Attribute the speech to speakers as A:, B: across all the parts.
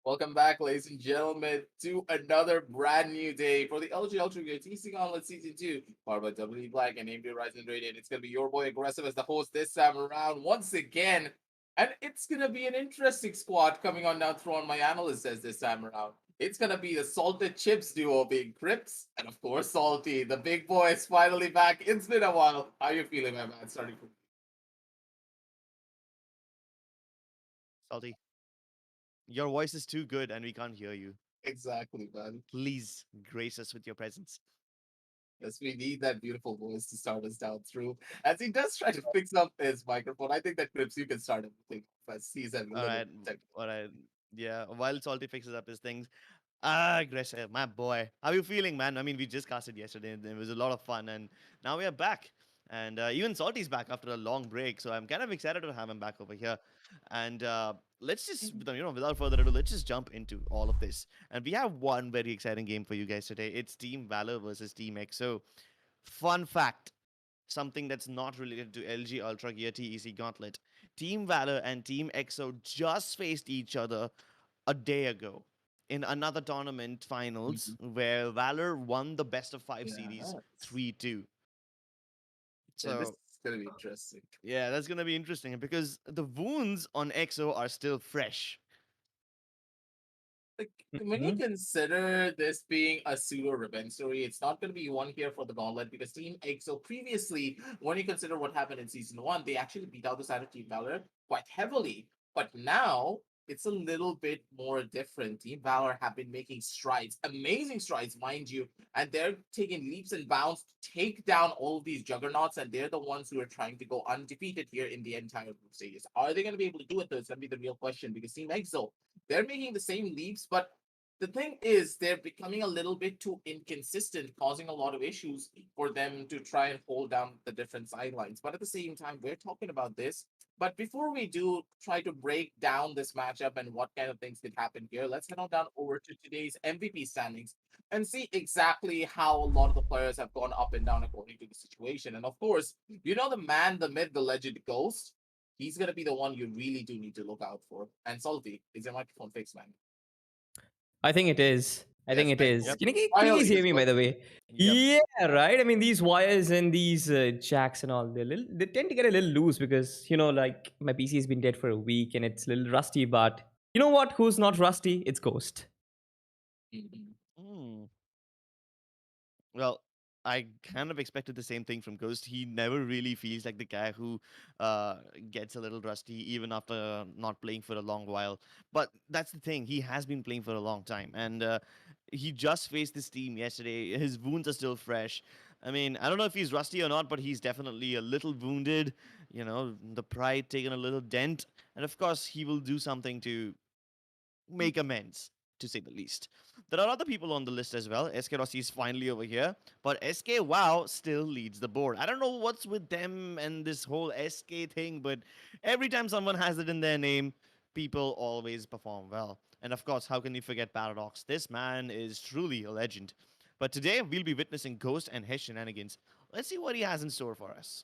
A: Welcome back, ladies and gentlemen, to another brand new day for the LG Ultragear TEC Gauntlet Season 2, powered by WD Black and named Ryzen Radiant. It's going to be your boy Aggressive as the host this time around once again. And it's going to be an interesting squad coming on down through on my analyst says this time around. It's going to be the Salted Chips duo being Crips and, of course, Salty. The big boy is finally back. It's been a while. How you feeling, my man? Starting from
B: Salty, your voice is too good and we can't hear you.
A: exactly, man.
B: Please grace us with your presence.
A: Yes, we need that beautiful voice to start us down through. As he does try to fix up his microphone, I think that Crips, you can start everything off as he's having a
B: All
A: little
B: right,
A: technical.
B: all right. Yeah, while Salty fixes up his things, aggressive, my boy. How you feeling, man? I mean, we just casted yesterday and it was a lot of fun, and now we are back. And even Salty's back after a long break, so I'm kind of excited to have him back over here. And let's just, without further ado, let's just jump into all of this. And we have one very exciting game for you guys today. It's Team Valor versus Team XO. Fun fact, something that's not related to LG Ultra Gear TEC Gauntlet. Team Valor and Team EXO just faced each other a day ago in another tournament finals
A: Mhm.
B: where Valor won the best of five series
A: Yeah,
B: 3-2.
A: this
B: So,
A: is going to be interesting.
B: yeah, that's going to be interesting because the wounds on EXO are still fresh.
A: Like, when you consider this being a pseudo revenge story, it's not going to be one here for the Gauntlet because Team EXO previously, when you consider what happened in Season 1, they actually beat out the side of Team Valor quite heavily. But now it's a little bit more different. Team Valor have been making strides, amazing strides, mind you, and they're taking leaps and bounds to take down all of these juggernauts, and they're the ones who are trying to go undefeated here in the entire group stages. Are they going to be able to do it, though? It's going to be the real question because Team Exo, they're making the same leaps, but the thing is, they're becoming a little bit too inconsistent, causing a lot of issues for them to try and hold down the different sidelines. But at the same time, we're talking about this. But before we do try to break down this matchup and what kind of things could happen here, let's head on down over to today's MVP standings and see exactly how a lot of the players have gone up and down according to the situation. And of course, you know the man, the myth, the legend Ghost. He's gonna be the one you really do need to look out for. And Salty, is your microphone fixed, man?
C: I think it is. I think
A: Yes,
C: it
A: very
C: is.
A: cool.
B: Yep.
C: Can you
A: Finally,
C: guys hear
A: it's
C: me, by the
A: working.
C: way?
B: Yep.
C: Yeah, right. I mean, these wires and these jacks and all, they tend to get a little loose because, like my PC has been dead for a week and it's a little rusty. But you know what? Who's not rusty? It's Ghost.
A: Mhm.
B: Mm. Well, I kind of expected the same thing from Ghost. He never really feels like the guy who uh, gets a little rusty even after not playing for a long while. But that's the thing. He has been playing for a long time. And he just faced this team yesterday. His wounds are still fresh. I mean, I don't know if he's rusty or not, but he's definitely a little wounded. The pride taken a little dent. And of course, he will do something to make amends, to say the least. There are other people on the list as well. SK Rossi is finally over here, but SK Wow still leads the board. I don't know what's with them and this whole SK thing, but every time someone has it in their name, people always perform well. And of course, how can you forget Paradox? This man is truly a legend. But today, we'll be witnessing Ghost and his shenanigans. Let's see what he has in store for us.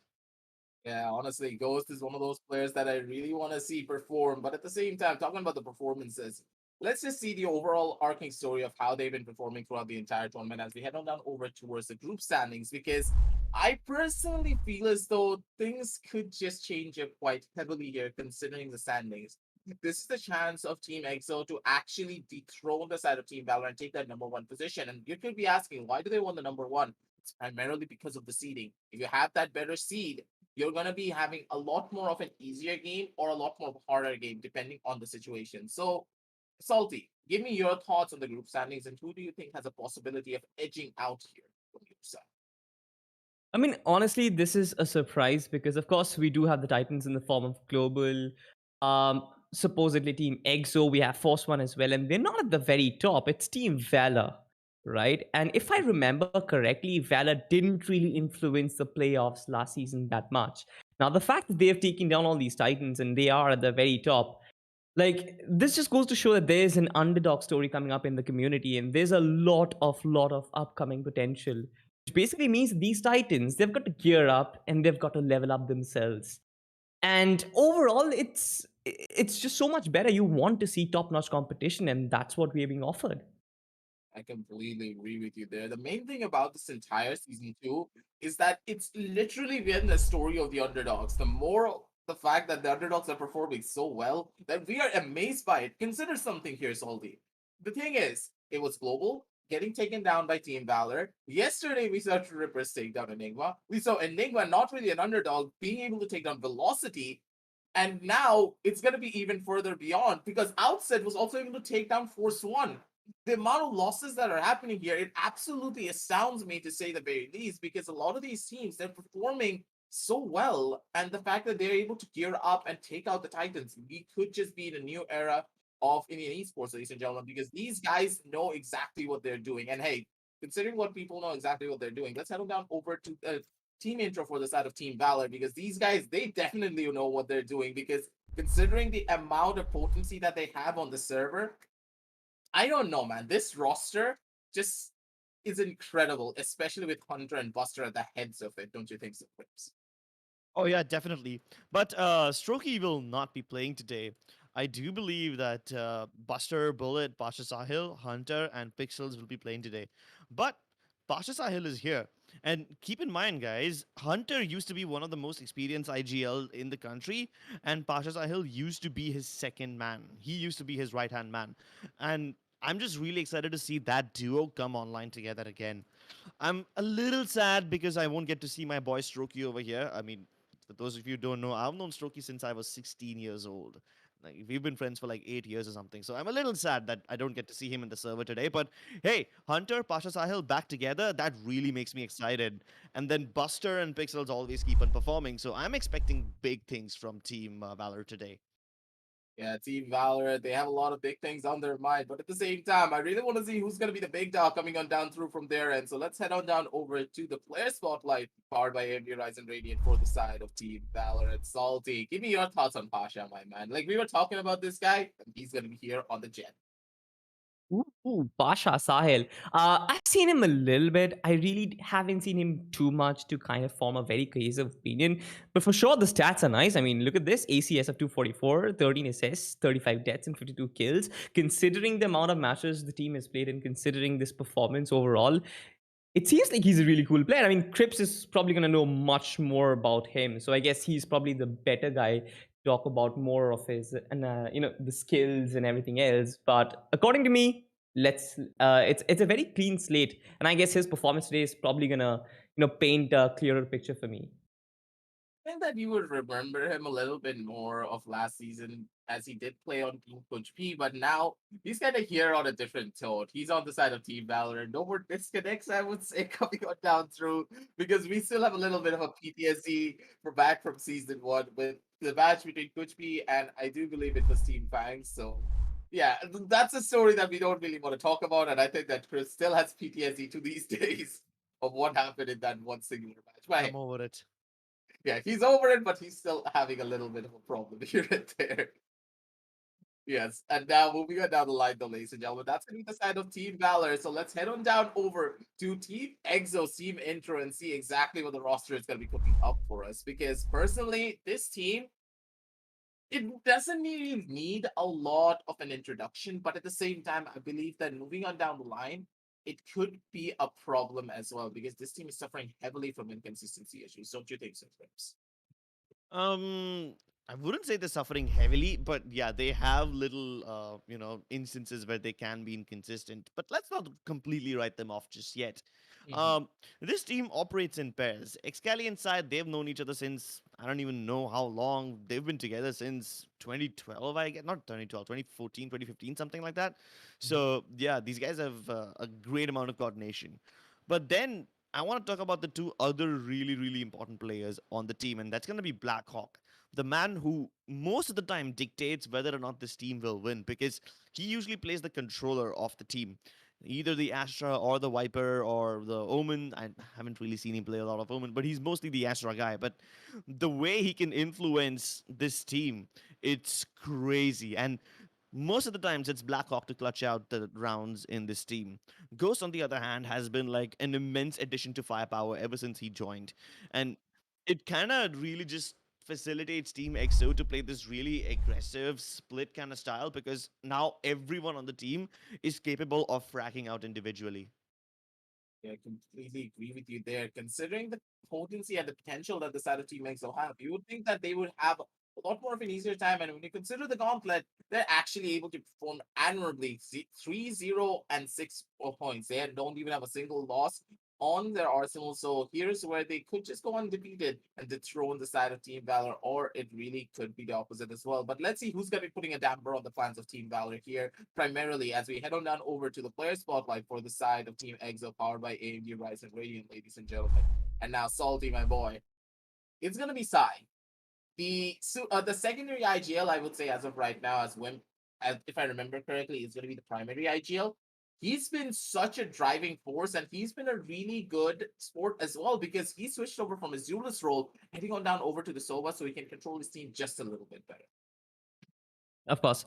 A: Yeah, honestly, Ghost is one of those players that I really want to see perform. But at the same time, talking about the performances, let's just see the overall arcing story of how they've been performing throughout the entire tournament as we head on down over towards the group standings. Because I personally feel as though things could just change up quite heavily here, considering the standings. This is the chance of Team EXO to actually dethrone the side of Team Valor and take that number one position. And you could be asking, why do they want the number one? It's primarily because of the seeding. If you have that better seed, you're going to be having a lot more of an easier game or a lot more of a harder game depending on the situation. So, Salty, give me your thoughts on the group standings and who do you think has a possibility of edging out here from your side?
C: I mean, honestly, this is a surprise because, of course, we do have the Titans in the form of Global, supposedly Team EXO. We have Force One as well, and they're not at the very top. It's Team Valor, right? And if I remember correctly, Valor didn't really influence the playoffs last season that much. Now, the fact that they have taken down all these Titans and they are at the very top, like this just goes to show that there's an underdog story coming up in the community and there's a lot of upcoming potential, which basically means these titans, they've got to gear up and they've got to level up themselves. And overall, it's just so much better. You want to see top notch competition, and that's what we're being offered.
A: I completely agree with you there. The main thing about this entire season two is that it's literally been the story of the underdogs. The fact that the underdogs are performing so well that we are amazed by it. Consider something here, Salty. The thing is, it was global, getting taken down by Team Valor. Yesterday we saw Rippers take down Enigma. We saw Enigma, not really an underdog, being able to take down Velocity. And now it's going to be even further beyond because Outset was also able to take down Force One. The amount of losses that are happening here, it absolutely astounds me to say the very least, because a lot of these teams, they're performing so well. And the fact that they're able to gear up and take out the Titans, we could just be in a new era of Indian esports, ladies and gentlemen, because these guys know exactly what they're doing. And hey, considering what people know exactly what they're doing, let's head on down over to team intro for the side of Team Valor, because these guys, they definitely know what they're doing, because considering the amount of potency that they have on the server, I don't know, man. This roster just is incredible, especially with Hunter and Buster at the heads of it. Don't you think so, Quips?
B: Oh yeah, definitely. But Strokey will not be playing today. I do believe that Buster, Bullet, Pasha Sahil, Hunter, and Pixels will be playing today. But Pasha Sahil is here. And keep in mind, guys, Hunter used to be one of the most experienced IGL in the country, and Pasha Sahil used to be his second man. He used to be his right hand man. And I'm just really excited to see that duo come online together again. I'm a little sad because I won't get to see my boy Strokey over here. I mean, for those of you who don't know, I've known Strokey since I was 16 years old. Like we've been friends for like 8 years or something. So I'm a little sad that I don't get to see him in the server today. But hey, Hunter, Pasha Sahil back together, that really makes me excited. And then Buster and Pixels always keep on performing. So I'm expecting big things from Team Valor today.
A: Yeah, Team Valor, they have a lot of big things on their mind, but at the same time, I really want to see who's going to be the big dog coming on down through from there. And so let's head on down over to the player spotlight powered by AMD Ryzen Radiant for the side of Team Valor and Salty. Give me your thoughts on Pasha, my man. Like we were talking about this guy, and he's going to be here on the jet.
C: Pasha Sahil. I've seen him a little bit. I really haven't seen him too much to kind of form a very cohesive opinion. But for sure, the stats are nice. I mean, look at this ACS of 244, 13 assists, 35 deaths, and 52 kills. Considering the amount of matches the team has played and considering this performance overall, it seems like he's a really cool player. I mean, Crips is probably going to know much more about him. So I guess he's probably the better guy to talk about more of his and the skills and everything else. But according to me, it's a very clean slate, and I guess his performance today is probably gonna paint a clearer picture for me.
A: Think that you would remember him a little bit more of last season as he did play on Team Coach P, but now he's kind of here on a different tone. He's on the side of Team Valor. No more disconnects, I would say, coming on down through because we still have a little bit of a PTSD for back from season one with the match between Coach P and I do believe it was Team Fangs. So yeah, that's a story that we don't really want to talk about, and I think that Chris still has PTSD to these days of what happened in that one singular match. But hey,
B: I'm over it.
A: yeah, he's over it, but he's still having a little bit of a problem here and there. Yes, and now moving on down the line, though, ladies and gentlemen, that's going to be the side of Team Valor. So let's head on down over to Team Exo's team intro and see exactly what the roster is going to be cooking up for us. Because personally, this team, it doesn't really need a lot of an introduction, but at the same time, I believe that moving on down the line, it could be a problem as well because this team is suffering heavily from inconsistency issues. Don't you think so, Crips?
B: Um, I wouldn't say they're suffering heavily, but yeah, they have little, instances where they can be inconsistent. But let's not completely write them off just yet.
A: Mhm.
B: Um, this team operates in pairs. Excali and Side, they've known each other since I don't even know how long. They've been together since 2012, I guess. Not 2012, 2014, 2015, something like that.
A: Mhm.
B: So yeah, these guys have a great amount of coordination. But then I want to talk about the two other really, really important players on the team, and that's going to be Blackhawk, the man who most of the time dictates whether or not this team will win because he usually plays the controller of the team. Either the Astra or the Viper or the Omen. I haven't really seen him play a lot of Omen, but he's mostly the Astra guy. But the way he can influence this team, it's crazy. And most of the times it's Blackhawk to clutch out the rounds in this team. Ghost, on the other hand, has been like an immense addition to firepower ever since he joined. And it kind of really just facilitates Team XO to play this really aggressive split kind of style because now everyone on the team is capable of fracking out individually.
A: Yeah, I completely agree with you there. Considering the potency and the potential that the side of Team X will have, you would think that they would have a lot more of an easier time. And when you consider the gauntlet, they're actually able to perform admirably 3-0 and 6 points. They don't even have a single loss on their arsenal. So here's where they could just go undefeated and dethrone the side of Team Valor, or it really could be the opposite as well. But let's see who's going to be putting a damper on the plans of Team Valor here primarily as we head on down over to the player spotlight for the side of Team Exo powered by AMD Ryzen Radiant, ladies and gentlemen. And now, Salty, my boy, it's gonna be Sai. The secondary IGL, I would say, as of right now, as if I remember correctly, is gonna be the primary IGL. He's been such a driving force, and he's been a really good sport as well because he switched over from his duelist role, heading on down over to the Sova, so he can control his team just a little bit better.
C: Of course.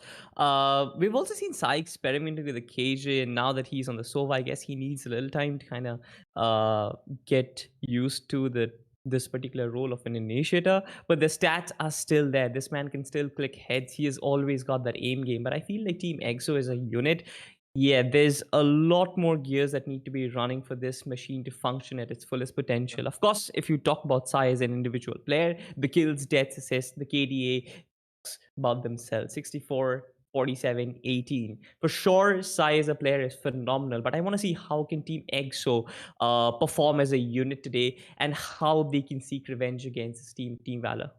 C: We've also seen Sai experimenting with the KJ, and now that he's on the Sova, I guess he needs a little time to kind of get used to this particular role of an initiator. But the stats are still there. This man can still click heads. He has always got that aim game. But I feel like Team EXO as a unit, yeah, there's a lot more gears that need to be running for this machine to function at its fullest potential. Of course, if you talk about Sai as an individual player, the kills, deaths, assists, the KDA, about themselves 64, 47, 18. For sure, Sai as a player is phenomenal, but I want to see how can Team EXO perform as a unit today and how they can seek revenge against this Team Valor.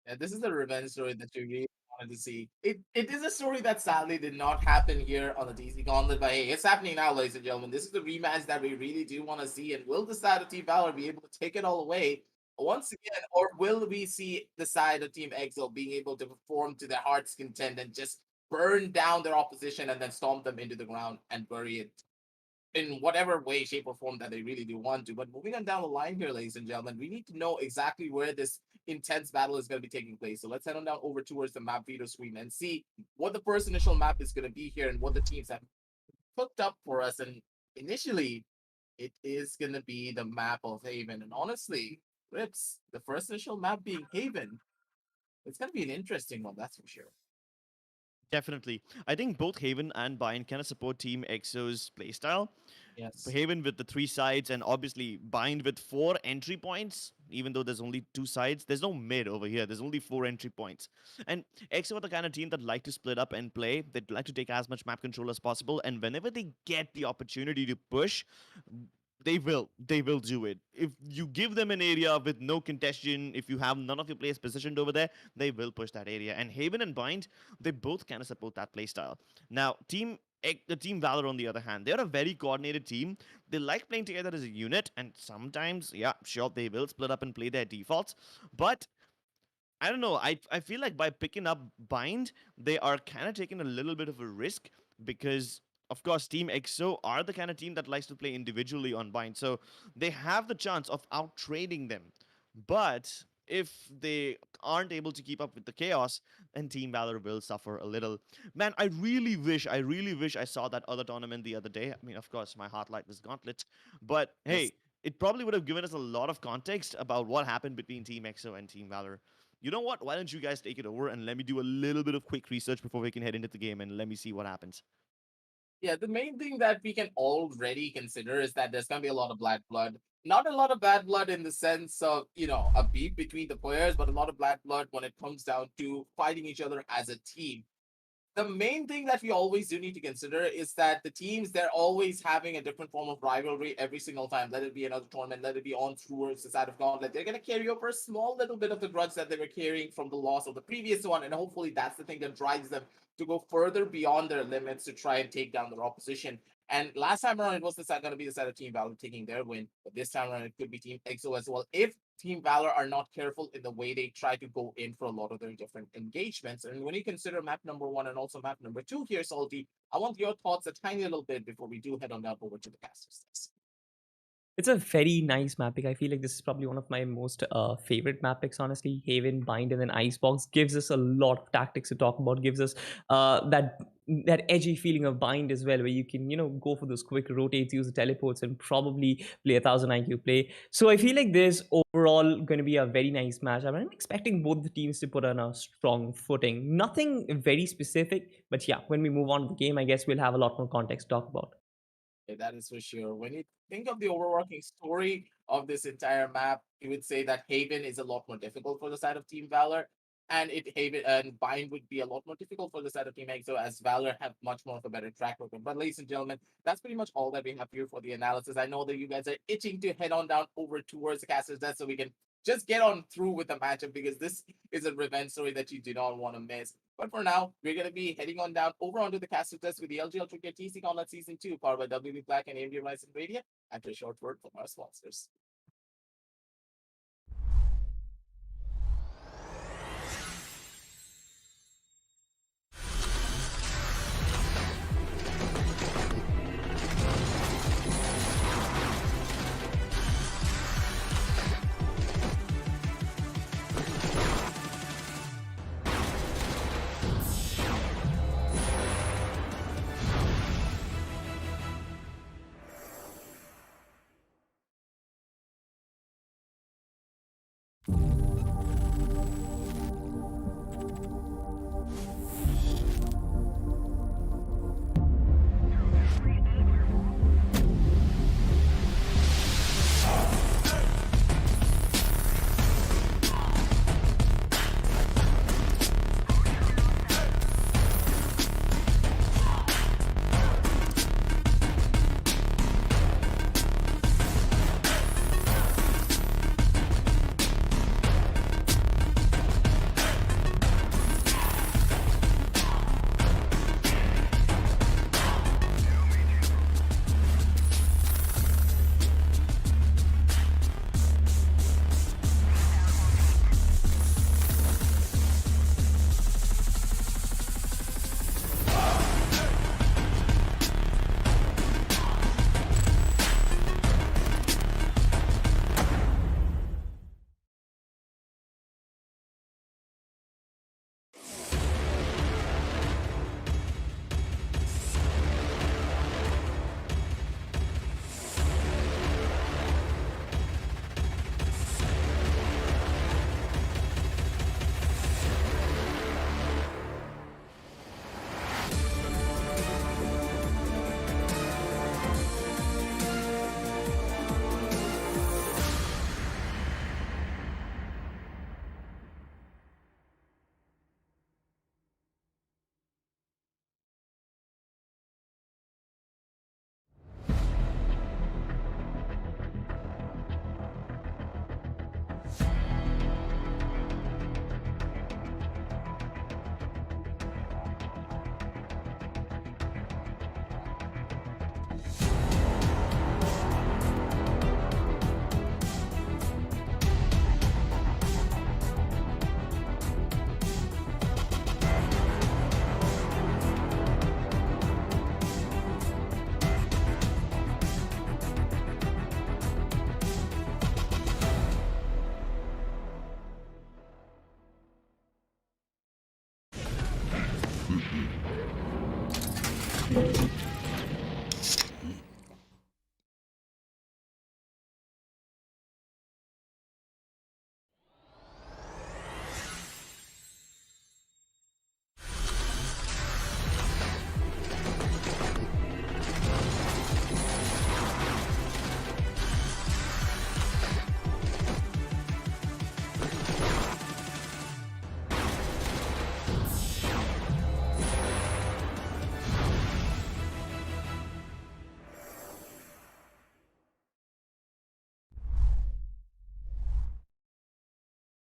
A: Yeah, this is the revenge story that you really want wanted to see. It is a story that sadly did not happen here on the TEC Gauntlet, but hey, it's happening now, ladies and gentlemen. This is the rematch that we really do want to see, and will the side of Team Valor be able to take it all away once again, or will we see the side of Team Exo being able to perform to their heart's content and just burn down their opposition and then stomp them into the ground and bury it in whatever way, shape, or form that they really do want to. But moving on down the line here, ladies and gentlemen, we need to know exactly where this intense battle is going to be taking place. So let's head on down over towards the map veto screen and see what the first initial map is going to be here and what the teams have cooked up for us. And initially, it is going to be the map of Haven. And honestly, Rips, the first initial map being Haven, it's going to be an interesting one, that's for sure.
B: Definitely. I think both Haven and Bind kind of support Team EXO's playstyle.
A: Yes.
B: Haven with the 3 sides, and obviously Bind with 4 entry points. Even though there's only 2 sides, there's no mid over here. There's only 4 entry points. And EXO are the kind of team that like to split up and play. They'd like to take as much map control as possible. And whenever they get the opportunity to push, they will. They will do it. If you give them an area with no contention, if you have none of your players positioned over there, they will push that area. And Haven and Bind, they both kind of support that playstyle. Now, the Team Valor, on the other hand, they're a very coordinated team. They like playing together as a unit, and sometimes, yeah, sure, they will split up and play their defaults. But I don't know. I feel like by picking up Bind, they are kind of taking a little bit of a risk because, of course, Team EXO are the kind of team that likes to play individually on Bind. So they have the chance of out trading them. But if they aren't able to keep up with the chaos, then Team Valor will suffer a little. Man, I really wish I saw that other tournament the other day. I mean, of course, my heart light was Gauntlet. But
A: Yes.
B: hey, it probably would have given us a lot of context about what happened between Team EXO and Team Valor. You know what? Why don't you guys take it over and let me do a little bit of quick research before we can head into the game and let me see what happens.
A: Yeah, the main thing that we can already consider is that there's going to be a lot of bad blood. Not a lot of bad blood in the sense of, a beef between the players, but a lot of bad blood when it comes down to fighting each other as a team. The main thing that we always do need to consider is that the teams, they're always having a different form of rivalry every single time. Let it be another tournament, let it be on towards the side of Gauntlet. They're going to carry over a small little bit of the grudge that they were carrying from the loss of the previous one. And hopefully that's the thing that drives them to go further beyond their limits to try and take down their opposition. And last time around, it was going to be the side of Team Valor taking their win. But this time around, it could be Team EXO as well. If Team Valor are not careful in the way they try to go in for a lot of their different engagements. And when you consider map number 1 and also map number 2 here, Salty, I want your thoughts a tiny little bit before we do head on down over to the casters.
C: It's a very nice map pick. I feel like this is probably one of my most favorite map picks, honestly. Haven, Bind, and then Icebox gives us a lot of tactics to talk about. Gives us that edgy feeling of Bind as well, where you can go for those quick rotates, use the teleports, and probably play 1,000 IQ play. So I feel like there's overall going to be a very nice match. I'm expecting both the teams to put on a strong footing. Nothing very specific, but yeah, when we move on to the game, I guess we'll have a lot more context to talk about.
A: Yeah, that is for sure. When you think of the overarching story of this entire map, you would say that Haven is a lot more difficult for the side of Team Valor, and Haven and Bind would be a lot more difficult for the side of Team EXO, as Valor have much more of a better track record. But ladies and gentlemen, that's pretty much all that we have here for the analysis. I know that you guys are itching to head on down over towards the casters desk so we can just get on through with the matchup, because this is a revenge story that you do not want to miss. But for now, we're going to be heading on down over onto the caster test with the LG Ultragear TEC Gauntlet Season 2, powered by WB Black and AMD Ryzen Radio, after a short word from our sponsors.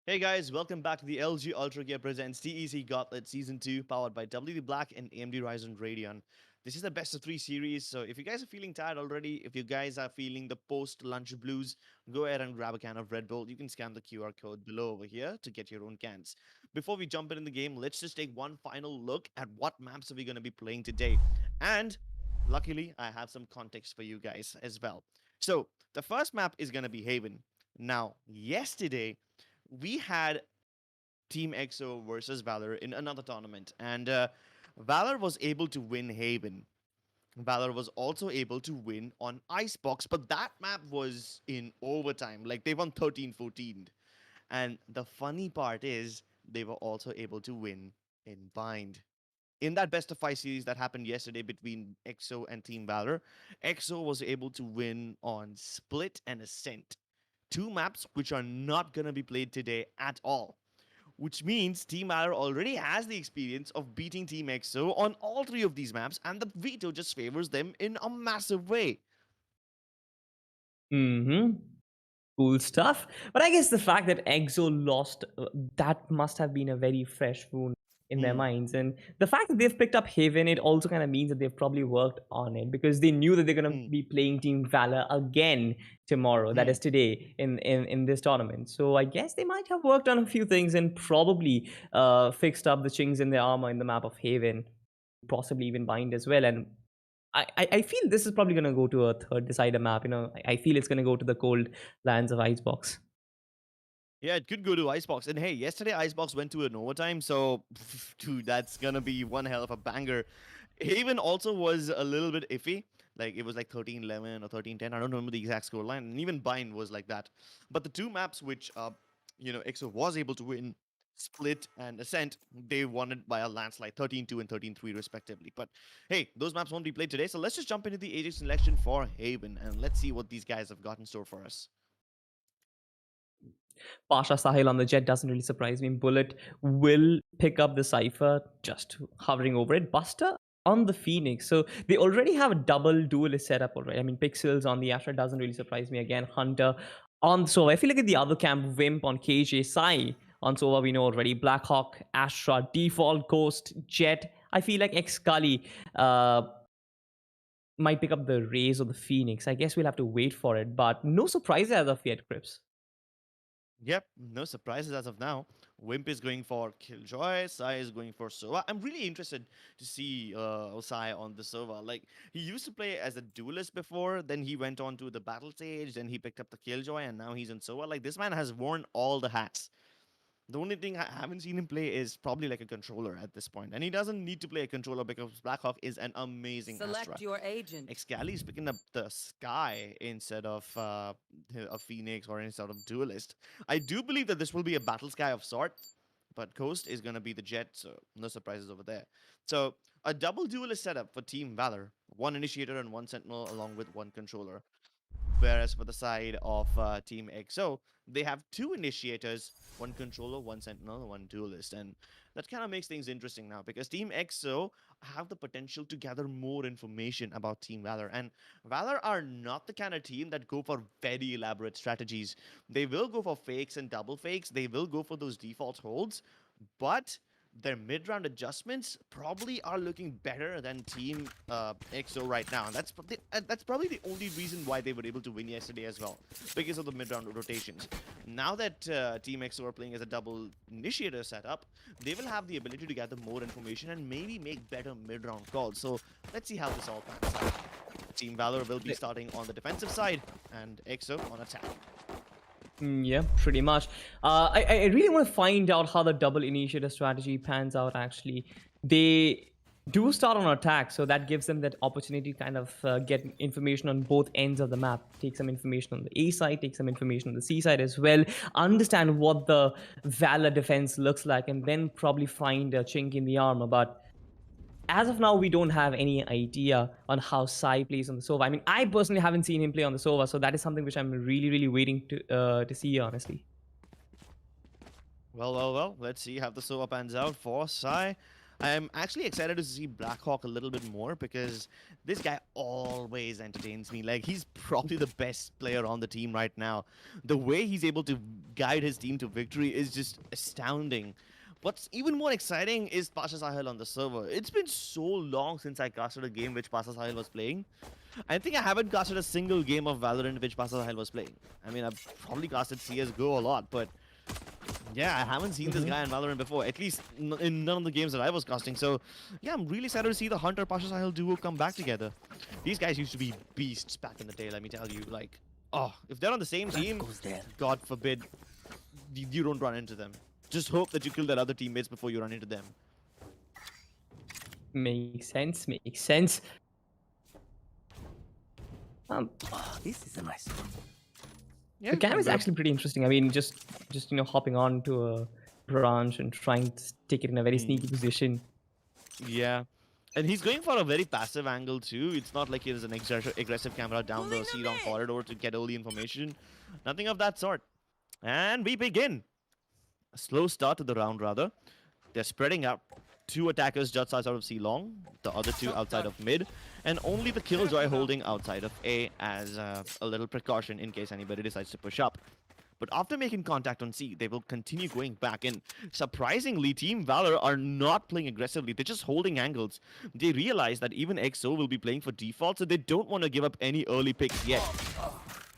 B: Hey guys, welcome back to the LG Ultragear presents TEC Gauntlet Season 2, powered by WD Black and AMD Ryzen Radeon. This is the best of 3 series, so if you guys are feeling tired already, if you guys are feeling the post-lunch blues, go ahead and grab a can of Red Bull. You can scan the QR code below over here to get your own cans. Before we jump in the game, let's just take one final look at what maps are we going to be playing today. And luckily, I have some context for you guys as well. So, the first map is going to be Haven. Now, yesterday, we had Team EXO versus Valor in another tournament, and Valor was able to win Haven. Valor was also able to win on Icebox, but that map was in overtime. Like they won 13-14. And the funny part is they were also able to win in Bind. In that best of 5 series that happened yesterday between EXO and Team Valor, EXO was able to win on Split and Ascent. 2 maps which are not going to be played today at all. Which means Team Valor already has the experience of beating Team EXO on all 3 of these maps, and the veto just favors them in a massive way.
C: Mm-hmm. Cool stuff. But I guess the fact that EXO lost, that must have been a very fresh wound in their
B: Hmm.
C: minds. And the fact that they've picked up Haven, it also kind of means that they've probably worked on it because they knew that they're going to
B: Hmm.
C: be playing Team Valor again tomorrow, that
B: Hmm.
C: is today, in this tournament. So I guess they might have worked on a few things and probably fixed up the chinks in their armor in the map of Haven, possibly even Bind as well. And I feel this is probably going to go to a third decider map. I feel it's going to go to the cold lands of Icebox.
B: Yeah, it could go to Icebox. And hey, yesterday Icebox went to an overtime, so dude, that's gonna be one hell of a banger. Haven also was a little bit iffy. Like it was like 13-11 or 13-10. I don't remember the exact score line. And even Bind was like that. But the 2 maps which EXO was able to win, Split and Ascent, they won it by a landslide, 13-2 and 13-3 respectively. But hey, those maps won't be played today. So let's just jump into the AJ selection for Haven and let's see what these guys have got in store for us.
C: Pasha Sahil on the jet doesn't really surprise me. Bullet will pick up the Cypher, just hovering over it. Buster on the Phoenix. So they already have a double duelist setup already. I mean, Pixels on the Astra doesn't really surprise me. Again, Hunter on Sova. I feel like at the other camp, Wimp on KJ, Sai on Sova, we know already. Blackhawk, Astra, Default, Ghost, Jet. I feel like Xcully might pick up the Rays or the Phoenix. I guess we'll have to wait for it, but no surprises as of yet, Crips.
B: Yep, no surprises as of now. Wimp is going for Killjoy, Sai is going for Sova. I'm really interested to see Sai on the Sova. Like, he used to play as a duelist before, then he went on to the battle stage, then he picked up the Killjoy, and now he's in Sova. Like, this man has worn all the hats. The only thing I haven't seen him play is probably like a controller at this point. And he doesn't need to play a controller because Blackhawk is an amazing
D: Select
B: Astra.
D: your agent.
B: Excali is picking up the Sky instead of a Phoenix or any sort of duelist. I do believe that this will be a Battle Sky of sort, but Ghost is going to be the Jet, so no surprises over there. So a double duelist setup for Team Valor. 1 Initiator and 1 Sentinel along with 1 Controller. Whereas for the side of Team EXO, they have 2 initiators, 1 controller, 1 sentinel, 1 duelist. And that kind of makes things interesting now because Team EXO have the potential to gather more information about Team Valor. And Valor are not the kind of team that go for very elaborate strategies. They will go for fakes and double fakes. They will go for those default holds. But their mid-round adjustments probably are looking better than Team EXO right now. And that's probably the only reason why they were able to win yesterday as well, because of the mid-round rotations. Now that Team EXO are playing as a double initiator setup, they will have the ability to gather more information and maybe make better mid-round calls. So let's see how this all pans out. Team Valor will be starting on the defensive side and EXO on attack.
C: Yeah, pretty much. I really want to find out how the double initiator strategy pans out. Actually, they do start on attack, so that gives them that opportunity to kind of get information on both ends of the map. Take some information on the A side, take some information on the C side as well, understand what the Valor defense looks like, and then probably find a chink in the armor. But as of now, we don't have any idea on how Sai plays on the Sova. I mean, I personally haven't seen him play on the Sova, so that is something which I'm really, really waiting to see, honestly.
B: Well. Let's see how the Sova pans out for Sai. I'm actually excited to see Blackhawk a little bit more because this guy always entertains me. Like, he's probably the best player on the team right now. The way he's able to guide his team to victory is just astounding. What's even more exciting is Pasha Sahil on the server. It's been so long since I casted a game which Pasha Sahil was playing. I think I haven't casted a single game of Valorant which Pasha Sahil was playing. I mean, I've probably casted CSGO a lot, but yeah, I haven't seen this guy in Valorant before, at least in none of the games that I was casting. So, yeah, I'm really excited to see the Hunter Pasha Sahil duo come back together. These guys used to be beasts back in the day, let me tell you. Like, oh, if they're on the same team, God forbid you don't run into them. Just hope that you kill their other teammates before you run into them.
C: Makes sense, makes sense.
D: This is a nice one.
B: Yeah,
C: The cam is actually pretty interesting. I mean, just hopping on to a branch and trying to take it in a very sneaky position.
B: Yeah. And he's going for a very passive angle too. It's not like he has an aggressive camera down the C-Long corridor to get all the information. Nothing of that sort. And we begin. A slow start to the round, rather. They're spreading out. 2 attackers just outside of C-Long, the other 2 outside of mid, and only the Killjoy holding outside of A as a little precaution in case anybody decides to push up. But after making contact on C, they will continue going back, and surprisingly, Team Valor are not playing aggressively. They're just holding angles. They realize that even XO will be playing for default, so they don't want to give up any early picks yet.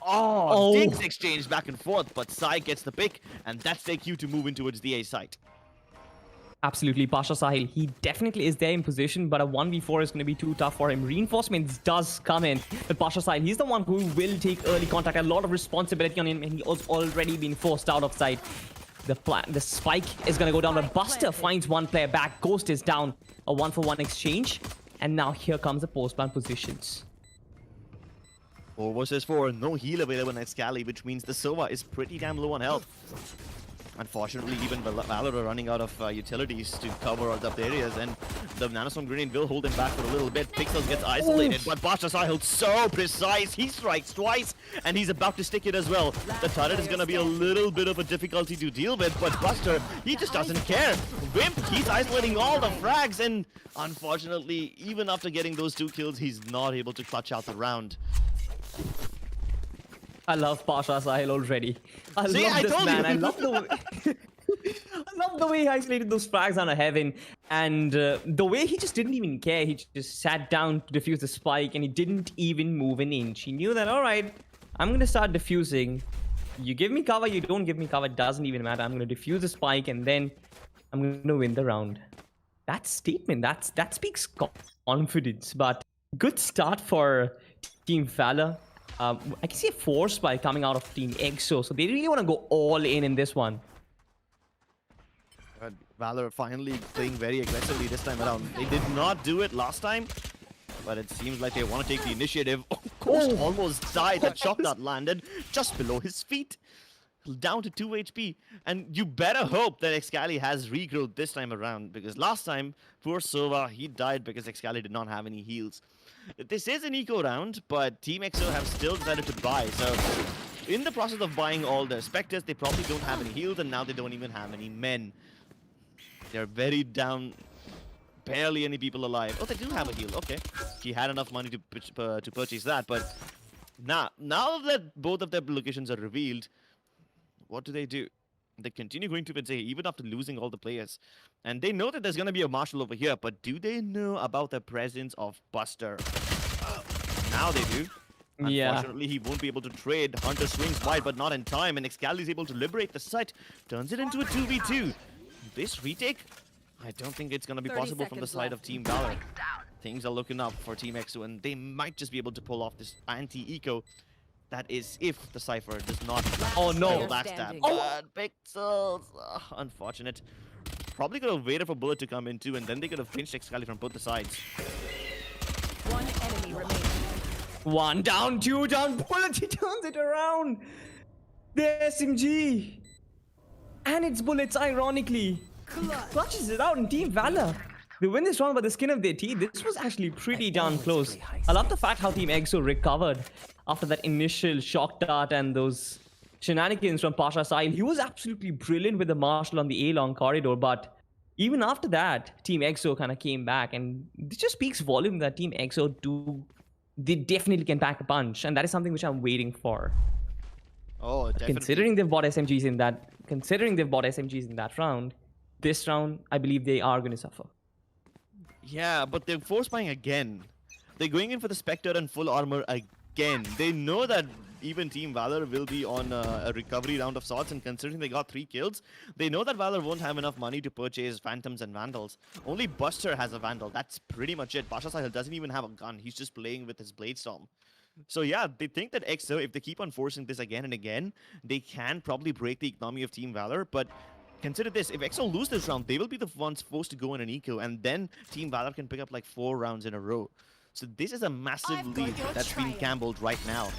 B: Oh, digs exchange back and forth, but Sai gets the pick, and that's their cue to move in towards the A site.
C: Absolutely, Pasha Sahil. He definitely is there in position, but a 1v4 is going to be too tough for him. Reinforcements does come in, but Pasha Sahil, he's the one who will take early contact. A lot of responsibility on him, and he has already been forced out of sight. The spike is going to go down, but Buster finds one player back. Ghost is down. A 1-for-1 exchange, and now here comes the post-plant positions.
B: 4 versus 4, no heal available in Scally, which means the Sova is pretty damn low on health. Unfortunately, even Valor are running out of utilities to cover up the areas, and the Nanostorm Grenade will hold him back for a little bit. Pixels gets isolated, but Pasha Sahil so precise. He strikes twice, and he's about to stick it as well. The turret is going to be a little bit of a difficulty to deal with, but Buster, he just doesn't care. Wimp, he's isolating all the frags, and unfortunately, even after getting those 2 kills, he's not able to clutch out the round.
C: I love Pasha Sahil already. I love this man. I love the way I love the way he isolated those frags on a heaven, and the way he just didn't even care. He just sat down to defuse the spike, and he didn't even move an inch. He knew that, all right, I'm going to start defusing. You give me cover, you don't give me cover, it doesn't even matter. I'm going to defuse the spike, and then I'm going to win the round. That statement, that speaks confidence, but good start for Team Valor. I can see a force by coming out of Team EXO, so they really want to go all in this one.
B: Valor finally playing very aggressively this time around. They did not do it last time, but it seems like they want to take the initiative. Of course, almost died. That shot that landed just below his feet. Down to 2 HP. And you better hope that Excali has regrowth this time around, because last time, poor Sova, he died because Excali did not have any heals. This is an eco round, but Team EXO have still decided to buy. So, in the process of buying all their Spectres, they probably don't have any heals, and now they don't even have any men. They're very down. Barely any people alive. Oh, they do have a heal. Okay. He had enough money to purchase that, but now that both of their locations are revealed, what do? They continue going to Pizza even after losing all the players. And they know that there's going to be a Marshal over here, but do they know about the presence of Buster? Now they do.
C: Yeah.
B: Unfortunately, he won't be able to trade. Hunter swings wide, but not in time, and Excali is able to liberate the site. Turns it into a 2v2. This retake, I don't think it's going to be possible from the side of Team Valor. Things are looking up for Team EXO, and they might just be able to pull off this anti-eco. That is if the Cypher does not
C: Oh no,
B: backstab. But Pixels, unfortunate. probably could have waited for Bullet to come in too, and then they could have pinched Excali from both the sides.
E: One enemy remaining.
C: One down, two down. Bullet, he turns it around. The SMG. And it's Bullets, ironically. Clutches it out in Team Valor. They win this round by the skin of their teeth. This was actually pretty darn close. I love the fact how Team EXO recovered after that initial shock dart and those shenanigans from Pasha Sahil. He was absolutely brilliant with the marshal on the A-long corridor, but even after that, Team EXO kind of came back, and this just speaks volume that Team EXO they definitely can pack a punch, and that is something which I'm waiting for.
B: Oh, definitely.
C: Considering they've bought SMGs in that round, this round, I believe they are going to suffer.
B: Yeah, but they're force buying again. They're going in for the Spectre and full armor again. They know that even Team Valor will be on a recovery round of sorts, and considering they got 3 kills, they know that Valor won't have enough money to purchase Phantoms and Vandals. Only Buster has a Vandal. That's pretty much it. Pasha Sahil doesn't even have a gun. He's just playing with his Blade Storm. So yeah, they think that EXO, if they keep on forcing this again and again, they can probably break the economy of Team Valor, but consider this, if EXO lose this round, they will be the ones forced to go in an eco, and then Team Valor can pick up like 4 rounds in a row. So this is a massive lead that's being gambled right now.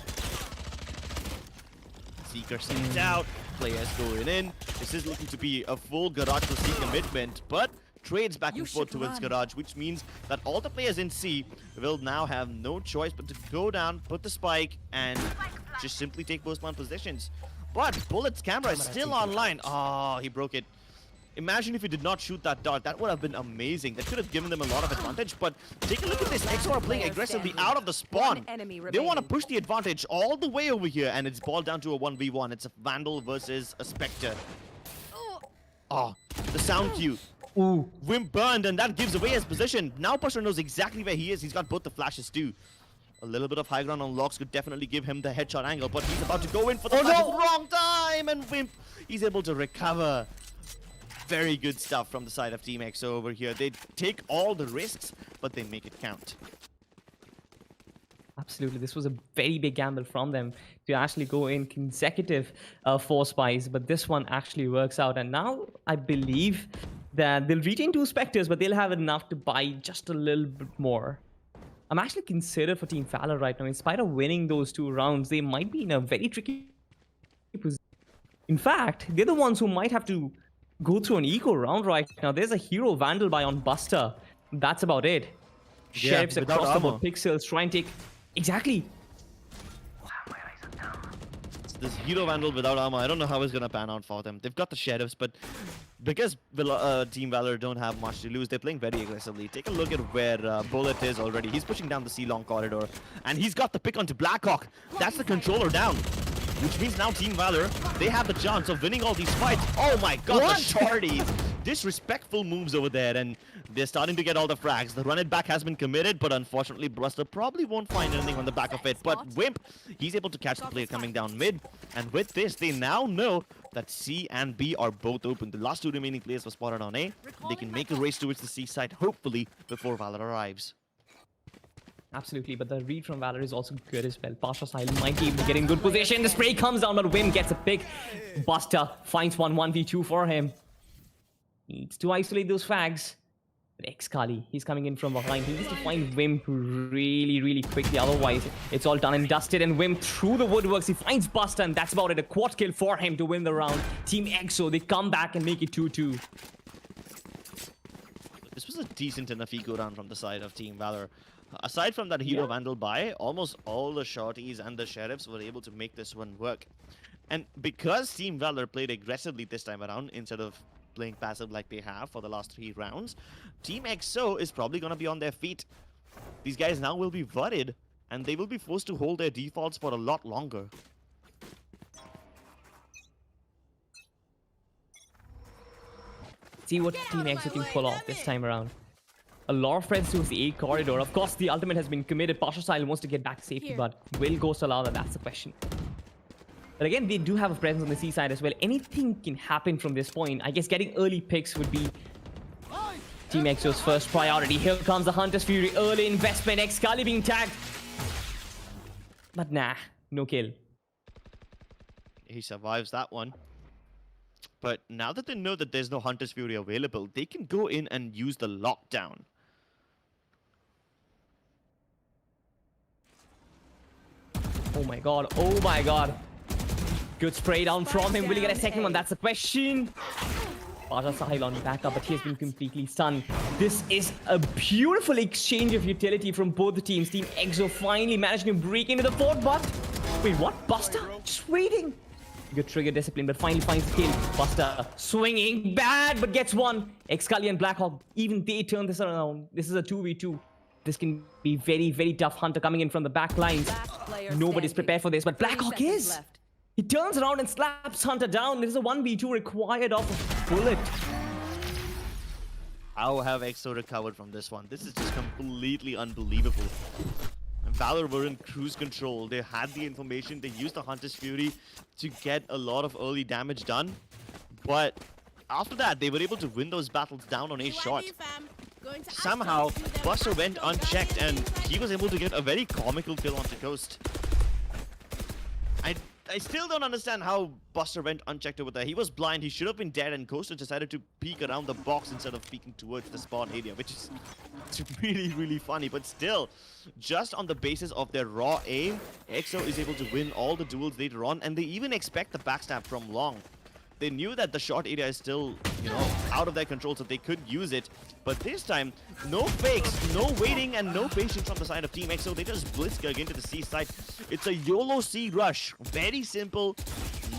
B: Seeker sneaks out, players going in. This is looking to be a full Garage for C commitment, but trades back and forth towards Garage, which means that all the players in C will now have no choice but to go down, put the spike, and just simply take post-man positions. But Bullet's camera is still online. Oh, he broke it. Imagine if he did not shoot that dart. That would have been amazing. That could have given them a lot of advantage. But take a look at this. EXO are playing aggressively out of the spawn. They want to push the advantage all the way over here. And it's ball down to a 1v1. It's a Vandal versus a Spectre. Oh, the sound cue.
C: Ooh.
B: Wimp burned, and that gives away his position. Now Pasha knows exactly where he is. He's got both the flashes too. A little bit of high ground on Lakhs could definitely give him the headshot angle, but he's about to go in for the wrong time, and Wimp, he's able to recover. Very good stuff from the side of Team EXO over here. They take all the risks, but they make it count.
C: Absolutely, this was a very big gamble from them to actually go in consecutive force buys, but this one actually works out. And now I believe that they'll retain 2 Spectres, but they'll have enough to buy just a little bit more. I'm actually considered for Team Valor right now. In spite of winning those 2 rounds, they might be in a very tricky position. In fact, they're the ones who might have to go through an eco round right now. There's a hero Vandal buy on Buster. That's about it.
B: Yeah,
C: Sheriffs across the
B: armor.
C: board, Pixels try and take... Exactly.
B: This Hero Vandal without armor, I don't know how it's going to pan out for them. They've got the Sheriffs, but because Team Valor don't have much to lose, they're playing very aggressively. Take a look at where Bullet is already. He's pushing down the C-long corridor, and he's got the pick onto Blackhawk. That's the controller down, which means now Team Valor, they have the chance of winning all these fights. Oh my god, the shorties! Disrespectful moves over there, and they're starting to get all the frags. The run it back has been committed, but unfortunately Buster probably won't find anything on the back of it. But Wimp, he's able to catch the player coming down mid, and with this, they now know that C and B are both open. The last 2 remaining players were spotted on A. They can make a race towards the C side, hopefully, before Valor arrives.
C: Absolutely, but the read from Valor is also good as well. Pasha Sahil might be able to get in good position. The spray comes down, but Wim gets a pick. Buster finds 1v2 for him. Needs to isolate those fags. But Excali, he's coming in from behind. He needs to find Wim really quickly. Otherwise, it's all done and dusted. And Wim through the woodworks. He finds Buster, and that's about it. A quad kill for him to win the round. Team EXO, they come back and make it 2-2.
B: This was a decent enough eco round from the side of Team Valor. Aside from that Hero Vandal buy, almost all the shorties and the Sheriffs were able to make this one work. And because Team Valor played aggressively this time around, instead of playing passive like they have for the last 3 rounds, Team EXO is probably going to be on their feet. These guys now will be worried, and they will be forced to hold their defaults for a lot longer.
C: See what Team EXO can pull off this time around. A lot of friends towards the A corridor. Of course, the ultimate has been committed. Pasha Sahil wants to get back to safety, but will Ghost allow that? That's the question. But again, they do have a presence on the C side as well. Anything can happen from this point. I guess getting early picks would be Team EXO's first priority. Here comes the Hunter's Fury. Early investment. Excali being tagged. But nah, no kill.
B: He survives that one. But now that they know that there's no Hunter's Fury available, they can go in and use the lockdown.
C: Oh my god. Oh my god. Good spray down from him. Will he get a
E: down,
C: second one?
E: A.
C: That's the question. Pasha Sahil on the backup, but he has been completely stunned. This is a beautiful exchange of utility from both the teams. Team EXO finally managing to break into the fort, but... Wait, what? Buster? Just waiting. Good trigger discipline, but finally finds the kill. Buster swinging bad, but gets one. Excully and Blackhawk, even they turn this around. This is a 2v2. This can be very, very tough. Hunter coming in from the back lines.
E: Last player
C: Nobody's
E: standing.
C: prepared for this, but
E: 30
C: Blackhawk
E: seconds
C: is.
E: left.
C: He turns around and slaps Hunter down. This is a 1v2 required off a bullet.
B: How have EXO recovered from this one? This is just completely unbelievable. Valor were in cruise control. They had the information. They used the Hunter's Fury to get a lot of early damage done. But after that, they were able to win those battles down on a shot. Somehow, Buster went unchecked and he was able to get a very comical kill onto Ghost. I still don't understand how Buster went unchecked over there. He was blind, he should have been dead, and Ghost decided to peek around the box instead of peeking towards the spawn area, which is really, really funny. But still, just on the basis of their raw aim, EXO is able to win all the duels later on, and they even expect the backstab from long. They knew that the short area is still, out of their control, so they could use it. But this time, no fakes, no waiting, and no patience from the side of Team EXO. They just blitzkrieg into the C side. It's a YOLO C rush. Very simple,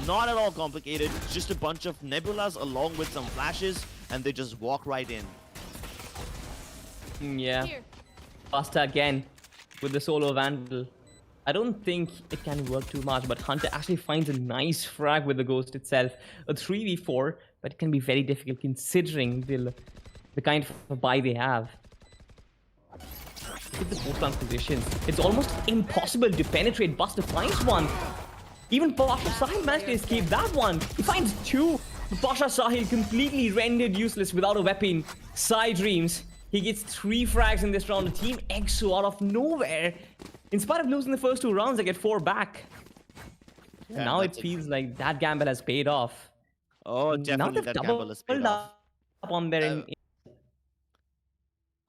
B: not at all complicated. Just a bunch of nebulas along with some flashes, and they just walk right in.
C: Yeah. Buster again with the solo Vandal. I don't think it can work too much, but Hunter actually finds a nice frag with the Ghost itself. A 3v4, but it can be very difficult considering the kind of buy they have. Look at the post-plant positions. It's almost impossible to penetrate. Buster finds one. Even Pasha Sahil managed to escape that one. He finds two. Pasha Sahil completely rendered useless without a weapon. Side Dreams. He gets 3 frags in this round. The Team EXO out of nowhere. In spite of losing the first 2 rounds, they get 4 back.
B: Yeah,
C: now it feels like that gamble has paid off.
B: Oh,
C: Now
B: definitely
C: they've
B: that gamble has paid off.
C: up on their...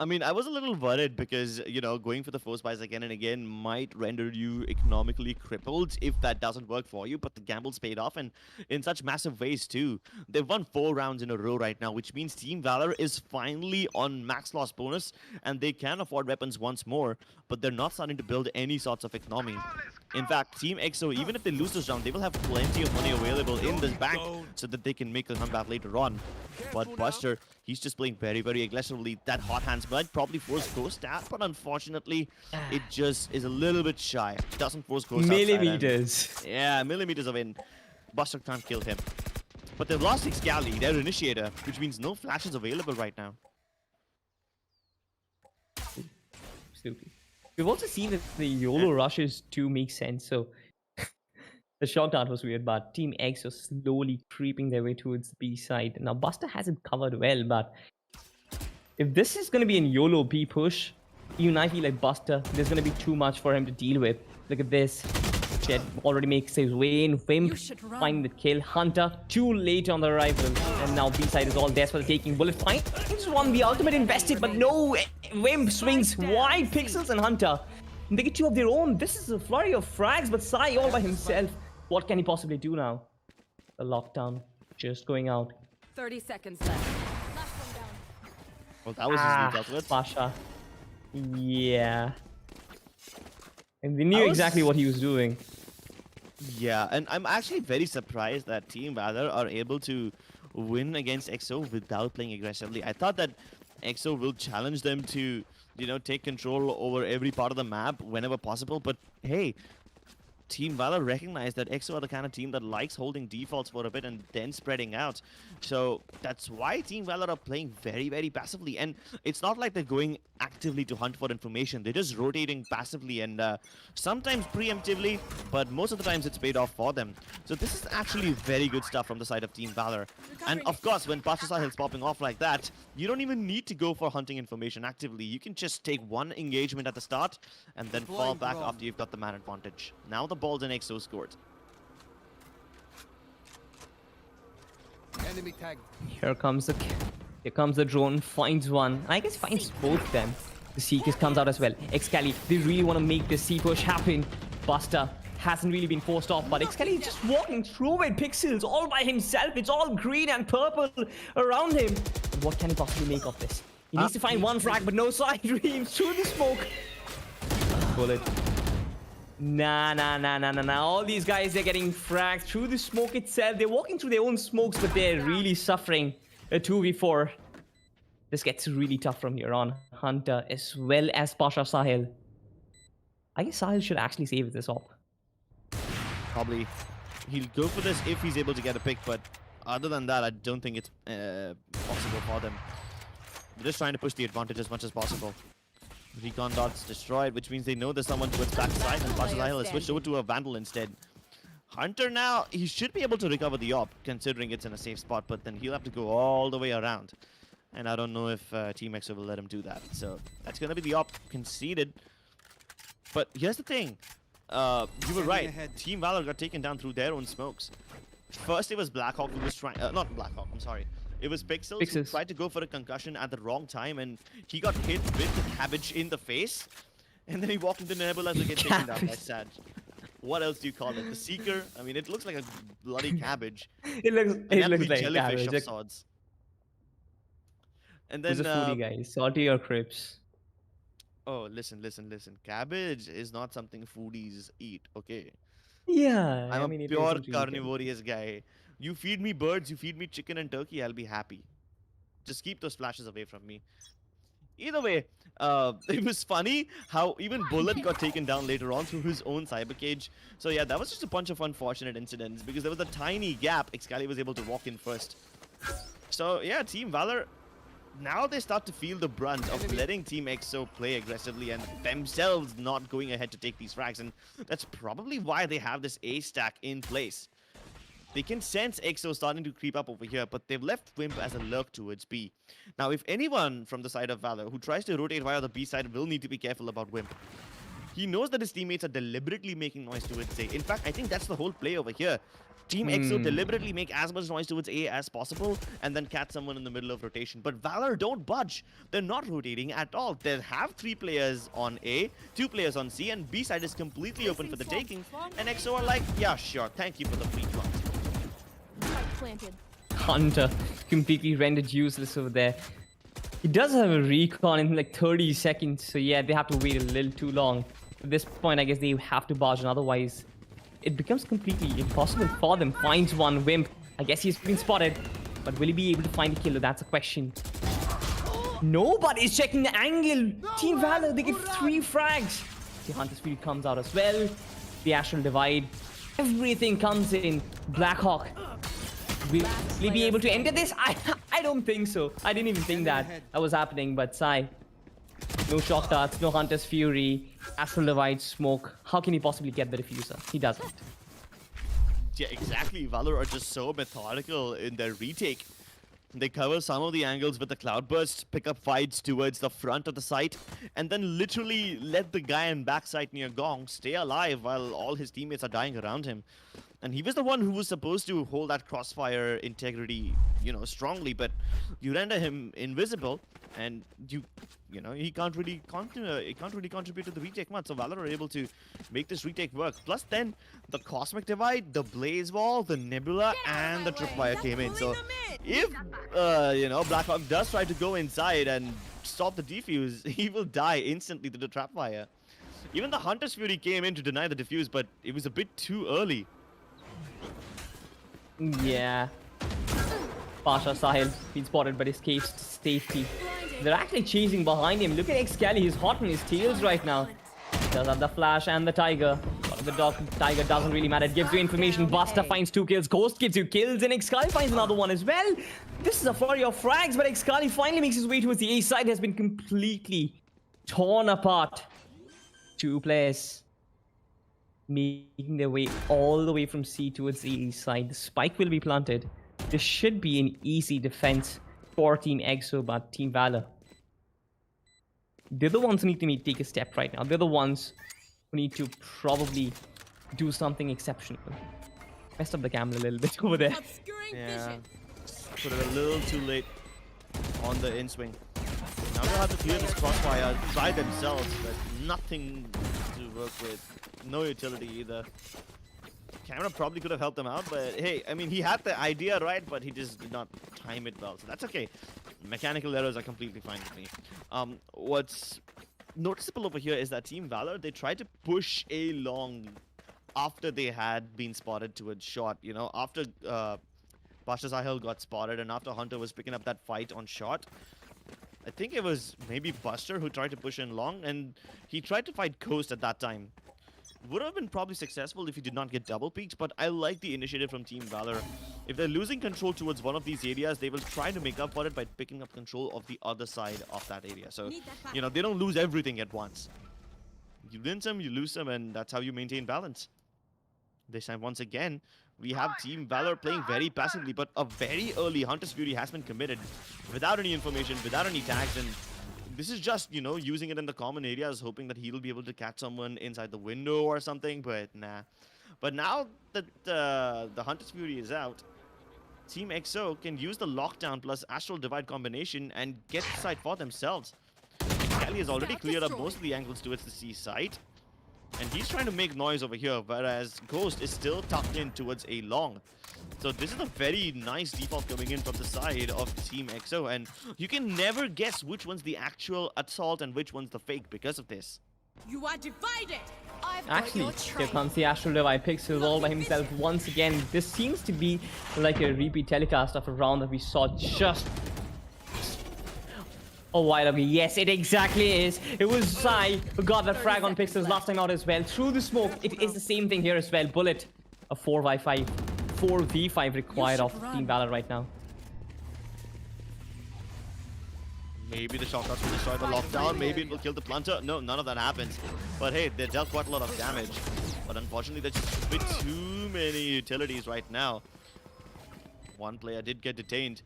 B: I mean, I was a little worried because, going for the force buys again and again might render you economically crippled if that doesn't work for you, but the gamble's paid off, and in such massive ways too. They've won 4 rounds in a row right now, which means Team Valor is finally on max loss bonus, and they can afford weapons once more, but they're not starting to build any sorts of economy. In fact, Team EXO, even if they lose this round, they will have plenty of money available in this bank so that they can make a comeback later on. But Buster, he's just playing very, very aggressively. That hot hands might probably force Ghost out, but unfortunately, it just is a little bit shy. Doesn't force Ghost outside,
C: millimeters.
B: yeah, millimeters of in. Buster can't kill him. But they've lost Excully, their initiator, which means no flashes available right now.
C: Absolutely. We've also seen that the YOLO rushes do make sense, so the shot dart was weird, but Team X was slowly creeping their way towards the B side. Now Buster hasn't covered well, but if this is going to be in YOLO B push, even I feel like Buster, there's going to be too much for him to deal with. Look at this. Jet already makes his way in. Wimp find the kill. Hunter too late on the arrival. And now B side is all there for taking. Bullet finds one. The ultimate invested, but no. Wimp swings wide. Pixels and Hunter. They get 2 of their own. This is a flurry of frags, but Sai all by himself. What can he possibly do now? The lockdown just going out.
E: 30 seconds left.
B: Well, that was easily dealt with.
C: Pasha. Yeah. And they knew exactly what he was doing.
B: Yeah, and I'm actually very surprised that Team Valor are able to win against EXO without playing aggressively. I thought that EXO will challenge them to, take control over every part of the map whenever possible. But hey, Team Valor recognized that EXO are the kind of team that likes holding defaults for a bit and then spreading out. So that's why Team Valor are playing very, very passively. And it's not like they're going actively to hunt for information. They're just rotating passively and sometimes preemptively, but most of the times it's paid off for them. So this is actually very good stuff from the side of Team Valor. And of course, when Pasha Sahil's popping off like that, you don't even need to go for hunting information actively. You can just take one engagement at the start and then fall back after you've got the man advantage. Now the ball's in EXO's court.
D: Enemy tagged.
C: Here comes the drone, finds one. I guess finds both of them. The Seekers comes out as well. Excali, they really want to make this C push happen. Buster hasn't really been forced off, but Excali is just walking through it. Pixels all by himself. It's all green and purple around him. What can he possibly make of this? He needs to find one frag, but no side dreams through the smoke. Bullet. Nah. All these guys, they're getting fragged through the smoke itself. They're walking through their own smokes, but they're really suffering a 2v4. This gets really tough from here on. Hunter as well as Pasha Sahil. I guess Sahil should actually save this op.
B: Probably. He'll go for this if he's able to get a pick, but other than that, I don't think it's possible for them. They're just trying to push the advantage as much as possible. Recon dots destroyed, which means they know there's someone towards backside, and Pasha Sahil has switched over to a Vandal instead. Hunter now, he should be able to recover the op, considering it's in a safe spot, but then he'll have to go all the way around. And I don't know if Team EXO will let him do that. So that's going to be the op conceded. But here's the thing. You were right. Team Valor got taken down through their own smokes. First, it was Blackhawk who was trying... not Blackhawk, I'm sorry. It was Pixels who tried to go for a concussion at the wrong time, and he got hit with the cabbage in the face. And then he walked into Nebula to get taken down by Sad. What else do you call it? The Seeker? I mean, it looks like a bloody cabbage.
C: It looks like
B: jellyfish
C: cabbage.
B: of sorts. And then...
C: Who's a foodie guy? Salty or crisps?
B: Oh, listen. Cabbage is not something foodies eat, okay?
C: Yeah,
B: I'm
C: I mean,
B: a
C: it
B: pure
C: isn't really
B: carnivorous guy. You feed me birds, you feed me chicken and turkey, I'll be happy. Just keep those flashes away from me. Either way, it was funny how even Bullet got taken down later on through his own cyber cage. So yeah, that was just a bunch of unfortunate incidents because there was a tiny gap. Excali was able to walk in first. So yeah, Team Valor, now they start to feel the brunt of letting Team EXO play aggressively and themselves not going ahead to take these frags. And that's probably why they have this A stack in place. They can sense EXO starting to creep up over here, but they've left Wimp as a lurk towards B. Now, if anyone from the side of Valor who tries to rotate via the B side will need to be careful about Wimp. He knows that his teammates are deliberately making noise towards A. In fact, I think that's the whole play over here. Team EXO deliberately make as much noise towards A as possible and then catch someone in the middle of rotation. But Valor don't budge. They're not rotating at all. They have 3 players on A, 2 players on C, and B side is completely open for the taking. And EXO are like, yeah, sure, thank you for the free plant.
E: Planted.
C: Hunter completely rendered useless over there. He does have a recon in like 30 seconds, so yeah, they have to wait a little too long. At this point, I guess they have to barge, and otherwise, it becomes completely impossible for them. Finds one Wimp. I guess he's been spotted, but will he be able to find a killer? That's a question. Nobody's checking the angle. Team Valor, they get 3 frags. The Hunter Speed comes out as well. The Astral Divide. Everything comes in. Blackhawk. Will he be able to enter this? I don't think so. I didn't even think that was happening, but Sai. No shock darts, no Hunter's Fury, Astral Divide, smoke. How can he possibly get the diffuser? He doesn't.
B: Yeah, exactly. Valor are just so methodical in their retake. They cover some of the angles with the Cloudburst, pick up fights towards the front of the site, and then literally let the guy in backside near Gong stay alive while all his teammates are dying around him. And he was the one who was supposed to hold that crossfire integrity, you know, strongly, but you render him invisible, and you know, he can't really contribute to the retake much. So Valor are able to make this retake work. Plus then, the Cosmic Divide, the Blaze Wall, the Nebula, and the Tripwire came in. So if, you know, Blackhawk does try to go inside and stop the defuse, he will die instantly to the Trapwire. Even the Hunter's Fury came in to deny the defuse, but it was a bit too early.
C: Yeah. Pasha Sahil been spotted but escapes to safety. They're actually chasing behind him. Look at Excali, he's hot on his tails right now. Does have the flash and the tiger. But the dog tiger doesn't really matter. It gives you information. Buster finds 2 kills. Ghost gives you kills. And Excali finds another one as well. This is a flurry of frags, but Excali finally makes his way towards the A side. Has been completely torn apart. 2 players making their way all the way from C towards the A side. The spike will be planted. This should be an easy defense for Team EXO, but Team Valor, they're the ones who need to take a step right now. They're the ones who need to probably do something exceptional. Messed up the camera a little bit over there.
E: Obscuring
B: Yeah.
E: vision.
B: put it a little too late on the in swing. Now they'll have to clear this crossfire, try themselves, but nothing to work with. No utility either. Camera probably could have helped them out, but hey, I mean, he had the idea right, but he just did not time it well, so that's okay. Mechanical errors are completely fine with me. What's noticeable over here is that Team Valor, they tried to push A long after they had been spotted towards short, you know, after Pasha Sahil got spotted and after Hunter was picking up that fight on short. I think it was maybe Buster who tried to push in long, and he tried to fight Coast at that time. Would have been probably successful if he did not get double peaked, but I like the initiative from Team Valor. If they're losing control towards one of these areas, they will try to make up for it by picking up control of the other side of that area. So, you know, they don't lose everything at once. You win some, you lose some, and that's how you maintain balance. This time, once again, we have Team Valor playing very passively, but a very early Hunter's Fury has been committed without any information, without any tags, and this is just, you know, using it in the common areas, hoping that he'll be able to catch someone inside the window or something, but nah. But now that the Hunter's Fury is out, Team XO can use the lockdown plus Astral Divide combination and get the side for themselves. Kelly has already cleared up most of the angles towards the C side, and he's trying to make noise over here, whereas Ghost is still tucked in towards A long. So this is a very nice default coming in from the side of Team XO, and you can never guess which one's the actual assault and which one's the fake because of this.
E: You are divided. I've got
C: Actually,
E: your
C: here
E: trail.
C: comes the Astral Divide Pixel all by himself once again. This seems to be like a repeat telecast of a round that we saw just a while ago. Yes, it exactly is. It was Sai who got that frag on Pixels last time out as well. Through the smoke, it is the same thing here as well. Bullet, a 4v5. 4v5 required of Team Valor right now.
B: Maybe the shotguns will destroy the lockdown, maybe it will kill the planter. No, none of that happens. But hey, they dealt quite a lot of damage. But unfortunately, there's just a bit too many utilities right now. One player did get detained,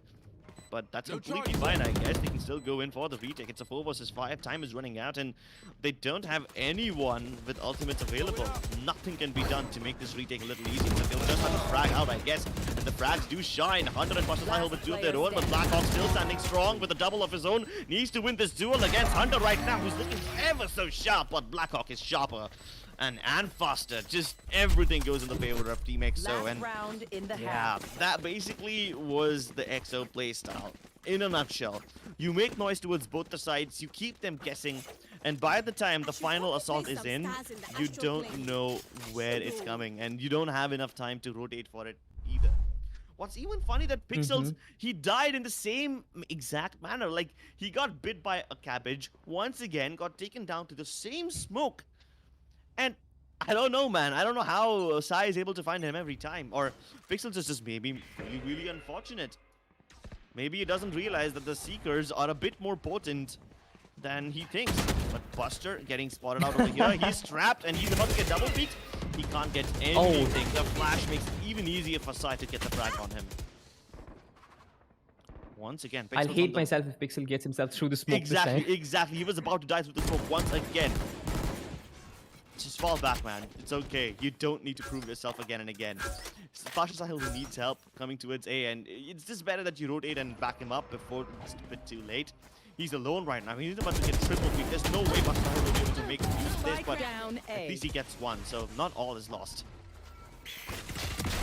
B: but that's completely fine, I guess. They can still go in for the retake. It's a 4 versus 5. Time is running out, and they don't have anyone with ultimates available. Nothing can be done to make this retake a little easier. So they'll just have to frag out, I guess. And the frags do shine. Hunter and Pasha Sahil with 2 of their own, but Blackhawk still standing strong with a double of his own. Needs to win this duel against Hunter right now, who's looking ever so sharp, but Blackhawk is sharper and faster. Just everything goes in the favor of Team XO. And
F: round in the
B: yeah, that basically was the XO playstyle in a nutshell. You make noise towards both the sides, you keep them guessing, and by the time the final assault is in, you don't know where it's coming, and you don't have enough time to rotate for it either. What's even funny that Pixels, he died in the same exact manner. Like, he got bit by a cabbage, once again got taken down to the same smoke. And I don't know, man. I don't know how Sai is able to find him every time. Or Pixels is just maybe really, really unfortunate. Maybe he doesn't realize that the Seekers are a bit more potent than he thinks. But Buster getting spotted out over here. He's trapped and he's about to get double peeked. He can't get anything. The flash makes it even easier for Sai to get the frag on him. Once again, Pixels
C: I'll hate myself if Pixel gets himself through the smoke this
B: Exactly,
C: time.
B: exactly. He was about to die through the smoke once again. Just fall back, man. It's okay. You don't need to prove yourself again and again. It's Pasha Sahil who needs help coming towards A, and it's just better that you rotate and back him up before it's a bit too late. He's alone right now. He's about to get triple peak. There's no way Pasha Sahil will be able to make use of this, but at least he gets one, so not all is lost.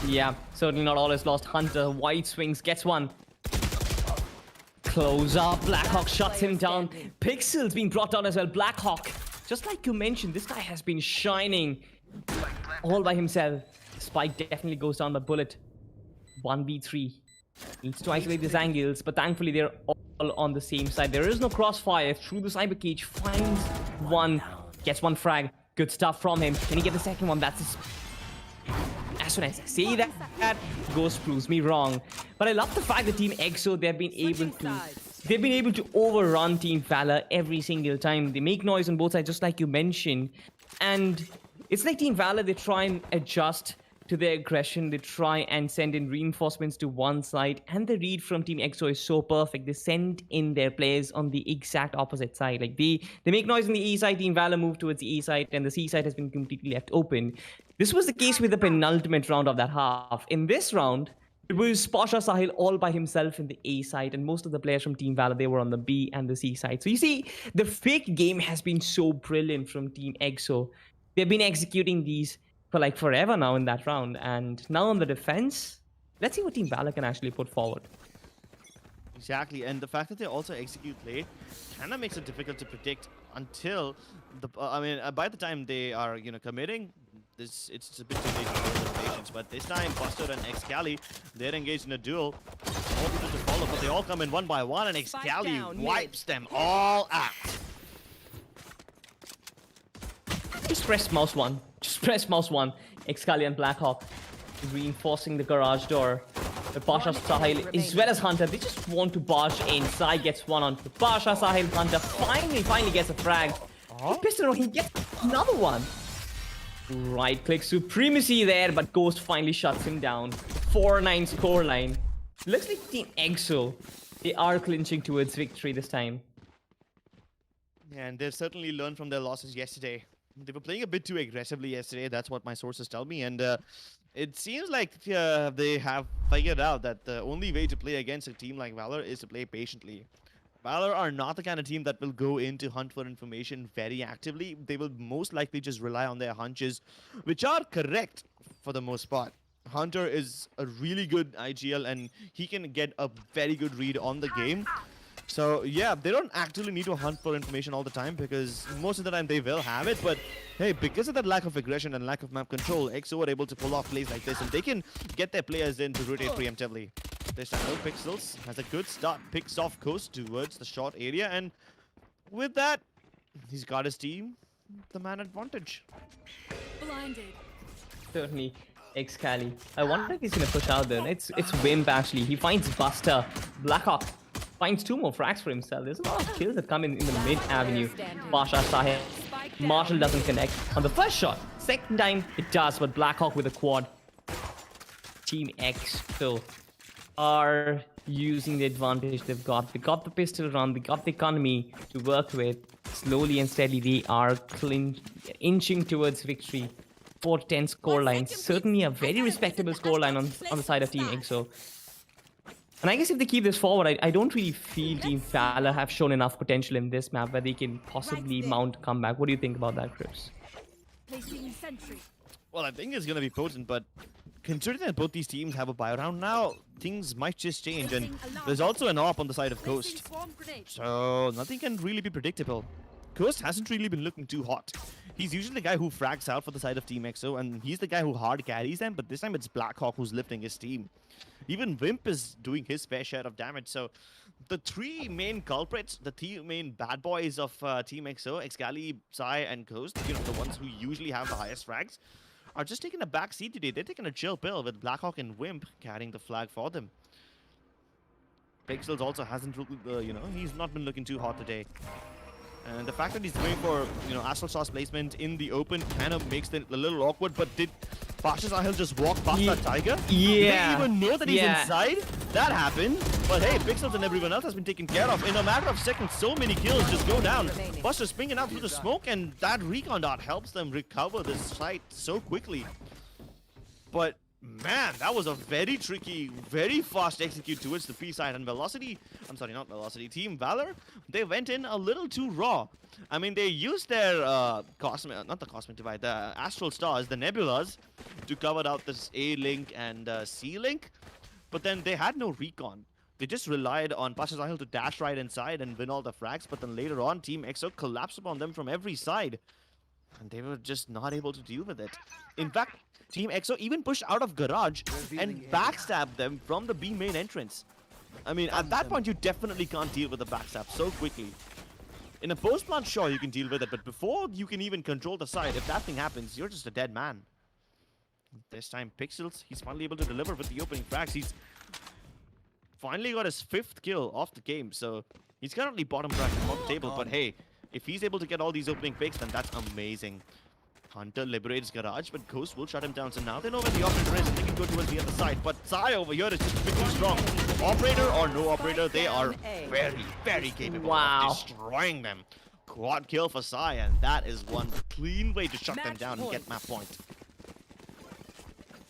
C: Yeah, certainly not all is lost. Hunter, wide swings, gets one. Close up, Blackhawk shuts him down. Pixels being brought down as well. Blackhawk, just like you mentioned, this guy has been shining all by himself. Spike definitely goes down by Bullet. 1v3. Needs to isolate these angles, but thankfully they're all on the same side. There is no crossfire through the cyber cage. Finds one, gets one frag. Good stuff from him. Can he get the second one? That's his... As soon as I say that, Ghost proves me wrong. But I love the fact that Team EXO, they've been able to overrun Team Valor every single time. They make noise on both sides, just like you mentioned. And it's like Team Valor, they try and adjust to their aggression. They try and send in reinforcements to one side. And the read from Team EXO is so perfect. They send in their players on the exact opposite side. Like they make noise on the E side, Team Valor move towards the E side, and the C side has been completely left open. This was the case with the penultimate round of that half. In this round, It was Pasha Sahil all by himself in the A side, and most of the players from Team Valor, they were on the B and the C side. So you see, the fake game has been so brilliant from Team EXO. They've been executing these for like forever now in that round. And now on the defense, let's see what Team Valor can actually put forward.
B: Exactly, and the fact that they also execute late kind of makes it difficult to predict until the. By the time they are, committing, it's a bit too late for the patience. But this time, Buster and Excali, they're engaged in a duel. All people to follow, but they all come in one by one, and Excali wipes them all out.
C: Just press mouse 1. Just press mouse 1. Excali and Blackhawk reinforcing the garage door. But Pasha Sahil, as well as Hunter, they just want to barge in. Sai gets one on Pasha Sahil. Hunter finally gets a frag. Pistol, he gets another one. Right click supremacy there, but Ghost finally shuts him down. 4-9 scoreline. Looks like Team EXO, they are clinching towards victory this time.
B: Yeah, and they've certainly learned from their losses yesterday. They were playing a bit too aggressively yesterday. That's what my sources tell me. And it seems like they have figured out that the only way to play against a team like Valor is to play patiently. Valor are not the kind of team that will go in to hunt for information very actively. They will most likely just rely on their hunches, which are correct for the most part. Hunter is a really good IGL, and he can get a very good read on the game. So yeah, they don't actually need to hunt for information all the time, because most of the time they will have it. But hey, because of that lack of aggression and lack of map control, EXO are able to pull off plays like this, and they can get their players in to rotate preemptively. This time, No Pixels has a good start, picks off Coast towards the short area, and with that, he's got his team the man advantage.
E: Blinded.
C: Certainly, Excali. I wonder if he's gonna push out there. It's Wimp actually. He finds Buster. Blackhawk finds 2 more frags for himself. There's a lot of kills that come in the mid avenue. Pasha Sahil. Marshall doesn't connect on the first shot. Second time it does, but Blackhawk with a quad. Team EXO are using the advantage they've got. They got the pistol round, they got the economy to work with. Slowly and steadily, they are inching towards victory. 4-10 scoreline. Certainly a very respectable scoreline on the side of Team EXO. And I guess if they keep this forward, I don't really feel Team Valor have shown enough potential in this map where they can possibly mount a comeback. What do you think about that, Crips?
E: Placing sentry.
B: Well, I think it's going to be potent, but considering that both these teams have a buy round now, things might just change. And there's also an AWP on the side of Coast. So nothing can really be predictable. Coast hasn't really been looking too hot. He's usually the guy who frags out for the side of Team EXO, and he's the guy who hard carries them, but this time it's Blackhawk who's lifting his team. Even Wimp is doing his fair share of damage. So the 3 main culprits, the 3 main bad boys of Team EXO, Excali, Sai, and Ghost, the ones who usually have the highest frags, are just taking a back seat today. They're taking a chill pill with Blackhawk and Wimp carrying the flag for them. Pixels also hasn't, he's not been looking too hot today. And the fact that he's going for, Astral Sauce placement in the open kind of makes it a little awkward. But did Pasha Sahil just walk past that Tiger?
C: Yeah.
B: Did they even know that he's inside? That happened. But hey, Pixels and everyone else has been taken care of. In a matter of seconds, so many kills just go down. Buster springing out through the smoke, and that recon dot helps them recover this site so quickly. But man, that was a very tricky, very fast execute towards the P side, and Velocity, I'm sorry, not Velocity, Team Valor, they went in a little too raw. I mean, they used their not the Cosmic Divide, the Astral Stars, the Nebulas, to cover out this A-Link and C-Link, but then they had no recon. They just relied on Pasha Sahil to dash right inside and win all the frags, but then later on, Team EXO collapsed upon them from every side, and they were just not able to deal with it. In fact, Team EXO even pushed out of garage and backstabbed them from the B main entrance. I mean, at that point, you definitely can't deal with the backstab so quickly. In a post-plant, sure, you can deal with it, but before you can even control the side, if that thing happens, you're just a dead man. This time, Pixels, he's finally able to deliver with the opening frags. He's finally got his 5th kill off the game, so he's currently bottom bracket on the table, but hey, if he's able to get all these opening picks, then that's amazing. Hunter liberates Garage, but Ghost will shut him down. So now they know where the operator is, and they can go towards the other side. But Sai over here is just a bit too strong. Operator or no operator, they are very, very capable of destroying them. Quad kill for Sai, and that is one clean way to shut them down and get map point.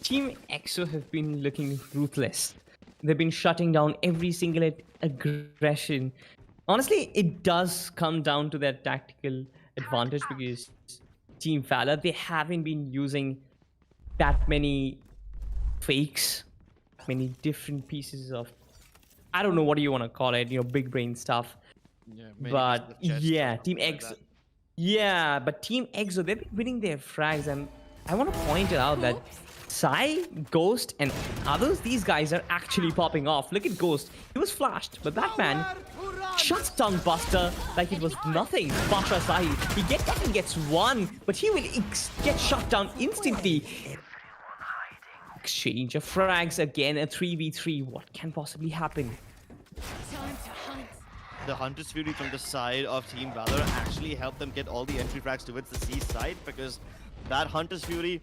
C: Team EXO have been looking ruthless. They've been shutting down every single aggression. Honestly, it does come down to their tactical advantage because Team Valor, they haven't been using that many fakes, many different pieces of, I don't know what you want to call it, big brain stuff.
B: Yeah,
C: But yeah, Team EXO. Yeah, but Team EXO, they've been winning their frags, and I want to point it out that Sai, Ghost, and others, these guys are actually popping off. Look at Ghost. He was flashed, but that man shuts down Buster like it was nothing. Pasha Sahil, he gets one, but he will get shut down instantly. Exchange of frags again, a 3v3. What can possibly happen?
E: Time to hunt.
B: The Hunter's Fury from the side of Team Valor actually helped them get all the entry frags towards the C side, because that Hunter's Fury,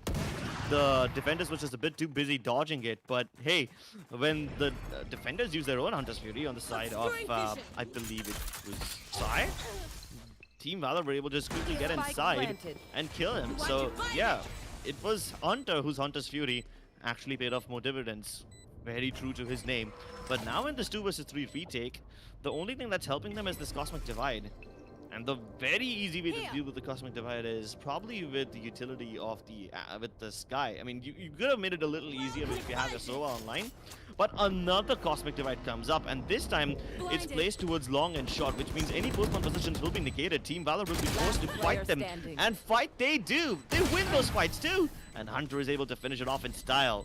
B: the defenders were just a bit too busy dodging it. But hey, when the defenders use their own Hunter's Fury on the side of, I believe it was Sai, Team Valor were able to just quickly get inside and kill him. So yeah, it was Hunter whose Hunter's Fury actually paid off more dividends. Very true to his name. But now in this 2 versus 3 retake, the only thing that's helping them is this Cosmic Divide. And the very easy way to deal with the Cosmic Divide is probably with the utility of with the Sky. I mean, you could have made it a little easier if you had the Sova online. But another Cosmic Divide comes up, and this time it's placed towards long and short, which means any post-spawn positions will be negated. Team Valor will be forced to fight them. And fight they do! They win those fights too! And Hunter is able to finish it off in style.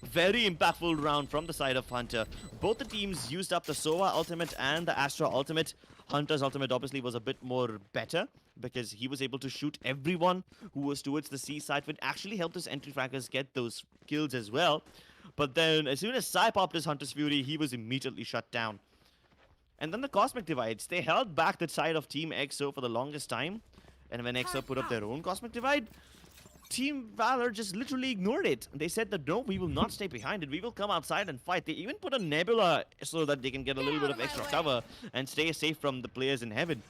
B: Very impactful round from the side of Hunter. Both the teams used up the Sova ultimate and the Astra ultimate. Hunter's ultimate obviously was a bit more better because he was able to shoot everyone who was towards the C side, which actually helped his entry fraggers get those kills as well. But then as soon as Sai popped his Hunter's Fury, he was immediately shut down. And then the Cosmic Divides, they held back the side of Team EXO for the longest time. And when EXO put up their own Cosmic Divide, Team Valor just literally ignored it. They said that no, we will not stay behind it. We will come outside and fight. They even put a Nebula so that they can get a little bit of extra cover and stay safe from the players in heaven.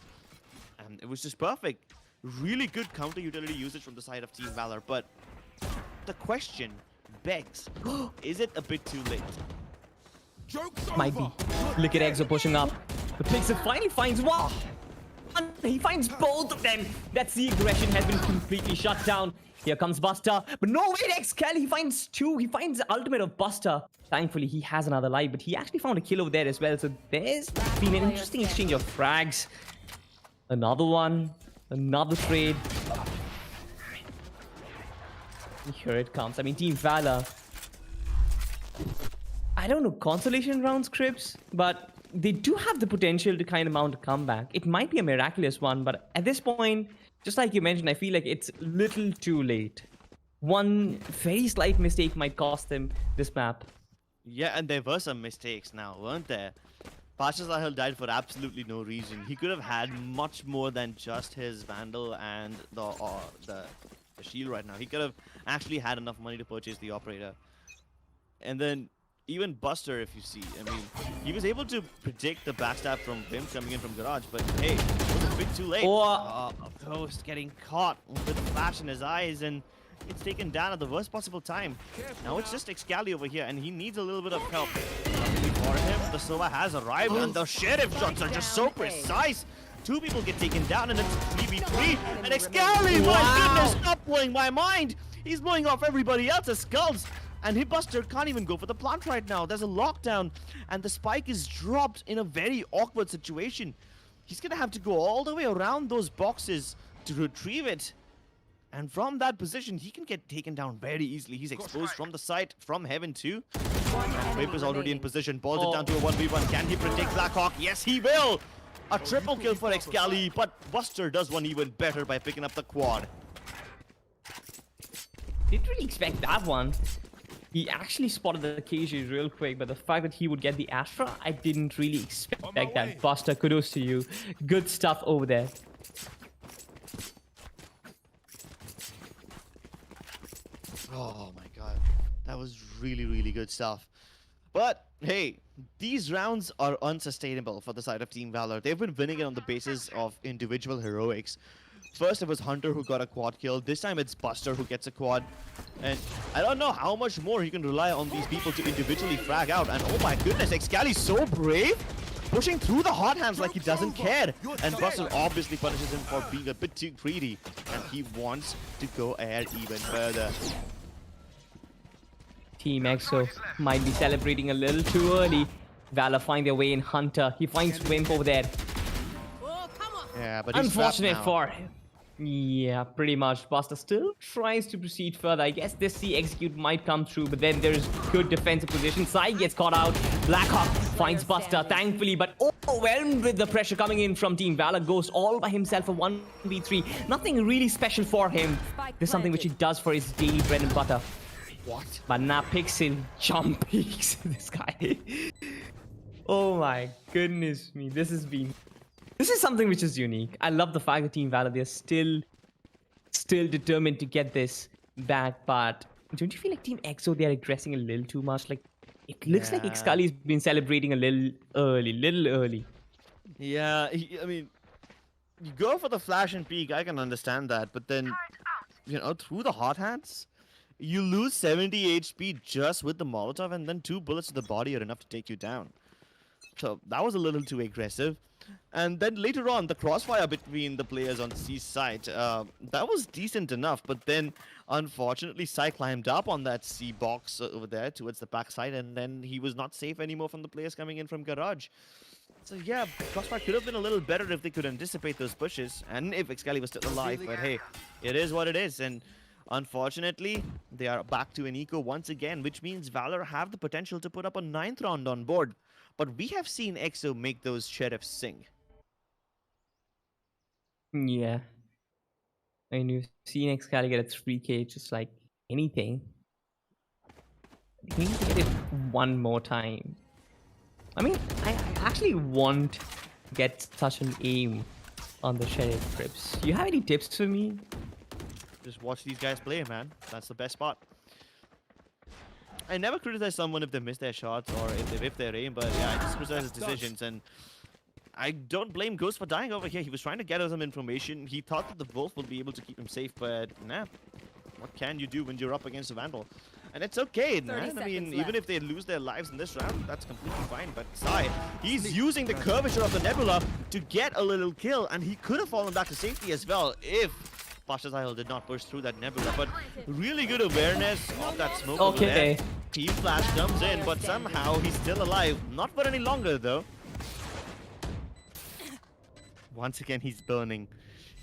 B: And it was just perfect. Really good counter utility usage from the side of Team Valor. But the question begs, is it a bit too late?
C: Might be. Look at EXO pushing up. The Pixel finally finds one. He finds both of them. That's the aggression has been completely shut down. Here comes Buster. But no, wait, Excal, he finds two. He finds the ultimate of Buster. Thankfully, he has another life, but he actually found a kill over there as well. So there's been an interesting exchange of frags. Another one. Another trade. Here it comes. I mean, Team Valor. I don't know consolation round scripts, but they do have the potential to kind of mount a comeback. It might be a miraculous one, but at this point, just like you mentioned, I feel like it's a little too late. One very slight mistake might cost them this map.
B: Yeah, and there were some mistakes now, weren't there? Pasha Sahil died for absolutely no reason. He could have had much more than just his Vandal and the shield right now. He could have actually had enough money to purchase the Operator. And then even Buster, if you see, I mean, he was able to predict the backstab from Vim coming in from Garage, but hey, it was a bit too late. Ghost getting caught with a flash in his eyes, and it's taken down at the worst possible time. Now it's just Excali over here, and he needs a little bit of help. Luckily for him, the Sova has arrived, and the Sheriff shots are just so precise. Two people get taken down, and it's 3v3, and Excali, my goodness, stop blowing my mind! He's blowing off everybody else's skulls. And Hitbuster can't even go for the plant right now. There's a lockdown, and the spike is dropped in a very awkward situation. He's gonna have to go all the way around those boxes to retrieve it. And from that position, he can get taken down very easily. He's exposed from the side, from heaven too. And Vapor's already in position. Balls it down to a 1v1. Can he protect Blackhawk? Yes, he will! A triple kill for Excali, but Buster does one even better by picking up the quad.
C: Didn't really expect that one. He actually spotted the KG real quick, but the fact that he would get the Astra, I didn't really expect that. Buster, kudos to you. Good stuff over there.
B: Oh my god. That was really, really good stuff. But hey, these rounds are unsustainable for the side of Team Valor. They've been winning it on the basis of individual heroics. First, it was Hunter who got a quad kill. This time, it's Buster who gets a quad. And I don't know how much more he can rely on these people to individually frag out. And oh my goodness, Excali's so brave, pushing through the hot hands like he doesn't care. And Buster obviously punishes him for being a bit too greedy. And he wants to go ahead even further.
C: Team EXO might be celebrating a little too early. Valor find their way in Hunter. He finds Wimp over there.
E: Oh, come on.
B: Yeah, but he's
C: Unfortunate
B: trapped now.
C: for him. Yeah, pretty much. Buster still tries to proceed further. I guess this C execute might come through, but then there's good defensive position. Sai gets caught out. Blackhawk finds Buster, thankfully, but overwhelmed with the pressure coming in from Team Valor. Goes all by himself a 1v3. Nothing really special for him. There's something which he does for his daily bread and butter.
B: What?
C: But now Pixel jump peaks this guy. Oh my goodness me. This is something which is unique. I love the fact that Team Valor, they're still determined to get this back, but don't you feel like Team EXO, they're aggressing a little too much? Like, it looks like
B: Yeah.
C: Excali's been celebrating a little early.
B: Yeah, I mean, you go for the flash and peek, I can understand that, but then, you know, through the hot hands, you lose 70 HP just with the Molotov, and then 2 bullets to the body are enough to take you down. So that was a little too aggressive. And then later on, the crossfire between the players on C's side, that was decent enough, but then unfortunately, Sai climbed up on that C box over there towards the backside, and then he was not safe anymore from the players coming in from Garage. So yeah, crossfire could have been a little better if they could anticipate those pushes, and if Excali was still alive, but hey, it is what it is, and unfortunately, they are back to an eco once again, which means Valor have the potential to put up a 9th round on board. But we have seen EXO make those sheriffs sing.
C: Yeah. I mean, you've seen Excali get a 3K just like anything. He needs to get it one more time. I mean, I actually want to get such an aim on the Sheriff Crips. Do you have any tips for me?
B: Just watch these guys play, man. That's the best part. I never criticize someone if they miss their shots or if they whip their aim, but yeah, I just criticize his decisions, and I don't blame Ghost for dying over here. He was trying to gather some information. He thought that the Wolf would be able to keep him safe, but nah. What can you do when you're up against a Vandal? And it's okay, man. I mean, even if they lose their lives in this round, that's completely fine. But Sai, he's using the curvature of the Nebula to get a little kill, and he could have fallen back to safety as well if Pasha Sahil did not push through that Nebula. But really good awareness of that smoke over there.
C: Okay.
B: Team Flash comes in, but somehow he's still alive. Not for any longer, though. Once again, he's burning.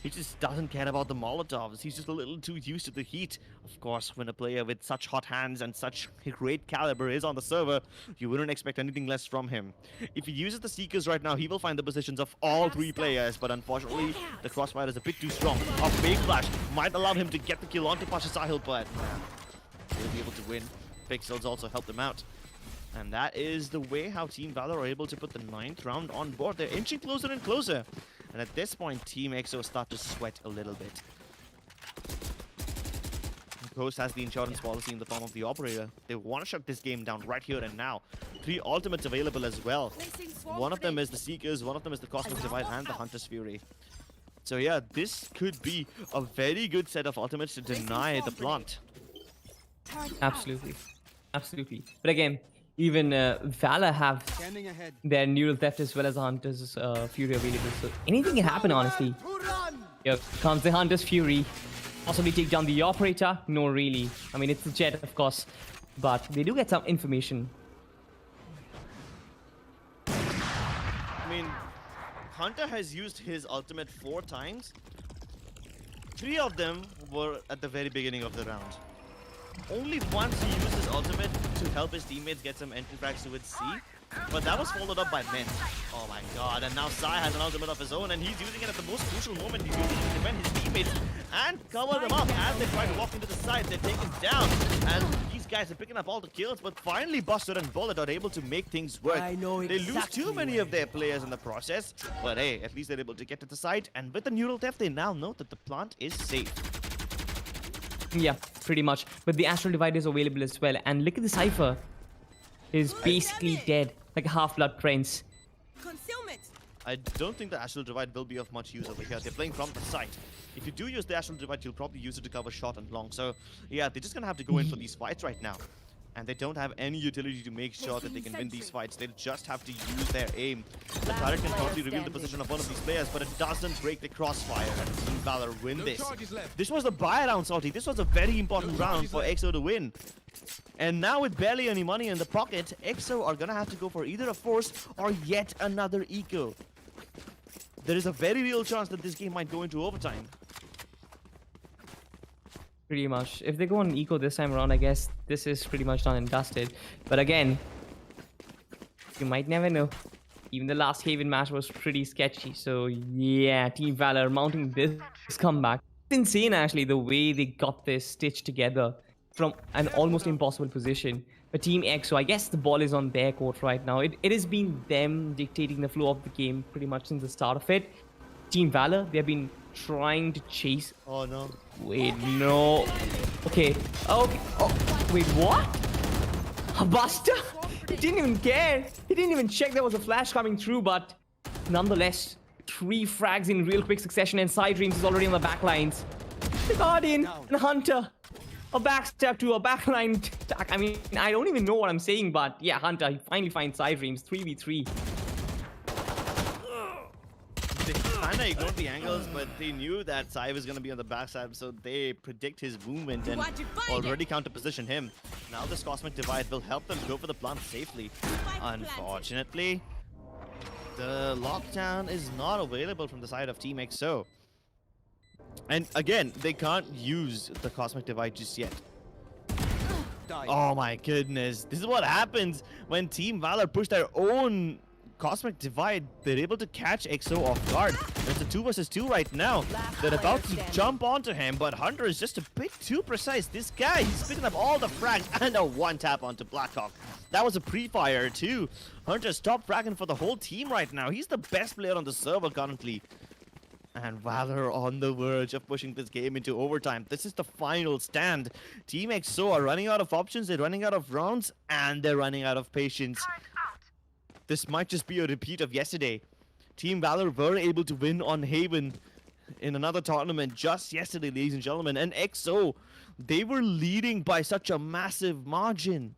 B: He just doesn't care about the Molotovs. He's just a little too used to the heat. Of course, when a player with such hot hands and such great caliber is on the server, you wouldn't expect anything less from him. If he uses the Seekers right now, he will find the positions of all 3 players, but unfortunately, the crossfire is a bit too strong. A fake flash might allow him to get the kill onto Pasha Sahil, but he'll be able to win. Pixels also helped him out. And that is the way how Team Valor are able to put the 9th round on board. They're inching closer and closer. And at this point, Team EXO start to sweat a little bit. Ghost has the insurance policy in the form of the operator. They want to shut this game down right here and now. 3 ultimates available as well. One of them is the Seekers, one of them is the Cosmic Divide, and the Hunter's Fury. So yeah, this could be a very good set of ultimates to deny the plant.
C: Absolutely. Absolutely. But again, even Valor have their neural theft as well as Hunter's Fury available. So anything can happen, honestly. Here comes the Hunter's Fury. Possibly take down the operator? No, really. I mean, it's the jet, of course. But they do get some information.
B: I mean, Hunter has used his ultimate 4 times. 3 of them were at the very beginning of the round. Only once he used his ultimate to help his teammates get some entry frags towards C, but that was followed up by men. Oh my god, and now Sai has an ultimate of his own, and he's using it at the most crucial moment. He's using it to defend his teammates and cover them up as they try to walk into the side. They're taken down, and these guys are picking up all the kills, but finally Buster and Bullet are able to make things work.
D: I know
B: They lose
D: exactly
B: too many of their players in the process, but hey, at least they're able to get to the site, and with the neural theft, they now know that the plant is safe.
C: Yeah, pretty much. But the Astral Divide is available as well. And look at the Cypher. He's basically dead. Like a Half-Blood Prince.
E: Concealment.
B: I don't think the Astral Divide will be of much use over here. They're playing from the site. If you do use the Astral Divide, you'll probably use it to cover short and long. So, yeah, they're just gonna have to go in for these fights right now. And they don't have any utility to make sure that they can win these fights. They'll just have to use their aim. The turret can totally reveal the position of one of these players, but it doesn't break the crossfire, and Team Valor win this. This was the buy round, Salty. This was a very important round for EXO to win. And now with barely any money in the pocket, EXO are gonna have to go for either a force or yet another eco. There is a very real chance that this game might go into overtime.
C: Pretty much. If they go on eco this time around, I guess this is pretty much done and dusted. But again, you might never know. Even the last Haven match was pretty sketchy. So yeah, Team Valor mounting this comeback. It's insane actually the way they got this stitched together from an almost impossible position. But Team EXO, I guess the ball is on their court right now. It has been them dictating the flow of the game pretty much since the start of it. Team Valor, they've been trying to chase.
B: Oh no.
C: Wait, no. Okay. Okay. Oh, wait, what? A buster? He didn't even care. He didn't even check there was a flash coming through, but nonetheless, 3 frags in real quick succession, and Side Dreams is already on the backlines. The Guardian and Hunter. A backstab to a backline attack. I mean, I don't even know what I'm saying, but yeah, Hunter, he finally finds Side Dreams 3v3.
B: They kind of ignored the angles, but they knew that Sai was going to be on the backside, so they predict his movement and already counter-position him. Now this Cosmic Divide will help them go for the plant safely. Unfortunately, the lockdown is not available from the side of Team EXO. And again, they can't use the Cosmic Divide just yet. Oh my goodness. This is what happens when Team Valor push their own Cosmic Divide. They're able to catch EXO off guard. It's a 2 versus 2 right now. They're about to jump onto him, but Hunter is just a bit too precise. This guy, he's picking up all the frags and a 1-tap onto Blackhawk. That was a pre-fire too. Hunter stopped fragging for the whole team right now. He's the best player on the server currently. And Valor on the verge of pushing this game into overtime. This is the final stand. Team EXO are running out of options, they're running out of rounds, and they're running out of patience. This might just be a repeat of yesterday. Team Valor were able to win on Haven in another tournament just yesterday, ladies and gentlemen. And EXO, they were leading by such a massive margin.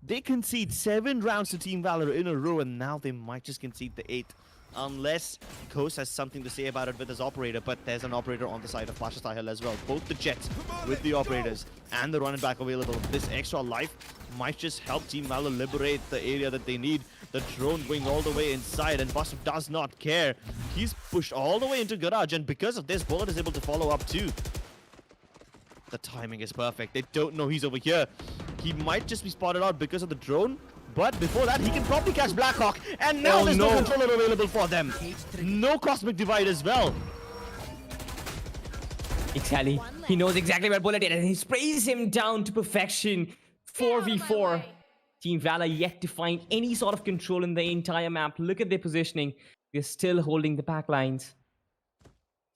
B: They concede 7 rounds to Team Valor in a row, and now they might just concede the 8th. Unless Ghost has something to say about it with his operator, but there's an operator on the side of Pasha Sahil as well. Both the Jets with the operators and the running back available. This extra life might just help Team Valor liberate the area that they need. The drone going all the way inside, and Buster does not care. He's pushed all the way into Garage, and because of this, Bullet is able to follow up too. The timing is perfect. They don't know he's over here. He might just be spotted out because of the drone. But before that, he can probably catch Blackhawk. And now there's no controller available for them. No Cosmic Divide as well.
C: Exactly. He knows exactly where Bullet is, and he sprays him down to perfection. 4v4. Team Valor yet to find any sort of control in the entire map. Look at their positioning. They're still holding the back lines.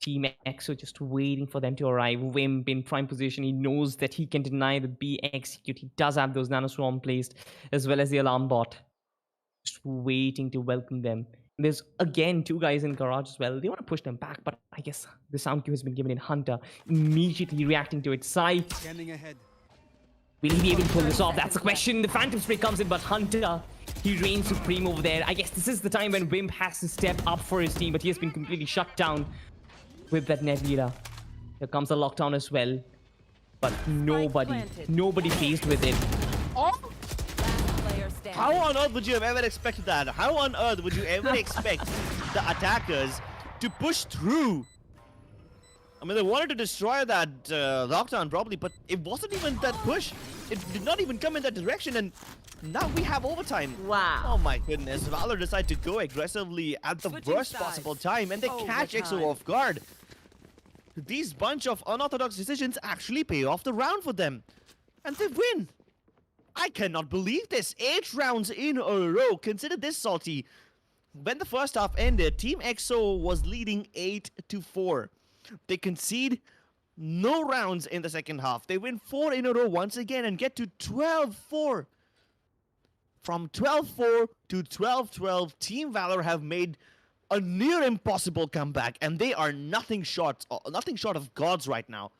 C: Team EXO just waiting for them to arrive. Wimp in prime position. He knows that he can deny the B execute. He does have those nanoswarm placed, as well as the alarm bot. Just waiting to welcome them. And there's again 2 guys in garage as well. They want to push them back, but I guess the sound cue has been given in. Hunter immediately reacting to it. Sai,
D: Scanning ahead.
C: will he be able to pull this off? That's the question. The Phantom Spray comes in, but Hunter, he reigns supreme over there. I guess this is the time when Wimp has to step up for his team, but he has been completely shut down with that Nebula. Here comes the lockdown as well. But nobody faced with it.
B: How on earth would you have ever expected that? How on earth would you ever expect the attackers to push through? I mean, they wanted to destroy that lockdown probably, but it wasn't even that push. It did not even come in that direction, and now we have overtime.
E: Wow.
B: Oh my goodness. Valor decide to go aggressively at the worst possible time, and they catch EXO off guard. These bunch of unorthodox decisions actually pay off the round for them. And they win. I cannot believe this. 8 rounds in a row. Consider this, Salty. When the first half ended, Team EXO was leading 8-4. They concede no rounds in the second half. They win 4 in a row once again and get to 12-4. From 12-4 to 12-12, Team Valor have made a near impossible comeback, and they are nothing short of gods right now.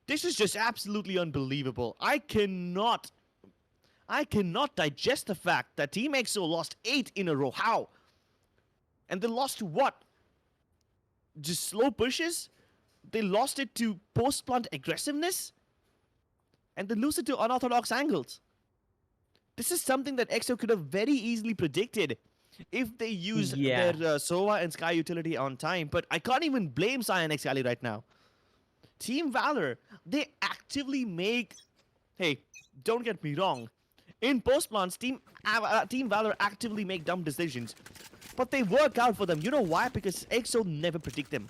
B: This is just absolutely unbelievable. I cannot digest the fact that Team EXO lost 8 in a row. How? And they lost to what? Just slow pushes? They lost it to post-plant aggressiveness? And they lose it to unorthodox angles. This is something that EXO could have very easily predicted if they used their Sova and Sky utility on time. But I can't even blame Sai and Xcali right now. Team Valor, they actively make... Hey, don't get me wrong. In post-plants, Team Valor actively make dumb decisions. But they work out for them. You know why? Because EXO never predict them.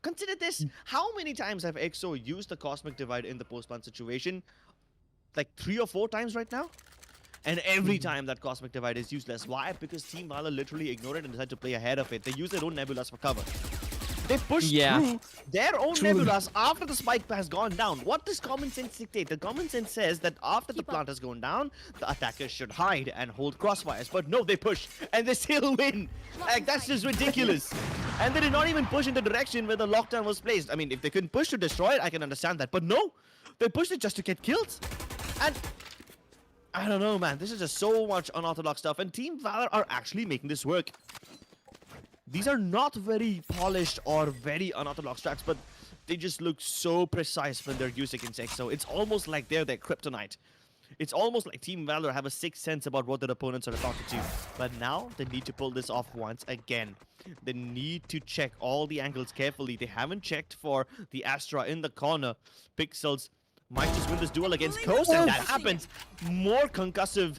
B: Consider this. How many times have EXO used the Cosmic Divide in the post-plant situation? Like 3 or 4 times right now? And every time that Cosmic Divide is useless. Why? Because Team Valor literally ignored it and decided to play ahead of it. They use their own Nebulas for cover. They push through their own Nebulas after the spike has gone down. What does common sense dictate? The common sense says that after the plant has gone down, the attackers should hide and hold crossfires. But no, they push and they still win. Like, that's just ridiculous. And they did not even push in the direction where the lockdown was placed. I mean, if they couldn't push to destroy it, I can understand that. But no, they pushed it just to get kills. And I don't know, man. This is just so much unorthodox stuff. And Team Valor are actually making this work. These are not very polished or very unorthodox strats, but they just look so precise when they're used against EXO. It's almost like they're their kryptonite. It's almost like Team Valor have a sixth sense about what their opponents are about to do. But now they need to pull this off once again. They need to check all the angles carefully. They haven't checked for the Astra in the corner. Pixels might just win this duel against Coast, and that happens. More concussive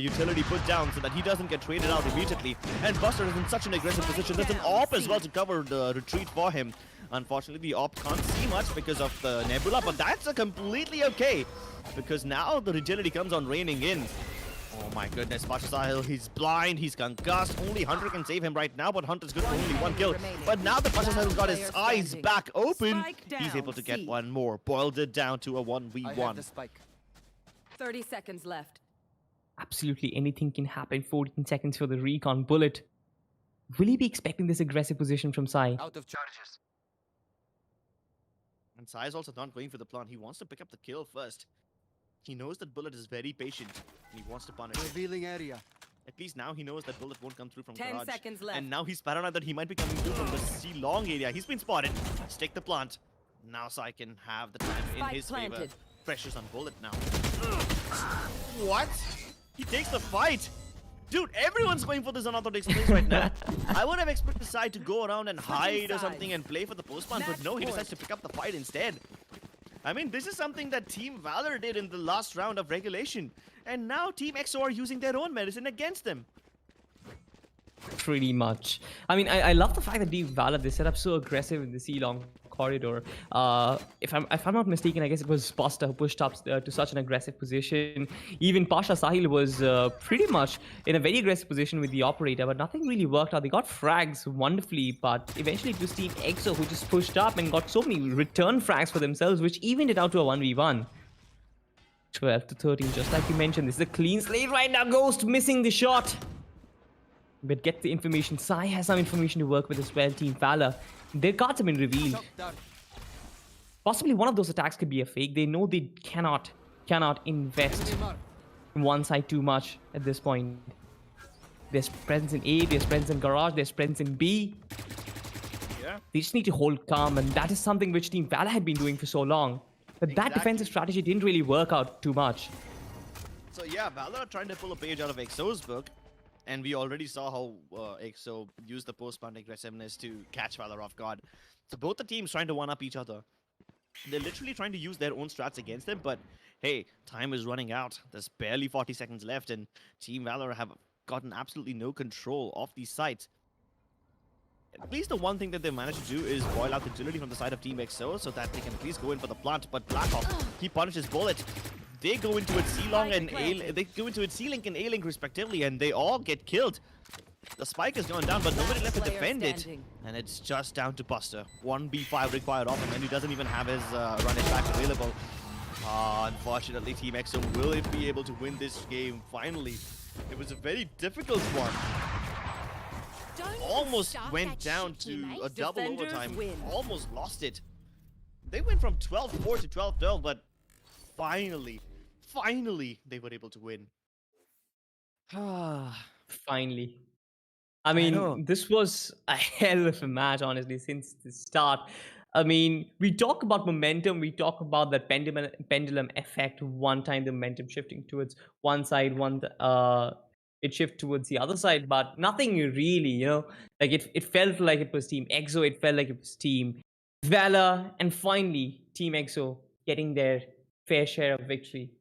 B: utility put down so that he doesn't get traded out immediately. And Buster is in such an aggressive position. There's an AWP as well to cover the retreat for him. Unfortunately, the AWP can't see much because of the Nebula, but that's completely okay. Because now the rigidity comes on raining in. Oh my goodness, Pasha Sahil, he's blind, he's concussed. Only Hunter can save him right now, but Hunter's good for only 1 kill. But now that Pasha Sahil's got his eyes back open, he's able to get one more. Boiled it down to a 1v1.
E: 30 seconds left.
C: Absolutely anything can happen. 14 seconds for the recon bullet. Will he be expecting this aggressive position from Sai?
D: Out of charges.
B: And Sai's also not going for the plant. He wants to pick up the kill first. He knows that Bullet is very patient, and he wants to punish him.
D: Revealing area.
B: At least now he knows that Bullet won't come through from
E: 10
B: garage.
E: seconds left.
B: And now he's paranoid that he might be coming through from the C-long area. He's been spotted. Stick the plant. Now Sai can have the time in his favor. Pressure's on Bullet now. What? He takes the fight. Dude, everyone's going for this unorthodox place right now. I would have expected Sai to go around and hide or something and play for the postman, but no, he decides to pick up the fight instead. I mean, this is something that Team Valor did in the last round of regulation. And now Team EXO are using their own medicine against them.
C: Pretty much. I mean, I love the fact that Team Valor, they set up so aggressive in the C-long corridor. If I'm not mistaken, I guess it was Pasta who pushed up to such an aggressive position. Even Pasha Sahil was pretty much in a very aggressive position with the operator, but nothing really worked out. They got frags wonderfully, but eventually it was Team EXO who just pushed up and got so many return frags for themselves, which evened it out to a 1v1. 12 to 13, just like you mentioned. This is a clean slate right now. Ghost missing the shot. But get the information. Sai has some information to work with as well. Team Valor, their cards have been revealed. Possibly one of those attacks could be a fake. They know they cannot invest in one side too much at this point. There's presence in A, there's presence in garage, there's presence in B.
B: Yeah.
C: They just need to hold calm, and that is something which Team Valor had been doing for so long. But that defensive strategy didn't really work out too much.
B: So yeah, Valor are trying to pull a page out of EXO's book. And we already saw how EXO used the post-plant aggressiveness to catch Valor off guard. So both the teams trying to one-up each other. They're literally trying to use their own strats against them, but hey, time is running out. There's barely 40 seconds left, and Team Valor have gotten absolutely no control of these sites. At least the one thing that they managed to do is boil out the agility from the side of Team EXO so that they can at least go in for the plant, but Blackhawk, he punishes Bullet. They go into it C-long and A, they go into it C-link and A-link respectively, and they all get killed. The spike has gone down, but nobody left to defend it. And it's just down to Buster. 1v5 required of him, and he doesn't even have his run it back available. Unfortunately, Team EXO will be able to win this game finally. It was a very difficult one. almost went down to a double
E: Defenders
B: overtime,
E: win.
B: almost lost it. They went from 12-4 to 12-12, but finally, they were able to win.
C: Finally. I
B: I know.
C: mean, this was a hell of a match, honestly, since the start. I mean, we talk about momentum, we talk about that pendulum effect. One time the momentum shifting towards one side, it shift towards the other side, but nothing really, like it felt like it was Team EXO, it felt like it was Team Valor, and finally Team EXO getting their fair share of victory.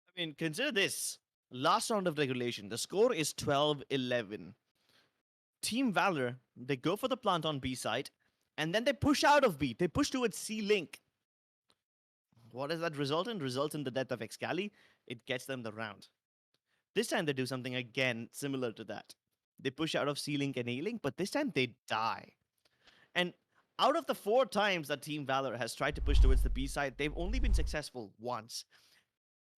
B: I mean, consider this. Last round of regulation, the score is 12-11. Team Valor, they go for the plant on B side, and then they push out of B. They push towards C Link. What does that result in? Results in the death of Excali. It gets them the round. This time they do something again similar to that. They push out of C Link and A Link, but this time they die. And out of the 4 times that Team Valor has tried to push towards the B side, they've only been successful once.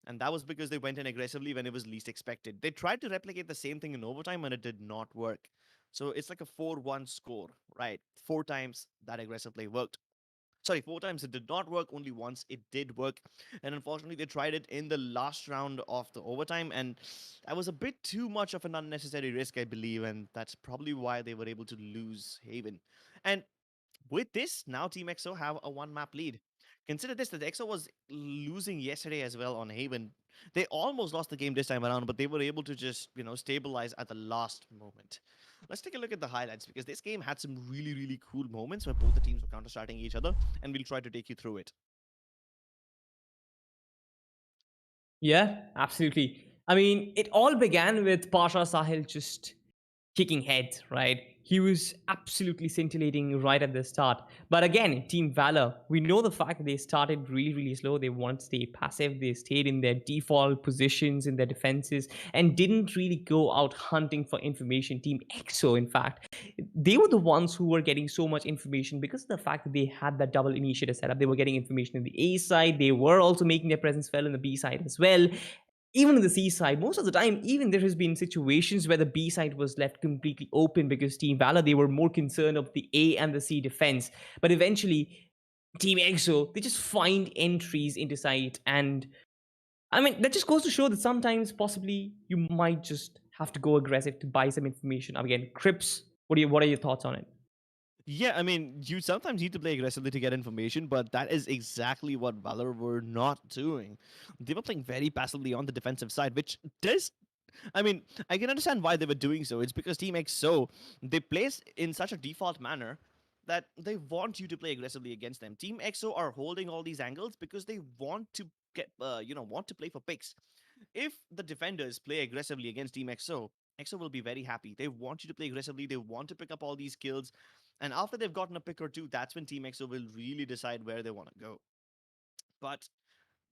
B: And that was because they went in aggressively when it was least expected. They tried to replicate the same thing in overtime and it did not work. So it's like a 4-1 score, right? 4 times that aggressive play worked. Sorry, 4 times it did not work, only once it did work. And unfortunately, they tried it in the last round of the overtime, and that was a bit too much of an unnecessary risk, I believe, and that's probably why they were able to lose Haven. And with this, now Team EXO have a 1-map lead. Consider this, that EXO was losing yesterday as well on Haven. They almost lost the game this time around, but they were able to just, stabilize at the last moment. Let's take a look at the highlights, because this game had some really, really cool moments where both the teams were counter-starting each other, and we'll try to take you through it.
C: Yeah, absolutely. I mean, it all began with Pasha Sahil just kicking head, right? He was absolutely scintillating right at the start. But again, Team Valor, we know the fact that they started really, really slow. They wanted to stay passive. They stayed in their default positions in their defenses and didn't really go out hunting for information. Team EXO, in fact, they were the ones who were getting so much information because of the fact that they had that double initiator setup. They were getting information in the A side. They were also making their presence felt in the B side as well. Even in the C side, most of the time, even there has been situations where the B side was left completely open because Team Valor, they were more concerned of the A and the C defense. But eventually, Team EXO, they just find entries into site. And I mean, that just goes to show that sometimes possibly you might just have to go aggressive to buy some information. Again, Crips, what are your thoughts on it?
B: Yeah, I mean, you sometimes need to play aggressively to get information, but that is exactly what Valor were not doing. They were playing very passively on the defensive side, which does. I mean, I can understand why they were doing so. It's because Team EXO, they place in such a default manner that they want you to play aggressively against them. Team EXO are holding all these angles because they want to want to play for picks. If the defenders play aggressively against Team EXO, EXO will be very happy. They want you to play aggressively. They want to pick up all these kills. And after they've gotten a pick or two, that's when Team EXO will really decide where they want to go. But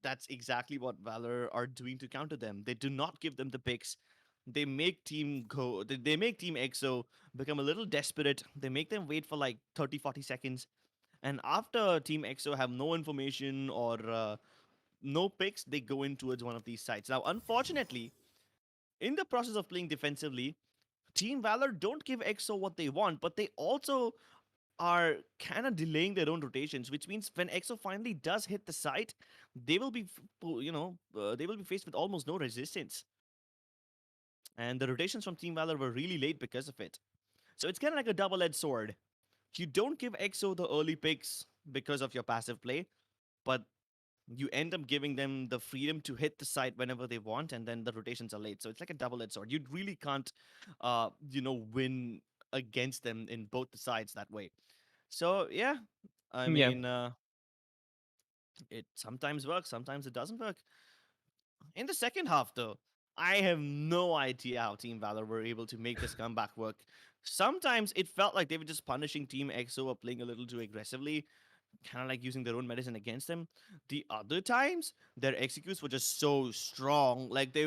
B: that's exactly what Valor are doing to counter them. They do not give them the picks. They make they make Team EXO become a little desperate. They make them wait for like 30, 40 seconds. And after Team EXO have no information or no picks, they go in towards one of these sites. Now, unfortunately, in the process of playing defensively, Team Valor don't give EXO what they want, but they also are kind of delaying their own rotations, which means when EXO finally does hit the site, they will be, they will be faced with almost no resistance. And the rotations from Team Valor were really late because of it. So it's kind of like a double-edged sword. You don't give EXO the early picks because of your passive play, but you end up giving them the freedom to hit the site whenever they want, and then the rotations are late. So it's like a double-edged sword. You really can't, win against them in both the sides that way. So yeah, I
C: Yeah.
B: mean, it sometimes works, sometimes it doesn't work. In the second half, though, I have no idea how Team Valor were able to make this comeback work. Sometimes it felt like they were just punishing Team EXO or playing a little too aggressively, kind of like using their own medicine against them. The other times, their executes were just so strong. Like they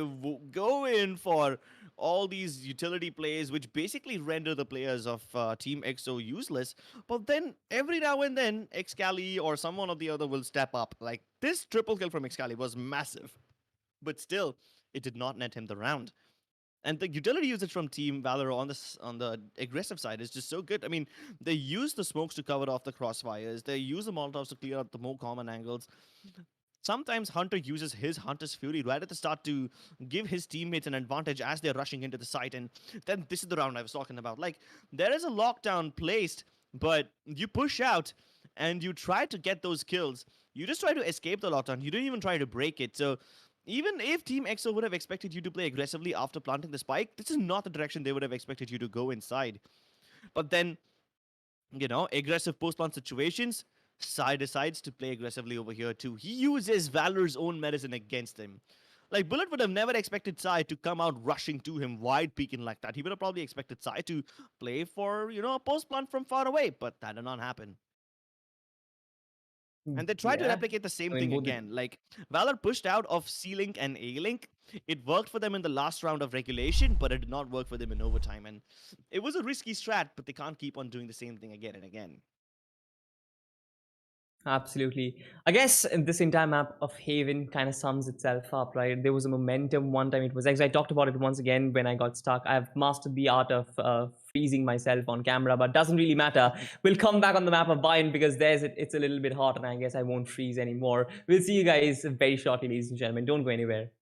B: go in for all these utility plays, which basically render the players of Team EXO useless. But then every now and then, Excali or someone or the other will step up. Like this triple kill from Excali was massive, but still, it did not net him the round. And the utility usage from Team Valor on the aggressive side is just so good. I mean, they use the smokes to cover off the crossfires. They use the molotovs to clear up the more common angles. Sometimes Hunter uses his Hunter's Fury right at the start to give his teammates an advantage as they're rushing into the site. And then this is the round I was talking about. Like, there is a lockdown placed, but you push out and you try to get those kills. You just try to escape the lockdown. You don't even try to break it. So even if Team EXO would have expected you to play aggressively after planting the spike, this is not the direction they would have expected you to go inside. But then, aggressive post-plant situations, Sai decides to play aggressively over here too. He uses Valor's own medicine against him. Like, Bullet would have never expected Sai to come out rushing to him, wide peeking like that. He would have probably expected Sai to play for, a post-plant from far away, but that did not happen. And they tried to replicate the same thing again. Like, Valor pushed out of C-Link and A-Link. It worked for them in the last round of regulation, but it did not work for them in overtime. And it was a risky strat, but they can't keep on doing the same thing again and again.
C: Absolutely. I guess this entire map of Haven kind of sums itself up, right? There was a momentum one time. It was I talked about it once again when I got stuck. I've mastered the art of freezing myself on camera, but doesn't really matter. We'll come back on the map of Bind because it's a little bit hot, and I guess I won't freeze anymore. We'll see you guys very shortly, ladies and gentlemen. Don't go anywhere.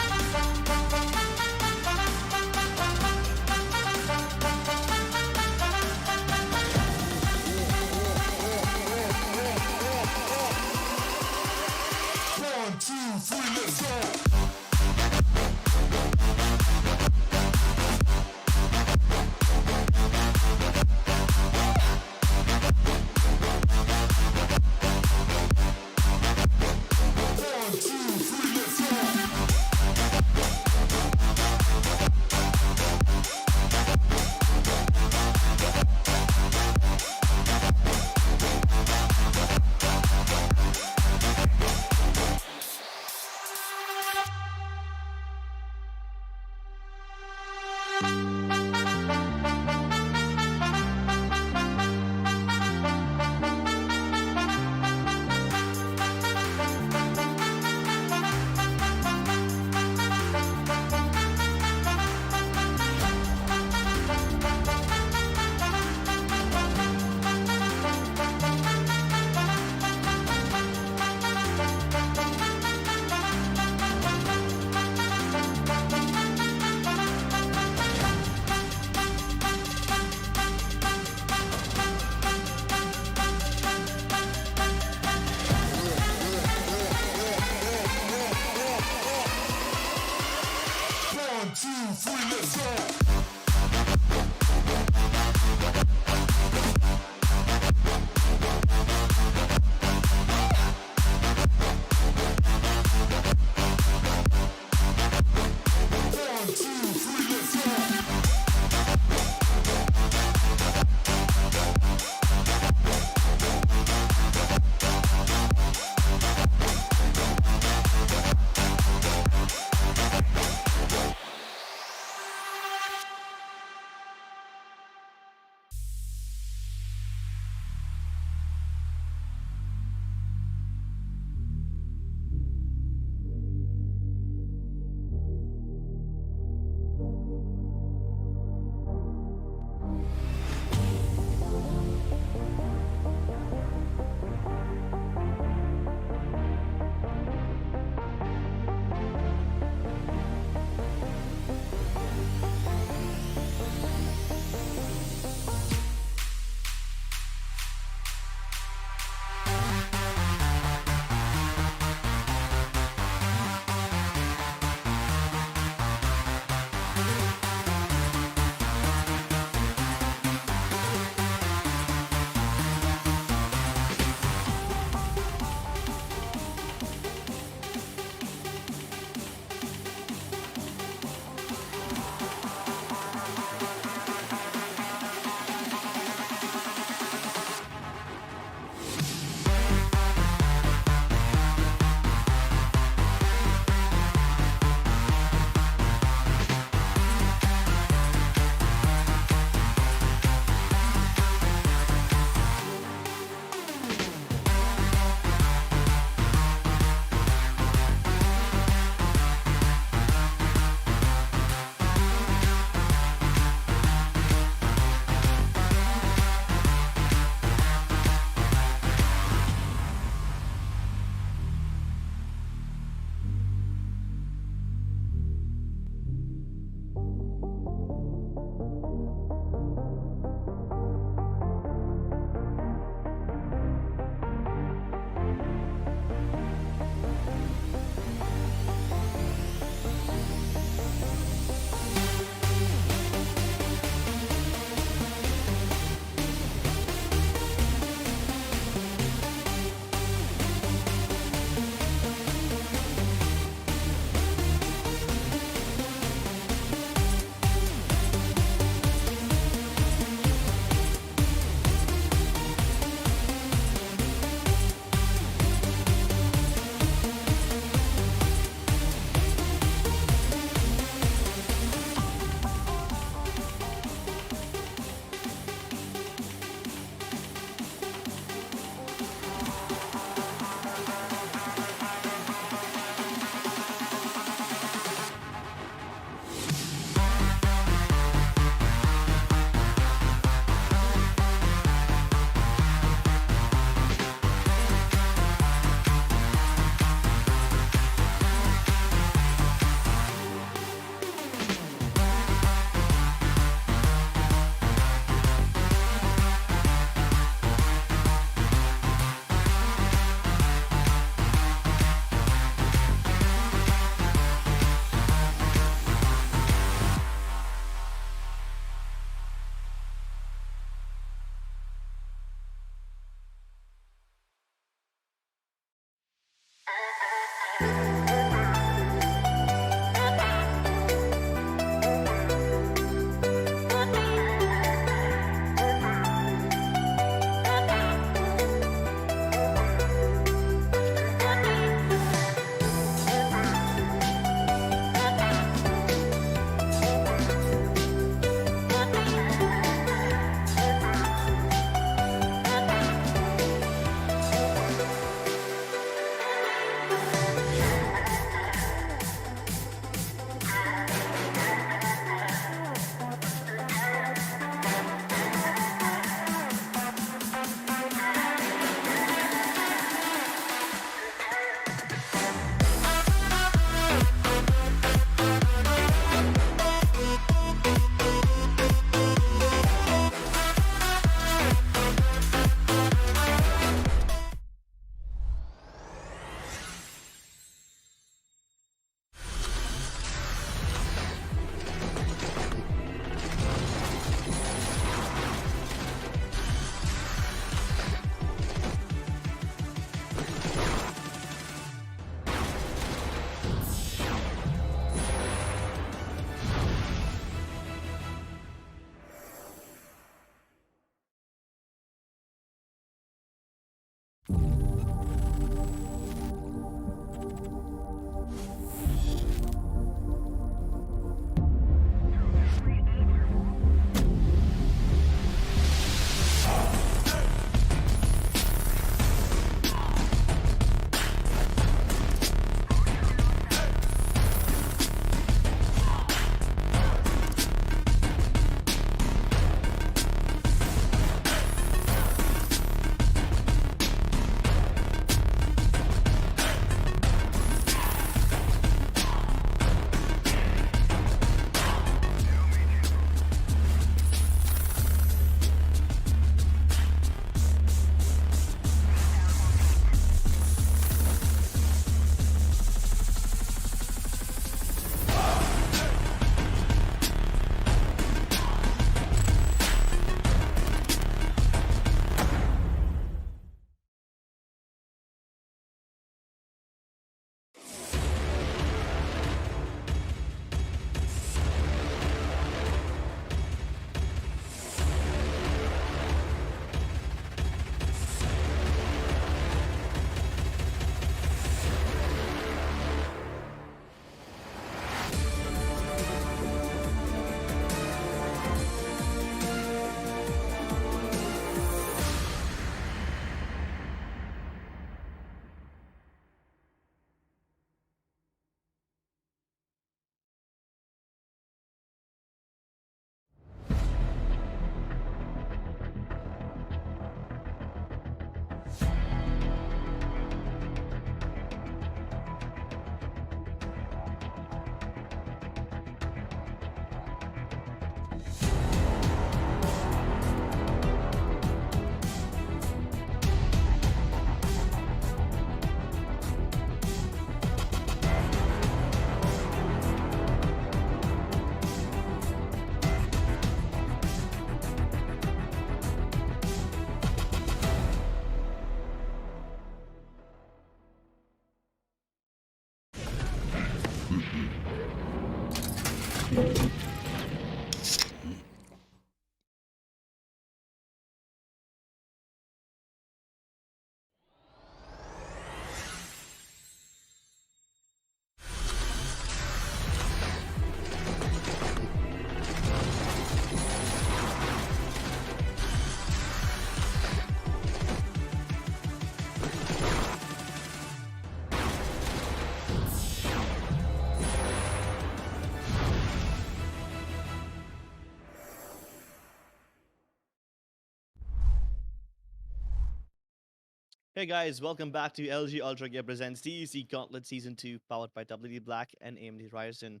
B: Hey guys, welcome back to LG Ultragear presents TEC Gauntlet Season 2, powered by WD Black and AMD Ryzen.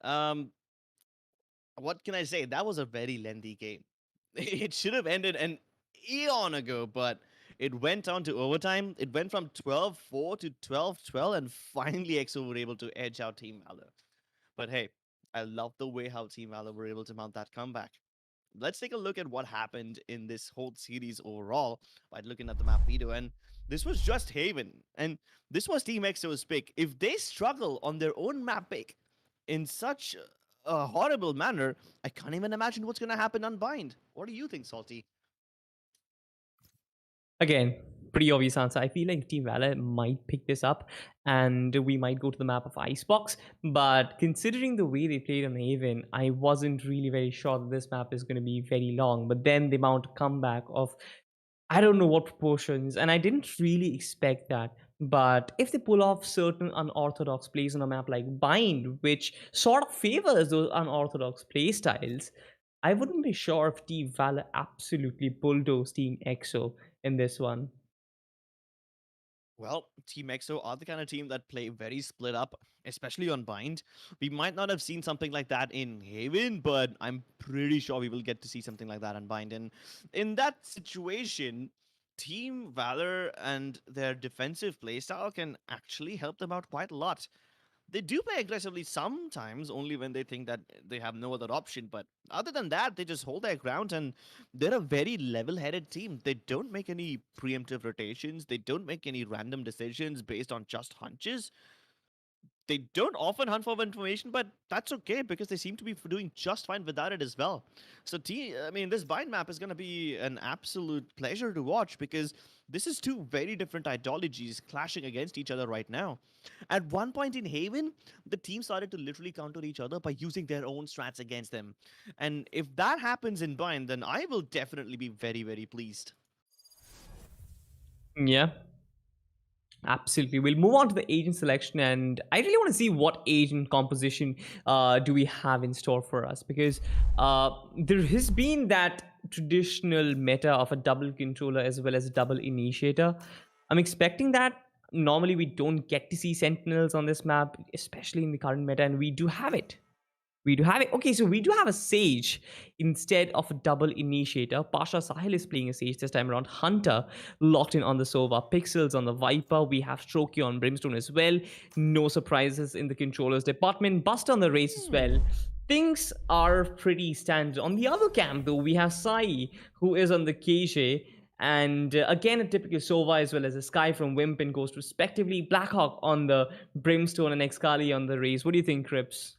B: Um, what can I say? That was a very lengthy game. It should have ended an eon ago, but it went on to overtime. It went from 12-4 to 12-12, and finally EXO were able to edge out Team Valor. But hey, I love the way how Team Valor were able to mount that comeback. Let's take a look at what happened in this whole series overall by looking at the map veto. And this was just Haven. And this was Team EXO's pick. If they struggle on their own map pick in such a horrible manner, I can't even imagine what's going to happen on Bind. What do you think, Salty?
C: Again, pretty obvious answer. I feel like Team Valor might pick this up and we might go to the map of Icebox. But considering the way they played on Haven, I wasn't really very sure that this map is going to be very long. But then they mount a comeback of I don't know what proportions, and I didn't really expect that. But if they pull off certain unorthodox plays on a map like Bind, which sort of favors those unorthodox play styles, I wouldn't be sure if Team Valor absolutely bulldozed Team EXO in this one.
B: Well, Team EXO are the kind of team that play very split up, especially on Bind. We might not have seen something like that in Haven, but I'm pretty sure we will get to see something like that on Bind. And in that situation, Team Valor and their defensive playstyle can actually help them out quite a lot. They do play aggressively sometimes, only when they think that they have no other option. But other than that, they just hold their ground, and they're a very level-headed team. They don't make any preemptive rotations. They don't make any random decisions based on just hunches. They don't often hunt for information, but that's okay because they seem to be doing just fine without it as well. So, this bind map is going to be an absolute pleasure to watch because this is two very different ideologies clashing against each other right now. At one point in Haven, the team started to literally counter each other by using their own strats against them. And if that happens in bind, then I will definitely be very, very pleased.
C: Yeah, absolutely. We'll move on to the agent selection, and I really want to see what agent composition do we have in store for us because there has been that traditional meta of a double controller as well as a double initiator. I'm expecting that. Normally, we don't get to see sentinels on this map, especially in the current meta, and we do have it. We do have it. Okay, so we do have a Sage instead of a double initiator. Pasha Sahil is playing a Sage this time around. Hunter locked in on the Sova. Pixels on the Viper. We have Strokey on Brimstone as well. No surprises in the controllers department. Bust on the Race as well. Things are pretty standard. On the other camp, though, we have Sai, who is on the KJ. And again, a typical Sova as well as a Sky from Wimp and Ghost, respectively. Blackhawk on the Brimstone and Excali on the Race. What do you think, Crips?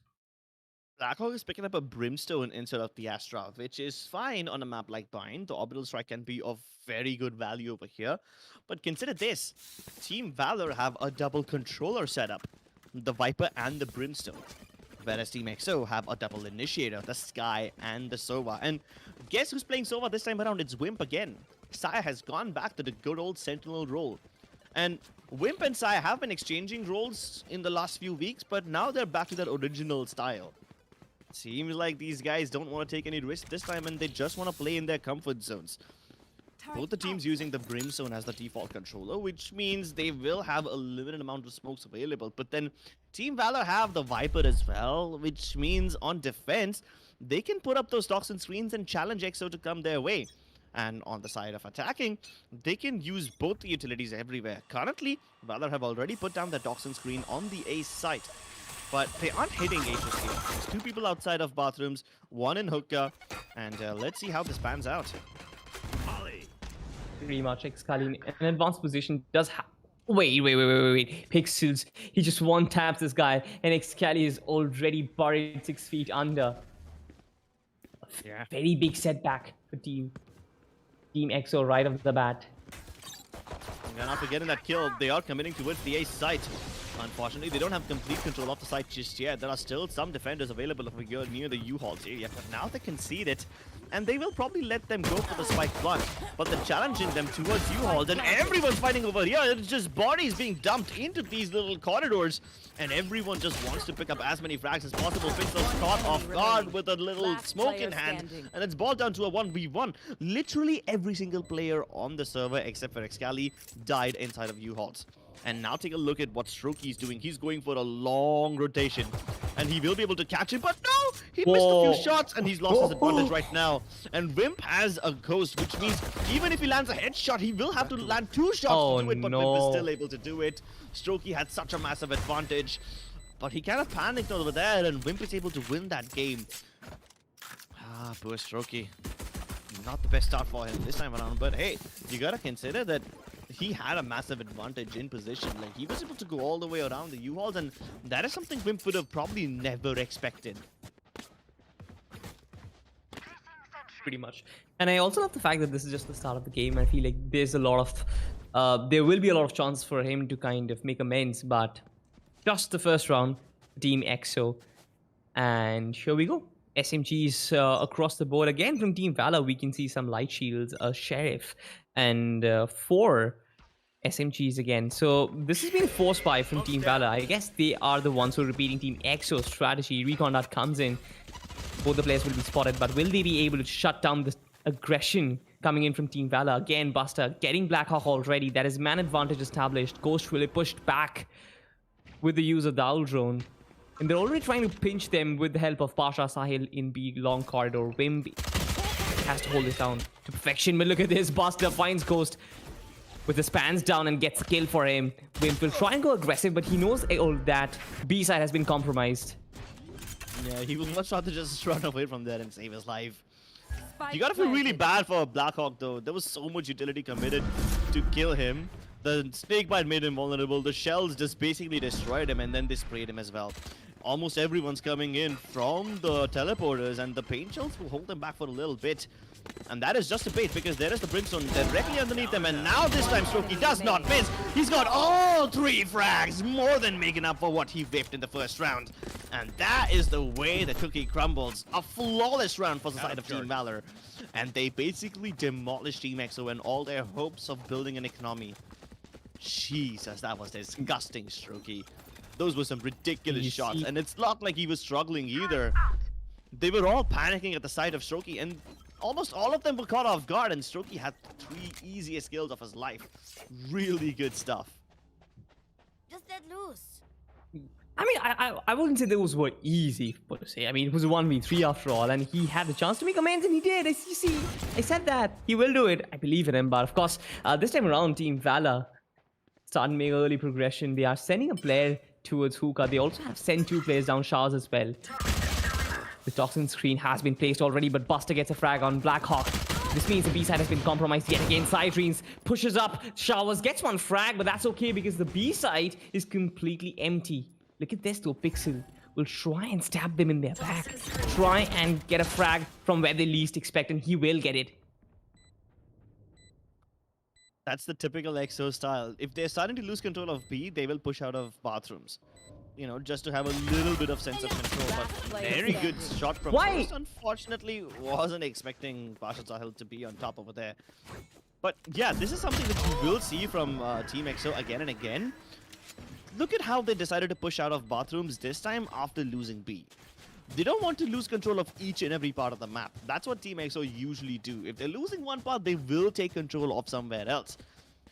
B: Blackhawk is picking up a Brimstone instead of the Astra, which is fine on a map like Bind. The Orbital Strike can be of very good value over here. But consider this. Team Valor have a double controller setup. The Viper and the Brimstone. Whereas Team EXO have a double initiator, the Sky and the Sova. And guess who's playing Sova this time around? It's Wimp again. Saya has gone back to the good old Sentinel role. And Wimp and Saya have been exchanging roles in the last few weeks, but now they're back to their original style. Seems like these guys don't want to take any risk this time and they just want to play in their comfort zones. Both the teams using the Brimstone as the default controller, which means they will have a limited amount of smokes available. But then Team Valor have the Viper as well, which means on defense, they can put up those toxin screens and challenge EXO to come their way. And on the side of attacking, they can use both the utilities everywhere. Currently, Valor have already put down the toxin screen on the A site. But they aren't hitting Aces here. There's two people outside of bathrooms, one in hookah, and let's see how this pans out.
C: Pretty much Excali in an advanced position does have Wait. Pixels. He just one taps this guy, and Excali is already buried 6 feet under.
B: Yeah.
C: Very big setback for Team EXO right off the bat.
B: And after getting that kill, they are committing towards the A site. Unfortunately, they don't have complete control of the site just yet. There are still some defenders available over here near the U-Hauls area, but now they concede it. And they will probably let them go for the spike plant. But they're challenging them towards U-Hauls, and everyone's fighting over here. It's just bodies being dumped into these little corridors. And everyone just wants to pick up as many frags as possible. Pixel's caught off guard with a little smoke in hand. And it's balled down to a 1v1. Literally every single player on the server, except for Excali, died inside of U-Hauls. And now take a look at what Strokey's doing. He's going for a long rotation. And he will be able to catch him, but no! He missed a few shots, and he's lost his advantage right now. And Wimp has a ghost, which means even if he lands a headshot, he will have to land 2 shots to do it, but Wimp is still able to do it. Strokey had such a massive advantage, but he kind of panicked over there, and Wimp is able to win that game. Ah, poor Strokey. Not the best start for him this time around, but hey, you gotta consider that he had a massive advantage in position. Like, he was able to go all the way around the U-Hauls, and that is something Wimp would have probably never expected.
C: Pretty much. And I also love the fact that this is just the start of the game. I feel like there's a lot of there will be a lot of chances for him to kind of make amends, but just the first round, Team EXO. And here we go. SMGs across the board again from Team Valor. We can see some light shields, a sheriff, and 4 SMGs again. So this has been forced by from Team Valor. I guess they are the ones who are repeating Team EXO's strategy. Recon that comes in. Both the players will be spotted, but will they be able to shut down the aggression coming in from Team Valor? Again, Buster getting Blackhawk already. That is man advantage established. Ghost really pushed back with the use of the Owl Drone. And they're already trying to pinch them with the help of Pasha Sahil in B long corridor. Wimp has to hold this down to perfection. But look at this. Buster finds Ghost with the spans down and gets a kill for him. Wimp will try and go aggressive, but he knows that B side has been compromised.
B: Yeah, he will much rather just run away from there and save his life. You gotta feel really bad for Blackhawk though. There was so much utility committed to kill him. The snakebite made him vulnerable. The shells just basically destroyed him, and then they sprayed him as well. Almost everyone's coming in from the teleporters, and the paint shells will hold them back for a little bit. And that is just a bait, because there is the brimstone directly underneath them, and now this time Strokey does not miss. He's got all 3 frags, more than making up for what he whiffed in the first round. And that is the way the cookie crumbles. A flawless round for the side of Team Valor. And they basically demolished Team EXO and all their hopes of building an economy. Jesus, that was disgusting, Strokey. Those were some ridiculous shots, and it's not like he was struggling either. They were all panicking at the sight of Strokey, and almost all of them were caught off guard, and Strokey had 3 easiest kills of his life. Really good stuff.
F: Just let loose.
C: I mean, I wouldn't say those were easy, per se. I mean, it was a 1v3 after all, and he had the chance to make amends, and he did. You see, I said that. He will do it. I believe in him, but of course, this time around, Team Valor starting to make early progression. They are sending a player towards Hookah. They also have sent 2 players down Showers as well. The toxin screen has been placed already, but Buster gets a frag on Blackhawk. This means the B side has been compromised yet again. Sireens pushes up. Showers gets 1 frag, but that's okay because the B side is completely empty. Look at this though. Pixel will try and stab them in their back. Try and get a frag from where they least expect, and he will get it.
B: That's the typical EXO style. If they're starting to lose control of B, they will push out of bathrooms. You know, just to have a little bit of sense of control. But very good shot from Ghost. Unfortunately, wasn't expecting Pasha Sahil to be on top over there. But yeah, this is something that you will see from Team EXO again and again. Look at how they decided to push out of bathrooms this time after losing B. They don't want to lose control of each and every part of the map. That's what Team EXO usually do. If they're losing one part, they will take control of somewhere else.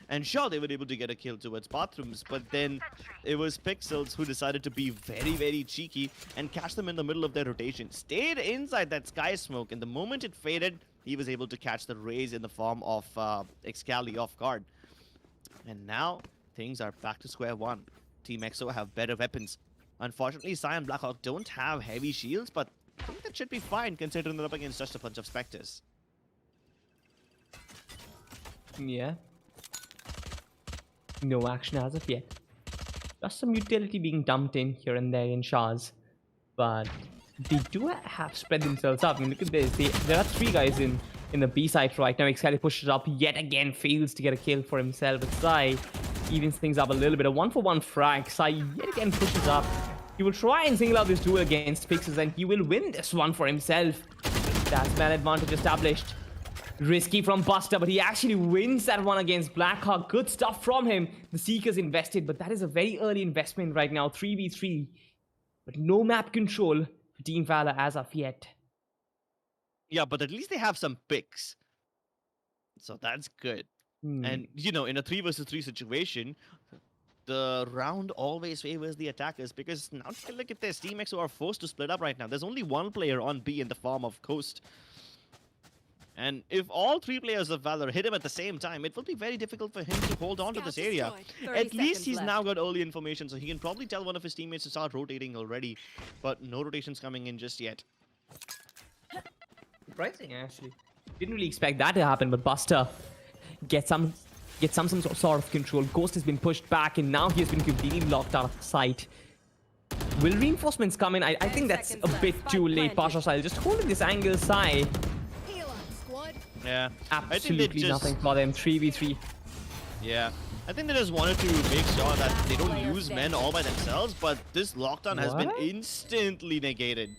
B: And sure, they were able to get a kill towards bathrooms, but then it was Pixels who decided to be very, very cheeky and catch them in the middle of their rotation. Stayed inside that sky smoke, and the moment it faded, he was able to catch the raise in the form of Excali off guard. And now, things are back to square one. Team EXO have better weapons. Unfortunately, Sai and Blackhawk don't have heavy shields, but I think that should be fine considering they're up against just a bunch of Spectres.
C: Yeah. No action as of yet. Just some utility being dumped in here and there in Shahs. But they do have spread themselves up. I mean, look at this. There are 3 guys in the B side right now. Excited pushes up yet again, fails to get a kill for himself. But Sai evens things up a little bit. A 1-for-1 frag. Sai yet again pushes up. He will try and single out this duel against Pixels, and he will win this one for himself. That's man advantage established. Risky from Buster, but he actually wins that one against Blackhawk. Good stuff from him. The Seekers invested, but that is a very early investment right now. 3v3. But no map control for Team Valor as of yet.
B: Yeah, but at least they have some picks. So that's good. And, you know, in a 3 versus 3 situation, the round always favors the attackers, because now look at this. Team X are forced to split up right now. There's only 1 player on B in the form of Coast. And if all 3 players of Valor hit him at the same time, it will be very difficult for him to hold on to this area. At least he's now got early information, so he can probably tell one of his teammates to start rotating already. But no rotations coming in just yet.
C: Surprising, actually. Didn't really expect that to happen, but Buster gets some sort of control. Ghost has been pushed back, and now he has been completely locked out of sight. Will reinforcements come in? I think that's a bit too late. Pasha Sahil just holding this angle side.
B: Yeah.
C: Absolutely nothing for them. 3v3.
B: Yeah. I think they just wanted to make sure that they don't lose men all by themselves, but this lockdown has been instantly negated.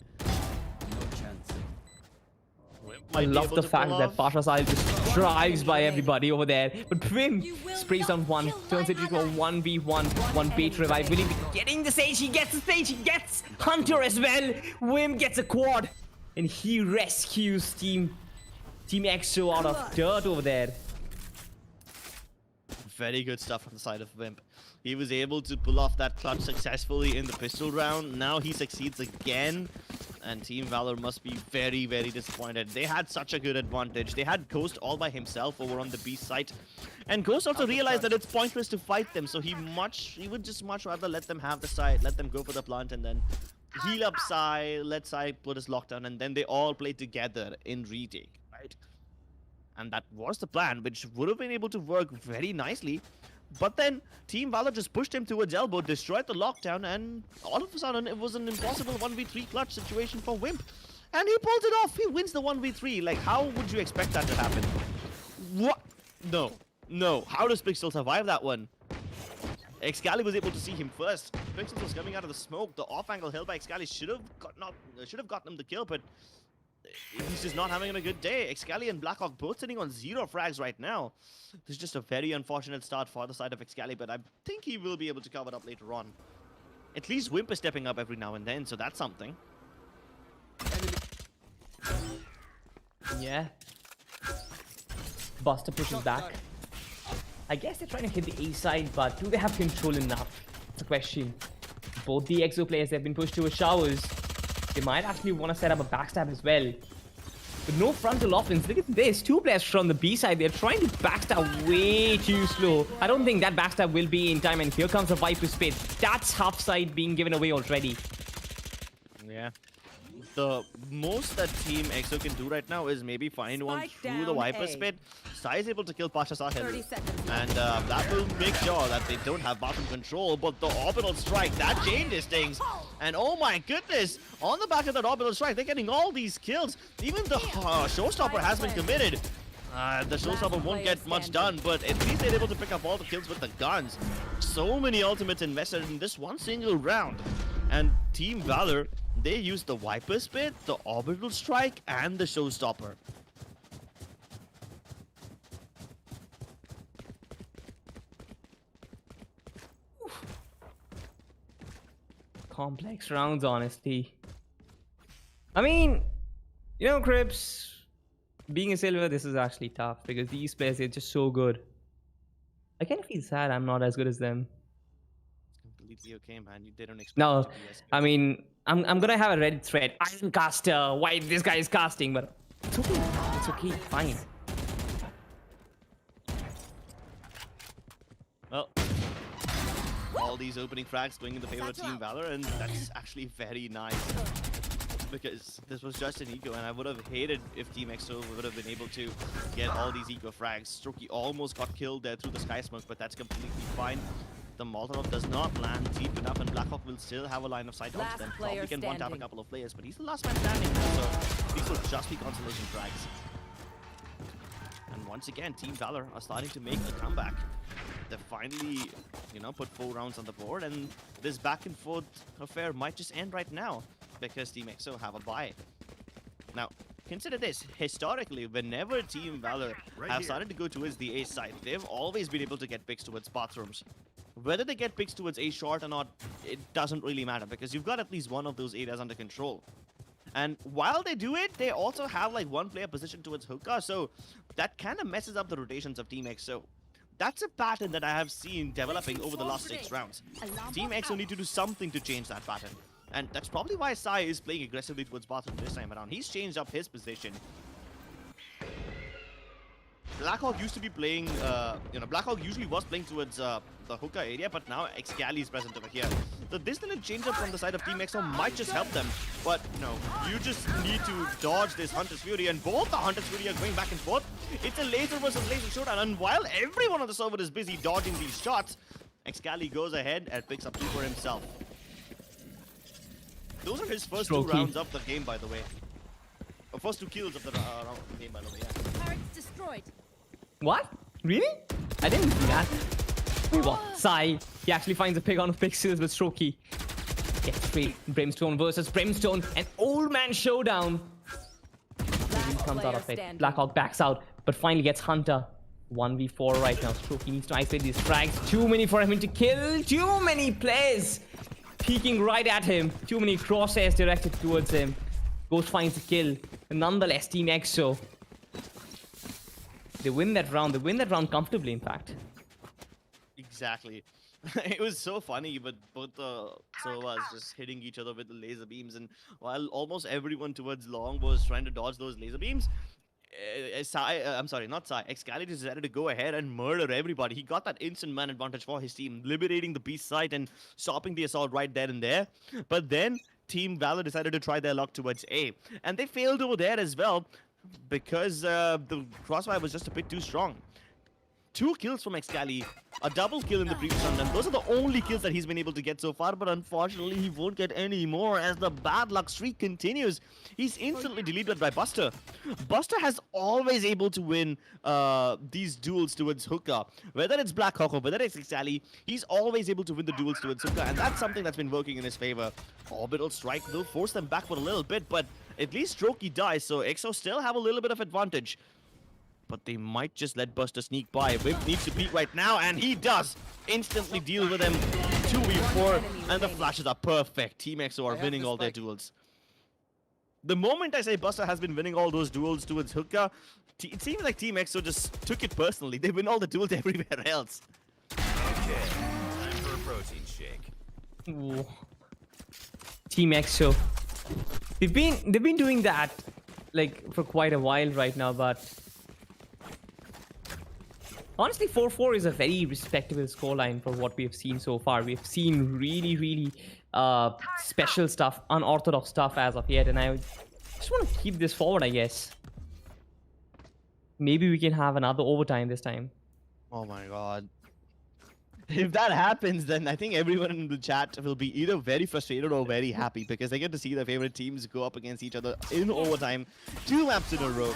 C: I love the fact that Pasha Sahil just drives by everybody over there. But Prim sprays on one, turns it into a 1v1, 1 bait revive. Will he be getting the stage? He gets the stage. He gets Hunter as well. Wim gets a quad. And he rescues Team EXO out of dirt over there.
B: Very good stuff on the side of Wimp. He was able to pull off that clutch successfully in the pistol round. Now he succeeds again. And Team Valor must be very, very disappointed. They had such a good advantage. They had Ghost all by himself over on the B site. And Ghost also realized that it's pointless to fight them. So he would just much rather let them have the site, let them go for the plant, and then heal up Sai, let Sai put his lockdown, and then they all play together in retake, right? And that was the plan, which would have been able to work very nicely. But then Team Valor just pushed him towards elbow, destroyed the lockdown, and all of a sudden it was an impossible 1v3 clutch situation for Wimp. And he pulled it off. He wins the 1v3. Like, how would you expect that to happen? What? No. How does Pixel survive that one? Excali was able to see him first. Pixel was coming out of the smoke. The off angle held by Excali should have gotten him the kill, but he's just not having a good day. Excali and Blackhawk both sitting on 0 frags right now. This is just a very unfortunate start for the side of Excali, but I think he will be able to cover it up later on. At least Wimp is stepping up every now and then, so that's something.
C: Yeah. Buster pushes back. I guess they're trying to hit the A side, but do they have control enough? That's the question. Both the EXO players have been pushed towards showers. They might actually want to set up a backstab as well. But no frontal offense. Look at this. 2 players from the B side. They're trying to backstab way too slow. I don't think that backstab will be in time. And here comes a Viper Spit. That's half side being given away already.
B: Yeah. The most that Team EXO can do right now is maybe find one through the Viper Spit. Sai is able to kill Pasha Sahil. And that will make sure that they don't have bottom control. But the orbital strike, that changes things. And oh my goodness, on the back of that orbital strike, they're getting all these kills. Even the showstopper has been committed. The showstopper won't get much done, but at least they're able to pick up all the kills with the guns. So many ultimates invested in this one single round. And Team Valor, they used the Viper Spit, the orbital strike, and the showstopper.
C: Complex rounds, honestly. I mean, you know, Crips, being a silver, this is actually tough because these players are just so good. I kind of feel sad I'm not as good as them.
B: It's completely okay, man. You didn't expect
C: No,
B: it to be as good.
C: I mean, I'm gonna have a Reddit thread. Iron caster, why this guy is casting, but it's okay. It's okay, fine.
B: Well, all these opening frags going in the favor of Team Valor, and that's actually very nice. because this was just an eco, and I would have hated if Team EXO would have been able to get all these eco frags. Strokey almost got killed there through the sky smoke, but that's completely fine. The Molotov does not land deep enough, and Blackhawk will still have a line of sight onto them. Probably can one tap a couple of players, but he's the last man standing now, so these will just be consolation frags. And once again, Team Valor are starting to make a comeback. They finally, you know, put 4 rounds on the board, and this back and forth affair might just end right now because Team EXO have a bye. Now, consider this. Historically, whenever Team Valor have started to go towards the A side, they've always been able to get picks towards bathrooms. Whether they get picks towards A short or not, it doesn't really matter because you've got at least one of those areas under control. And while they do it, they also have like one player positioned towards hookah, so that kind of messes up the rotations of Team EXO. That's a pattern that I have seen developing over the last 6 rounds. Team EXO need to do something to change that pattern. And that's probably why Sai is playing aggressively towards bottom this time around. He's changed up his position. Blackhawk used to be playing, Blackhawk usually was playing towards the hookah area, but now Excali is present over here. So this little change up from the side of Team EXO might just help them. But, you just need to dodge this Hunter's Fury, and both the Hunter's Fury are going back and forth. It's a laser versus laser showdown, and while everyone on the server is busy dodging these shots, Excali goes ahead and picks up 2 for himself. Those are his first 2 rounds of the game, by the way. First 2 kills of the round of the game, by the way, yeah.
F: Turrets destroyed.
C: What? Really? I didn't see that. Wait, what? Sai, he actually finds a pick on pixels with Strokey. Gets straight. Brimstone versus Brimstone. An old man showdown. He comes out of it. Blackhawk backs out, but finally gets Hunter. 1v4 right now. Strokey needs to isolate these frags. Too many for him to kill. Too many players peeking right at him. Too many crosshairs directed towards him. Ghost finds a kill. And nonetheless, Team EXO, they win that round. They win that round comfortably, in fact.
B: Exactly. It was so funny, but both the servers just hitting each other with the laser beams, and while almost everyone towards long was trying to dodge those laser beams, Excali decided to go ahead and murder everybody. He got that instant man advantage for his team, liberating the B site and stopping the assault right there and there. But then Team Valor decided to try their luck towards A, and they failed over there as well because the crossfire was just a bit too strong. 2 kills from Excali, a double kill in the previous round, and those are the only kills that he's been able to get so far, but unfortunately he won't get any more as the bad luck streak continues. He's instantly deleted by Buster. Buster has always able to win these duels towards hookah. Whether it's Blackhawk or whether it's Excali, he's always able to win the duels towards hookah, and that's something that's been working in his favor. Orbital strike will force them back for a little bit, but at least Strokey dies, so EXO still have a little bit of advantage. But they might just let Buster sneak by. Wimp needs to peek right now, and he does instantly deal with him. 2v4, and the flashes are perfect. Team EXO are winning all their duels. The moment I say Buster has been winning all those duels towards hookah, it seems like Team EXO just took it personally. They win all the duels everywhere else.
D: Okay, time for a protein shake.
C: Ooh. Team EXO, they've been doing that like for quite a while right now, but honestly 4-4 is a very respectable scoreline for what we have seen so far. We've seen really special stuff, unorthodox stuff as of yet, and I just want to keep this forward, I guess. Maybe we can have another overtime this time.
B: Oh my god. If that happens, then I think everyone in the chat will be either very frustrated or very happy because they get to see their favorite teams go up against each other in overtime 2 maps in a row.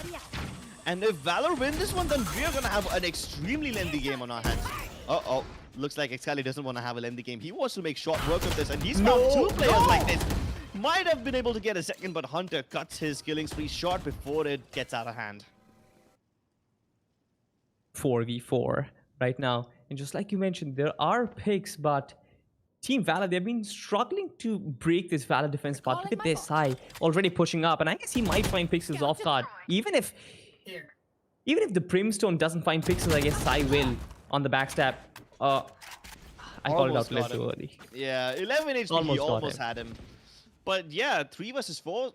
B: And if Valor win this one, then we're going to have an extremely lengthy game on our hands. Uh-oh. Looks like Excali doesn't want to have a lengthy game. He wants to make short work of this, and he's found 2 players like this. Might have been able to get a second, but Hunter cuts his killing spree short before it gets out of hand.
C: 4v4 right now. And just like you mentioned, there are picks, but Team Valor, they've been struggling to break this Valor defense part. Look at this, Sai already pushing up, and I guess he might find Pixels off guard. Even if the Brimstone doesn't find Pixels, I guess Sai will on the backstab. I called it out a little too early.
B: Yeah, 11 HP, he almost had him. But yeah, 3 versus 4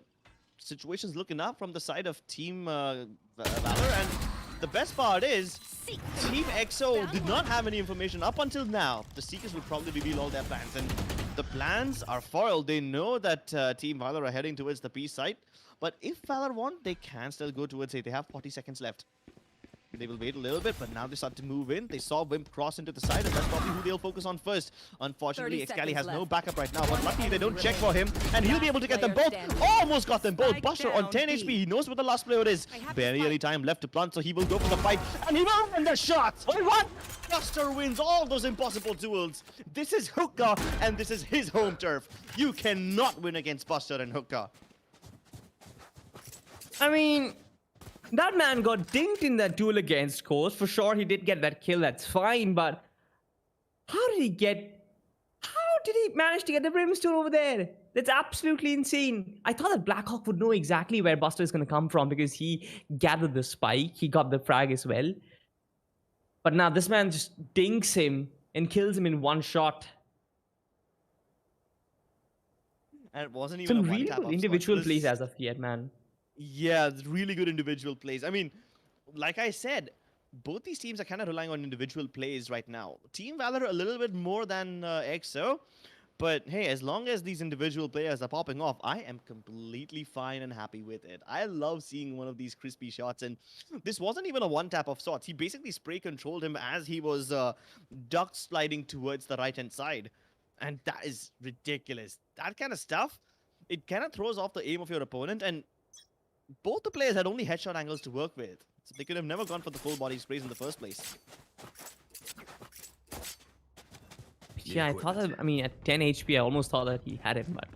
B: situations looking up from the side of Team Valor, and the best part is, Team EXO did not have any information up until now. The Seekers will probably reveal all their plans, and the plans are foiled. They know that Team Valor are heading towards the B site, but if Valor want, they can still go towards it. They have 40 seconds left. They will wait a little bit, but now they start to move in. They saw Wimp cross into the side, and that's probably who they'll focus on first. Unfortunately, Excali has no backup right now, but luckily they don't check for him, and he'll be able to get them both. Almost got them both. Buster on 10 HP. He knows what the last player is. Barely any time left to plant, so he will go for the fight, and he will win the shot. What? Buster wins all those impossible duels. This is Hookah, and this is his home turf. You cannot win against Buster and Hookah.
C: I mean, that man got dinked in that duel against Coast. For sure, he did get that kill. That's fine. But how did he manage to get the Brimstone over there? That's absolutely insane. I thought that Blackhawk would know exactly where Buster is going to come from because he gathered the spike. He got the frag as well. But now this man just dinks him and kills him in one shot.
B: And it wasn't even
C: Some
B: a
C: really
B: one-tap
C: good
B: of
C: individual
B: sorts.
C: plays as of yet, man.
B: Yeah, really good individual plays. I mean, like I said, both these teams are kind of relying on individual plays right now. Team Valor a little bit more than EXO, but hey, as long as these individual players are popping off, I am completely fine and happy with it. I love seeing one of these crispy shots, and this wasn't even a one-tap of sorts. He basically spray controlled him as he was duck sliding towards the right-hand side, and that is ridiculous. That kind of stuff, it kind of throws off the aim of your opponent, and both the players had only headshot angles to work with, so they could have never gone for the full body sprays in the first place.
C: Yeah, I thought that, I mean, at 10 HP, I almost thought that he had him, but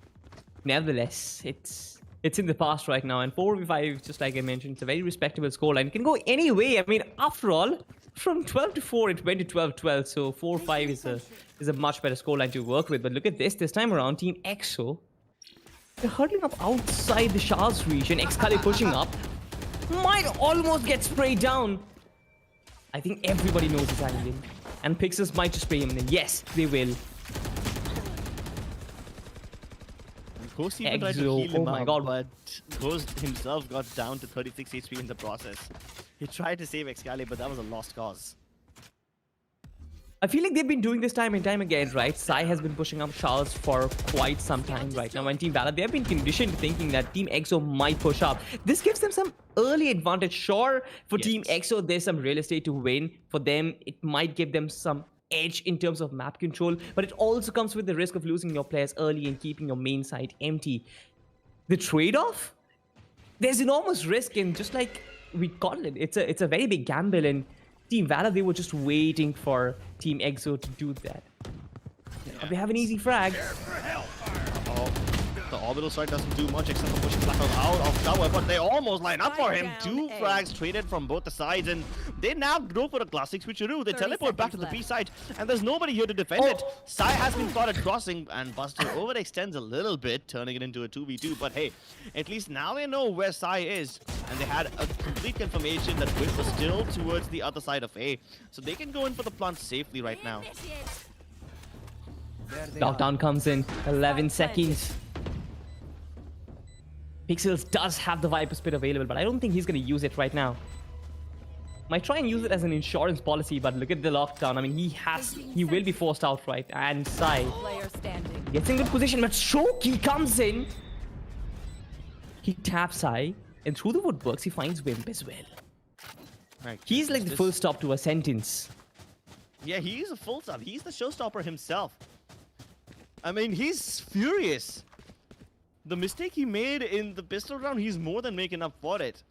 C: nevertheless, it's in the past right now, and 4v5, just like I mentioned, it's a very respectable scoreline. It can go any way. I mean, after all, from 12 to 4, it went to 12-12, so 4-5 is a much better scoreline to work with. But look at this time around, Team EXO, they're hurtling up outside the Shah's region. Excali pushing up. Might almost get sprayed down. I think everybody knows it's happening. And Pixels might just spray him in. Yes, they will.
B: Ghost even tried to
C: Exo,
B: heal him
C: oh my
B: up,
C: God.
B: but Ghost himself got down to 36 HP in the process. He tried to save Excali, but that was a lost cause.
C: I feel like they've been doing this time and time again, right? Sai has been pushing up Charles for quite some time right now. And Team Valor, they have been conditioned to thinking that Team EXO might push up. This gives them some early advantage. Sure, for Team EXO, there's some real estate to win. For them, it might give them some edge in terms of map control, but it also comes with the risk of losing your players early and keeping your main site empty. The trade-off? There's enormous risk, and just like we called it, it's a very big gamble, and Team Valor, they were just waiting for Team EXO to do that. They have an easy frag.
B: The orbital side doesn't do much except for pushing Blackhawk out of tower, but they almost line up for him. Two frags traded from both the sides, and they now go for a classic switcheroo. They teleport back to the B side, and there's nobody here to defend it. Sai has been caught at crossing, and Buster overextends a little bit, turning it into a 2v2. But hey, at least now they know where Sai is, and they had a complete confirmation that Wimp was still towards the other side of A, so they can go in for the plant safely right now.
C: Lockdown comes in 11 seconds. Pixels does have the Viper Spit available, but I don't think he's going to use it right now. Might try and use it as an insurance policy, but look at the lockdown. I mean, he will be forced out, right? And Sai gets in good position, but Shoki comes in. He taps Sai, and through the woodworks, he finds Wimp as well.
B: Right,
C: He's like the full stop to a sentence.
B: Yeah, he's a full stop. He's the showstopper himself. I mean, he's furious. The mistake he made in the pistol round, he's more than making up for it.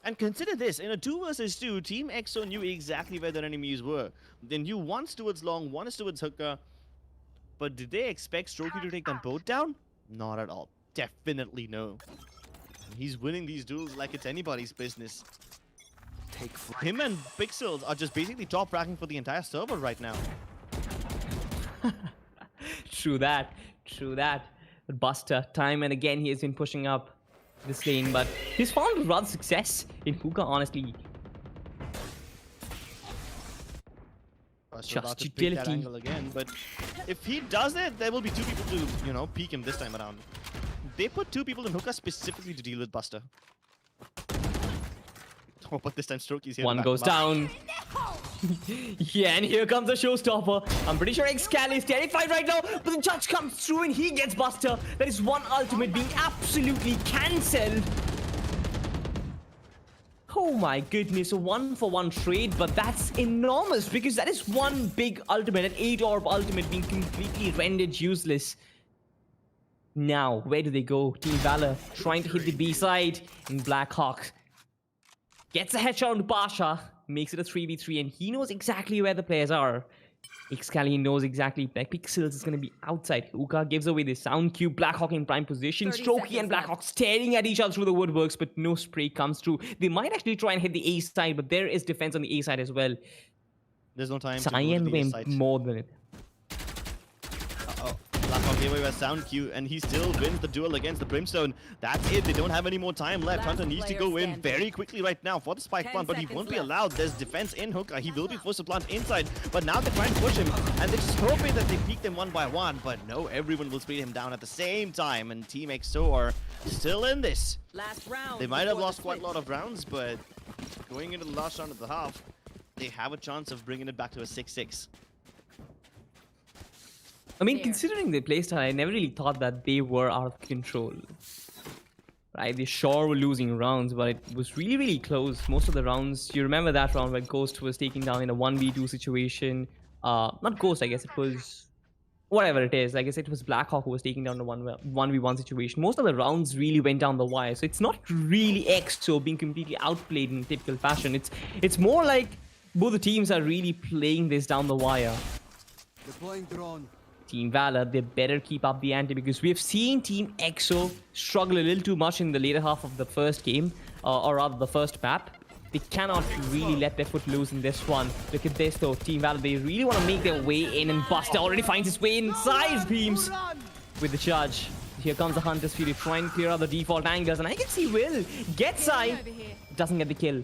B: And consider this, in a 2 versus 2, Team EXO knew exactly where their enemies were. They knew one's towards Long, one is towards Hookah. But did they expect Strokey to take them both down? Not at all. Definitely no. He's winning these duels like it's anybody's business. Him and Pixels are just basically top ranking for the entire server right now.
C: True that. True that. But Buster, time and again, he has been pushing up this lane, but he's found rather success in Hookah, honestly. Just utility.
B: Angle again, but if he does it, there will be 2 people to, you know, peek him this time around. They put 2 people in Hookah specifically to deal with Buster. Oh, but this time Strokey's here. to
C: One
B: back
C: goes
B: him up.
C: down. Yeah, and here comes the showstopper. I'm pretty sure Excali is terrified right now, but the judge comes through and he gets Buster. There is one ultimate being absolutely cancelled. Oh my goodness, a 1-for-1 trade, but that's enormous because that is one big ultimate, an 8-orb ultimate being completely rendered useless. Now, where do they go? Team Valor trying to hit the B side, and Blackhawk gets a headshot on Pasha, makes it a 3v3, and he knows exactly where the players are. Excali knows exactly. Black Pixels is going to be outside. Hookah gives away the sound cube. Blackhawk in prime position.
E: 30
C: Strokey
E: seconds
C: and Blackhawk staring at each other through the woodworks, but no spray comes through. They might actually try and hit the A side, but there is defense on the A side as well.
B: There's no time to go to
C: Cyan
B: the A
C: went
B: site.
C: more than it.
B: Uh-oh. Blackhawk gave away a sound cue, and he still wins the duel against the Brimstone. That's it. They don't have any more time left.
E: Last
B: Hunter needs to
E: player
B: go in
E: standing.
B: very quickly right now for the spike
E: 10
B: plant, but he
E: seconds
B: won't be
E: left.
B: allowed. There's defense in Hookah. He will be forced to plant inside, but now they're trying to push him, and they're just hoping that they peek them one by one, but no, everyone will spray him down at the same time, and Team EXO are still in this.
E: Last round.
B: They might have
E: before the
B: lost quite a
E: switch.
B: lot of rounds, but going into the last round of the half, they have a chance of bringing it back to a 6-6.
C: I mean,
E: There.
C: considering their playstyle, I never really thought that they were out of control. Right? They sure were losing rounds, but it was really, really close. Most of the rounds, you remember that round when Ghost was taken down in a 1v2 situation. Not Ghost, I guess it was... Whatever it is, I guess it was Blackhawk who was taking down the 1v1 situation. Most of the rounds really went down the wire, so it's not really EXO being completely outplayed in typical fashion. It's more like both the teams are really playing this down the wire.
G: Deploying drone.
C: Team Valor, they better keep up the ante because we have seen Team EXO struggle a little too much in the later half of the first game, or rather the first map. They cannot really let their foot loose in this one. Look at this though, Team Valor, they really want to make their way in, and Buster already finds his way inside Beams with the charge. Here comes the Hunter's Fury trying to clear out the default angles, and I can see Will gets side, doesn't get the kill.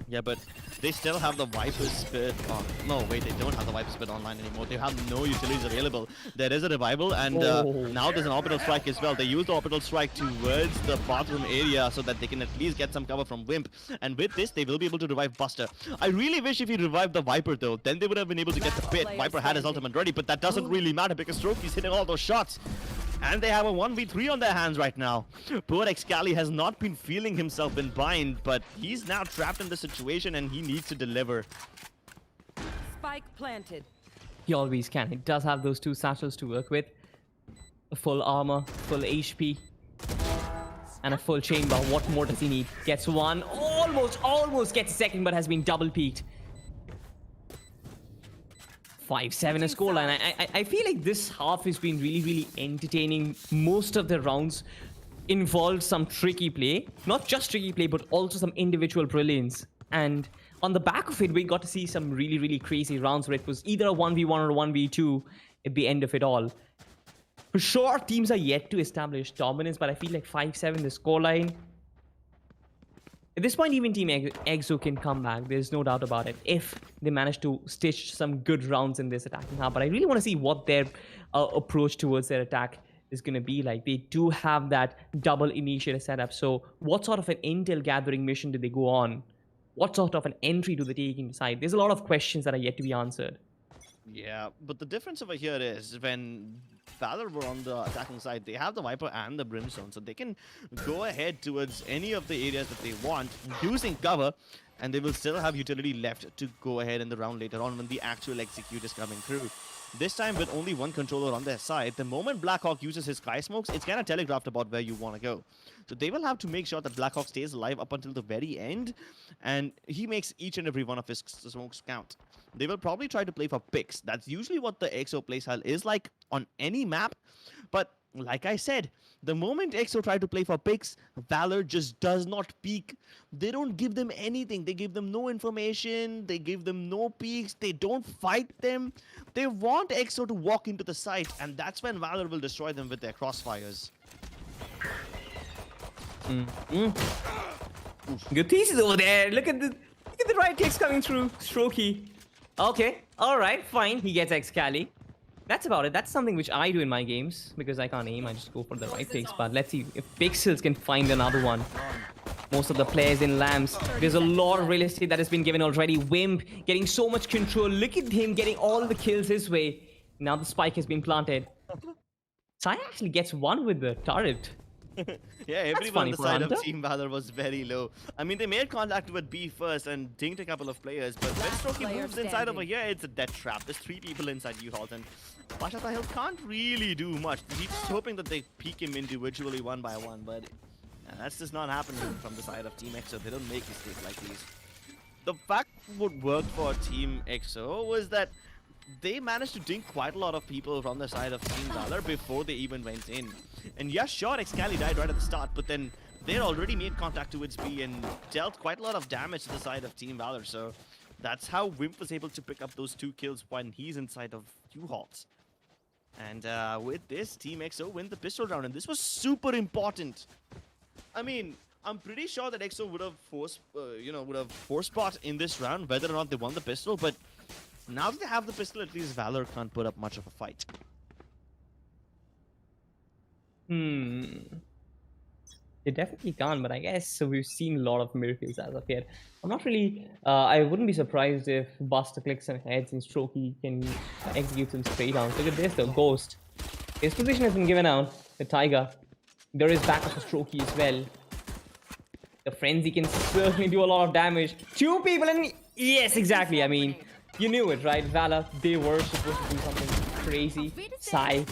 B: Yeah, but they still have the Viper Spit. Oh, no, wait, they don't have the Viper Spit online anymore. They have no utilities available. There is a revival, and now there's an orbital strike as well. They use the orbital strike towards the bathroom area so that they can at least get some cover from Wimp. And with this, they will be able to revive Buster. I really wish if he revived the Viper, though, then they would have been able to get the pit. Viper had his ultimate ready, but that doesn't really matter because Strokey's hitting all those shots. And they have a 1v3 on their hands right now. Poor Excali has not been feeling himself in bind, but he's now trapped in the situation and he needs to deliver.
E: Spike planted.
C: He always can. He does have those two satchels to work with. A full armor, full HP, and a full chamber. What more does he need? Gets one, almost gets a second, but has been double peaked. 5-7 a scoreline. I feel like this half has been really, really entertaining. Most of the rounds involved some tricky play. Not just tricky play, but also some individual brilliance. And on the back of it, we got to see some really, really crazy rounds where it was either a 1v1 or a 1v2 at the end of it all. For sure, teams are yet to establish dominance, but I feel like 5-7 the scoreline. At this point, even Team EXO can come back. There's no doubt about it. If they manage to stitch some good rounds in this attacking half. But I really want to see what their approach towards their attack is going to be like. They do have that double initiator setup. So what sort of an intel gathering mission do they go on? What sort of an entry do they take inside? There's a lot of questions that are yet to be answered.
B: Yeah, but the difference over here is when Valor were on the attacking side, they have the Viper and the Brimstone, so they can go ahead towards any of the areas that they want using cover, and they will still have utility left to go ahead in the round later on when the actual execute is coming through. This time with only one controller on their side, the moment Blackhawk uses his Sky Smokes, it's kind of telegraphed about where you want to go. So they will have to make sure that Blackhawk stays alive up until the very end, and he makes each and every one of his smokes count. They will probably try to play for picks. That's usually what the EXO playstyle is like on any map. But like I said, the moment EXO try to play for picks, Valor just does not peek. They don't give them anything. They give them no information. They give them no peeks. They don't fight them. They want EXO to walk into the site, and that's when Valor will destroy them with their crossfires.
C: Good pieces over there. Look at the right kicks coming through. Strokey. Okay, alright, fine. He gets Excali. That's about it. That's something which I do in my games because I can't aim. I just go for the right kicks. But let's see if Pixels can find another one. most of the players in lamps. There's a lot of real estate that has been given already. Wimp getting so much control. Look at him getting all the kills his way. Now the spike has been planted. Sai actually gets one with the turret.
B: Yeah, everyone on
C: funny
B: the
C: for
B: side of
C: Hunter.
B: Team Valor was very low. I mean, they made contact with B first and dinged a couple of players, but when Strokey
E: player
B: moves inside over
E: standing.
B: here, it's a death trap. There's 3 people inside U-Halt, and Pasha Sahil can't really do much. He's just hoping that they peek him individually one by one, but that's just not happening from the side of Team EXO. They don't make mistakes like these. The fact what worked for Team EXO was that they managed to dink quite a lot of people from the side of Team Valor before they even went in. And yeah, sure, Excali died right at the start, but then they already made contact towards B and dealt quite a lot of damage to the side of Team Valor. So that's how Wimp was able to pick up those 2 kills when he's inside of U-Halt. And with this, Team EXO win the pistol round, and this was super important. I mean, I'm pretty sure that EXO would have force spot in this round, whether or not they won the pistol, but now that they have the pistol, at least Valor can't put up much of a fight.
C: They definitely can't, but I guess we've seen a lot of miracles as of yet. I'm not really. I wouldn't be surprised if Buster clicks and heads and Strokey can execute some straight downs. Look at this, the Ghost. His position has been given out. The Tiger. There is backup for Strokey as well. The Frenzy can certainly do a lot of damage. 2 people and yes, exactly. I mean, you knew it, right? Valor, they were supposed to do something crazy. Sai,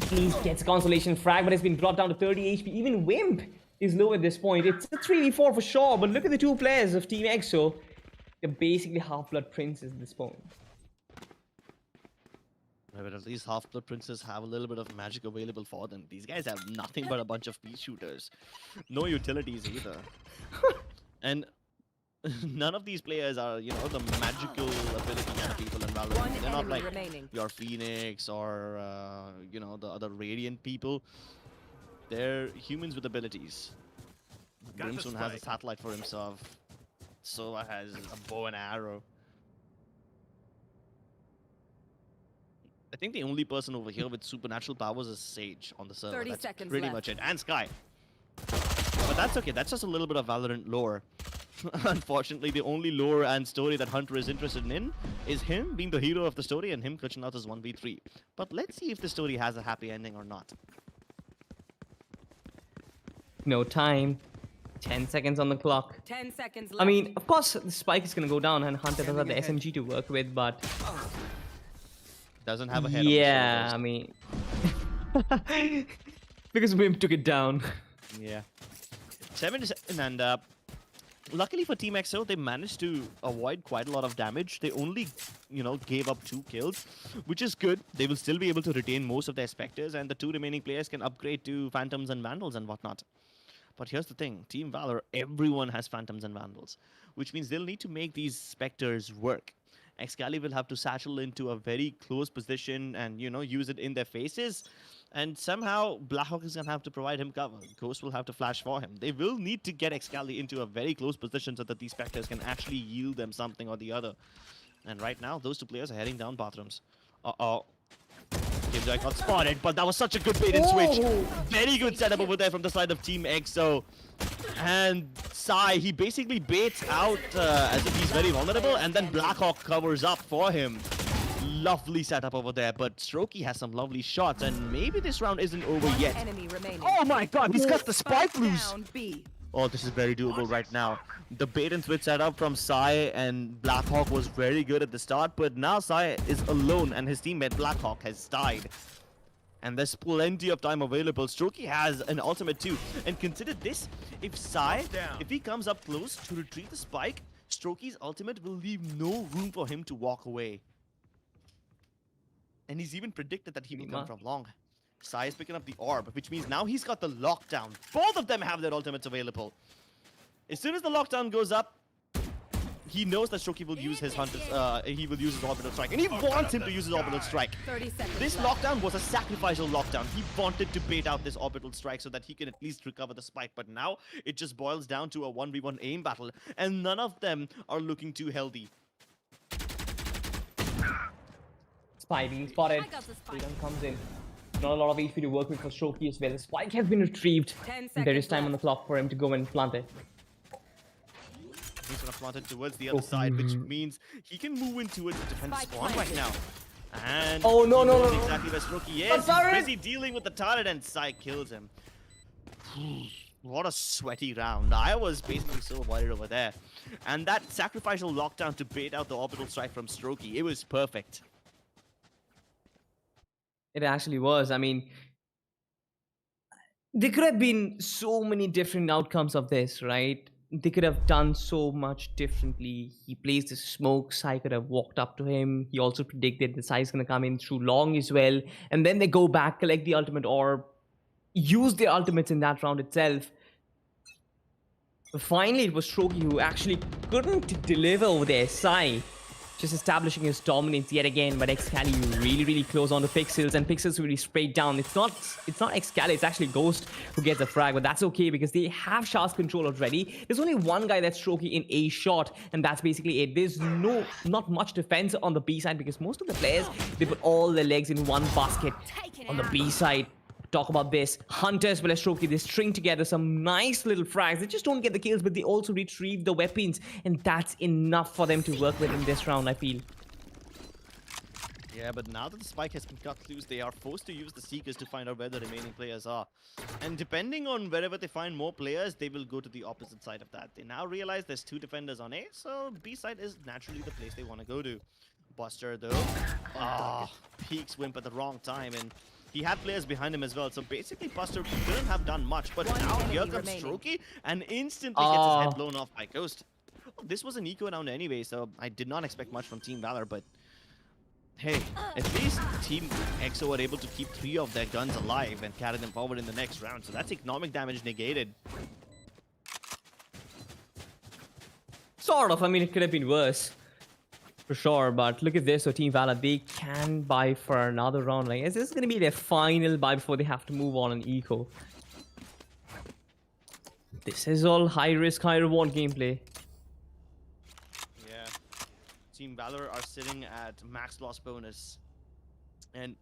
C: he gets a consolation frag, but has been brought down to 30 HP. Even Wimp is low at this point. It's a 3v4 for sure, but look at the 2 players of Team EXO. They're basically half-blood princes at this point.
B: But at least Half-Blood Princes have a little bit of magic available for them. These guys have nothing but a bunch of pea shooters. No utilities either. And none of these players are, the magical ability kind of people in Valorant.
E: One
B: They're not
E: enemy
B: like
E: remaining.
B: your Phoenix or, the other Radiant people. They're humans with abilities. Brimstone has a satellite for himself. Sova has a bow and arrow. I think the only person over here with supernatural powers is Sage on the server.
E: 30
B: That's
E: seconds
B: pretty
E: left.
B: much it. And Sky. But that's okay. That's just a little bit of Valorant lore. Unfortunately, the only lore and story that Hunter is interested in is him being the hero of the story and him clutching out his 1v3. But let's see if the story has a happy ending or not.
C: No time. 10 seconds on the clock.
E: 10 seconds left.
C: I mean, of course, the spike is going to go down and Hunter doesn't have the SMG to work with, but
B: Doesn't have a head
C: yeah, I
B: on the
C: mean, because Wimp took it down.
B: shoulders. Yeah. 7-7, and luckily for Team EXO, they managed to avoid quite a lot of damage. They only, gave up 2 kills, which is good. They will still be able to retain most of their Spectres, and the 2 remaining players can upgrade to Phantoms and Vandals and whatnot. But here's the thing, Team Valor, everyone has Phantoms and Vandals, which means they'll need to make these Spectres work. Excali will have to satchel into a very close position and, use it in their faces. And somehow, Blackhawk is going to have to provide him cover. Ghost will have to flash for him. They will need to get Excali into a very close position so that these Spectres can actually yield them something or the other. And right now, those 2 players are heading down bathrooms. Uh-oh. Killjoy got spotted, but that was such a good bait and switch. Very good setup over there from the side of Team EXO. And Sai, he basically baits out as if he's very vulnerable, and then Blackhawk covers up for him. Lovely setup over there, but Strokey has some lovely shots, and maybe this round isn't over
E: One
B: yet.
E: enemy remaining.
B: Oh my god, he's got the spike loose!
E: Down B.
B: Oh, this is very doable right now. The bait and switch setup from Sai and Blackhawk was very good at the start, but now Sai is alone and his teammate Blackhawk has died. And there's plenty of time available. Strokey has an ultimate too. And consider this, if Sai, if he comes up close to retrieve the spike, Strokey's ultimate will leave no room for him to walk away. And he's even predicted that he will come from long. Sai is picking up the orb, which means now he's got the lockdown. Both of them have their ultimates available. As soon as the lockdown goes up, he knows that Strokey will use his he will use his orbital strike, and he wants him to use his orbital strike.
E: 30 seconds
B: This
E: left.
B: lockdown was a sacrificial lockdown. He wanted to bait out this orbital strike so that he can at least recover the spike, but now it just boils down to a 1v1 aim battle, and none of them are looking too healthy.
C: Spy being spotted.
F: I got the spike.
C: Freedom comes in. Not a lot of HP to work with for Strokey as well. The spike has been retrieved.
E: 10
C: And there is
E: seconds
C: time on the
E: left.
C: clock for him to go and plant it.
B: He's gonna plant it towards the other side, which means he can move in towards the defense
E: Spike
B: spawn right
E: planted.
B: now. And
C: Oh, no,
B: he
C: no,
B: knows
C: no, no.
B: exactly where Strokey is. He's
C: turret!
B: busy dealing with the turret, and Sai kills him. What a sweaty round. I was basically so worried over there. And that sacrificial lockdown to bait out the orbital strike from Strokey, it was perfect.
C: It actually was. I mean, there could have been so many different outcomes of this, right? They could have done so much differently. He placed the smoke, Sai could have walked up to him. He also predicted the Sai's gonna come in through long as well. And then they go back, collect the ultimate orb, use their ultimates in that round itself. But finally, it was Strokey who actually couldn't deliver over there. Sai just establishing his dominance yet again, but Excali really, really close on the Pixels, and Pixels really sprayed down. It's not Excali, it's actually Ghost who gets a frag, but that's okay because they have Shah's control already. There's only one guy that's Strokey in a shot, and that's basically it. There's not much defense on the B side because most of the players, they put all their legs in one basket on the B side. Talk about this. Hunter as well as Strokey, they string together some nice little frags. They just don't get the kills, but they also retrieve the weapons, and that's enough for them to work with in this round, I feel.
B: Yeah, but now that the spike has been cut loose, they are forced to use the Seekers to find out where the remaining players are. And depending on wherever they find more players, they will go to the opposite side of that. They now realize there's 2 defenders on A, so B side is naturally the place they want to go to. Buster, though, peaks Wimp at the wrong time, and he had players behind him as well. So basically, Buster couldn't have done much, but now here comes Strokey and instantly gets his head blown off by Ghost. This was an eco round anyway, so I did not expect much from Team Valor, but hey, at least Team EXO were able to keep 3 of their guns alive and carry them forward in the next round. So that's economic damage negated.
C: Sort of. I mean, it could have been worse. For sure, but look at this. So Team Valor, they can buy for another round. Like, is this going to be their final buy before they have to move on an eco? This is all high risk, high reward gameplay.
B: Yeah. Team Valor are sitting at max loss bonus. And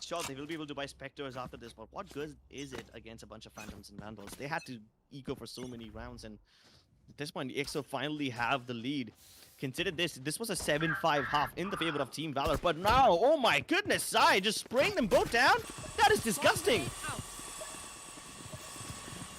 B: sure, they will be able to buy Spectres after this, but what good is it against a bunch of Phantoms and Vandals? They had to eco for so many rounds, and at this point, EXO finally have the lead. Consider this was a 7-5 half in the favor of Team Valor, but now, oh my goodness, Sai just spraying them both down? That is disgusting.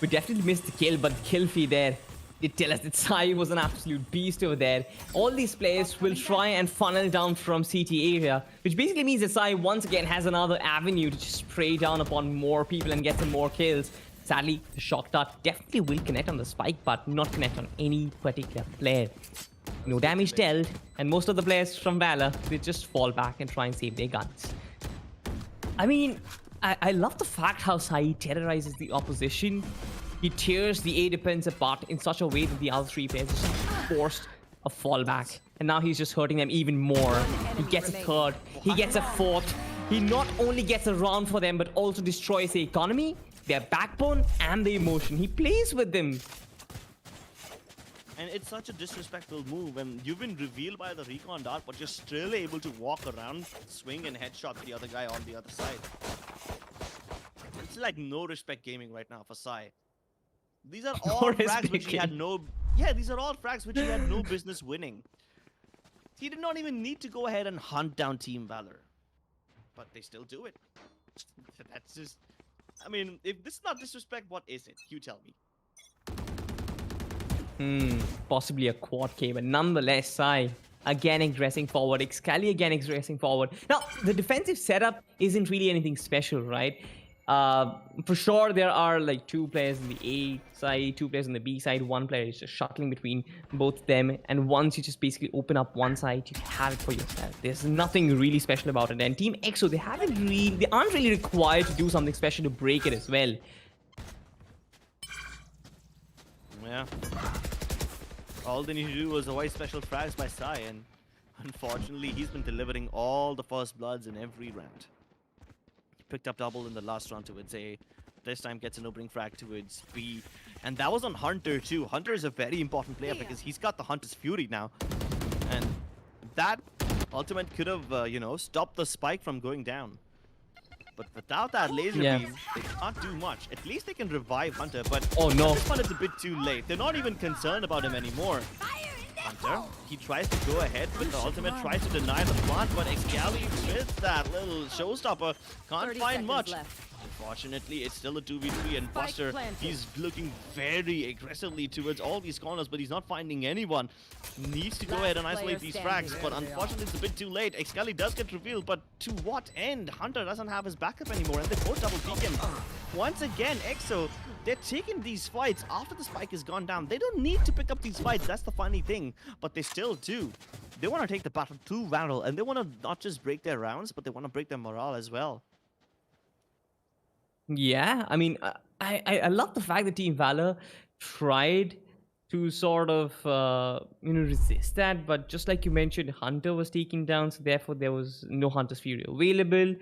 C: We definitely missed the kill, but the kill feed there did tell us that Sai was an absolute beast over there. All these players will try and funnel down from CT area, which basically means that Sai once again has another avenue to just spray down upon more people and get some more kills. Sadly, the shock dart definitely will connect on the spike, but not connect on any particular player. No damage dealt, and most of the players from Valor, they just fall back and try and save their guns. I mean, I love the fact how Sai terrorizes the opposition. He tears the A defense apart in such a way that the other 3 players are forced a fallback. And now he's just hurting them even more. He gets a 3rd, he gets a 4th. He not only gets a round for them, but also destroys the economy, their backbone, and the emotion. He plays with them.
B: And it's such a disrespectful move, and you've been revealed by the recon dart, but you're still able to walk around, swing, and headshot the other guy on the other side. It's like no respect gaming right now for Sai. These are all frags which he had no... Yeah, these are all frags which he had no business winning. He did not even need to go ahead and hunt down Team Valor. But they still do it. That's just... I mean, if this is not disrespect, what is it? You tell me.
C: Possibly a quad K, but nonetheless, Sai again aggressing forward, Excali again aggressing forward. Now, the defensive setup isn't really anything special, right? For sure, there are like 2 players in the A side, 2 players on the B side, 1 player is just shuttling between both them, and once you just basically open up one side, you have it for yourself. There's nothing really special about it. And Team EXO, they aren't really required to do something special to break it as well.
B: Yeah. All they need to do was avoid special frags by Sai, and unfortunately, he's been delivering all the first bloods in every round. He picked up double in the last round towards A. This time gets an opening frag towards B. And that was on Hunter too. Hunter is a very important player because he's got the Hunter's Fury now. And that ultimate could have, you know, stopped the spike from going down. But without that laser
C: Yeah.
B: beam, they can't do much. At least they can revive Hunter, but
C: Oh no.
B: this one is a bit too late. They're not even concerned about him anymore. Hunter, he tries to go ahead with the ultimate, tries to deny the plant, but Excali with that little showstopper can't
E: 30
B: find
E: seconds
B: much.
E: left.
B: Unfortunately, it's still a 2v3 and
E: Spike
B: Buster,
E: planted.
B: he's looking very aggressively towards all these corners, but he's not finding anyone. Needs to go
E: Last
B: ahead and isolate
E: player
B: these
E: standing.
B: frags, but unfortunately it's a bit too late. Excali does get revealed, but to what end? Hunter doesn't have his backup anymore, and they both double peek him. Once again, EXO, they're taking these fights after the spike has gone down. They don't need to pick up these fights, that's the funny thing, but they still do. They want to take the battle to Valor, and they want to not just break their rounds, but they want to break their morale as well.
C: Yeah, I mean, I love the fact that Team Valor tried to sort of resist that, but just like you mentioned, Hunter was taken down, so therefore there was no Hunter's Fury available.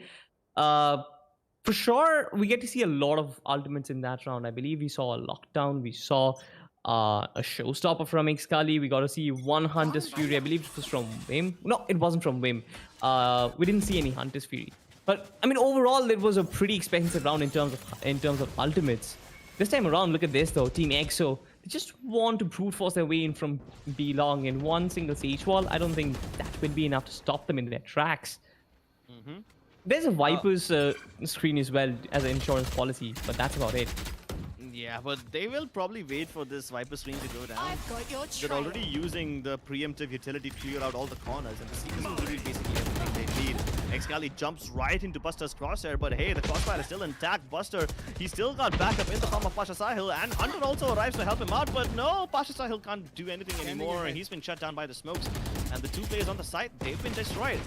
C: For sure, we get to see a lot of ultimates in that round. I believe we saw a lockdown, we saw a showstopper from Excali. We got to see one Hunter's Fury. I believe it was from Vim. No, it wasn't from Vim. We didn't see any Hunter's Fury. But I mean, overall, it was a pretty expensive round in terms of ultimates. This time around, look at this though. Team EXO, they just want to brute force their way in from B long in one single siege wall. I don't think that would be enough to stop them in their tracks. There's a Viper's screen as well as an insurance policy, but that's about it.
B: Yeah, but they will probably wait for this Viper screen to go down.
F: I've got your
B: They're
F: trail.
B: already using the preemptive utility to clear out all the corners, and the sequence is really basically everything they need. Excali jumps right into Buster's crosshair, but hey, the crossfire is still intact. Buster, he still got backup in the form of Pasha Sahil, and Hunter also arrives to help him out, but no, Pasha Sahil can't do anything anymore. He's been shut down by the smokes, and the two players on the side, they've been destroyed.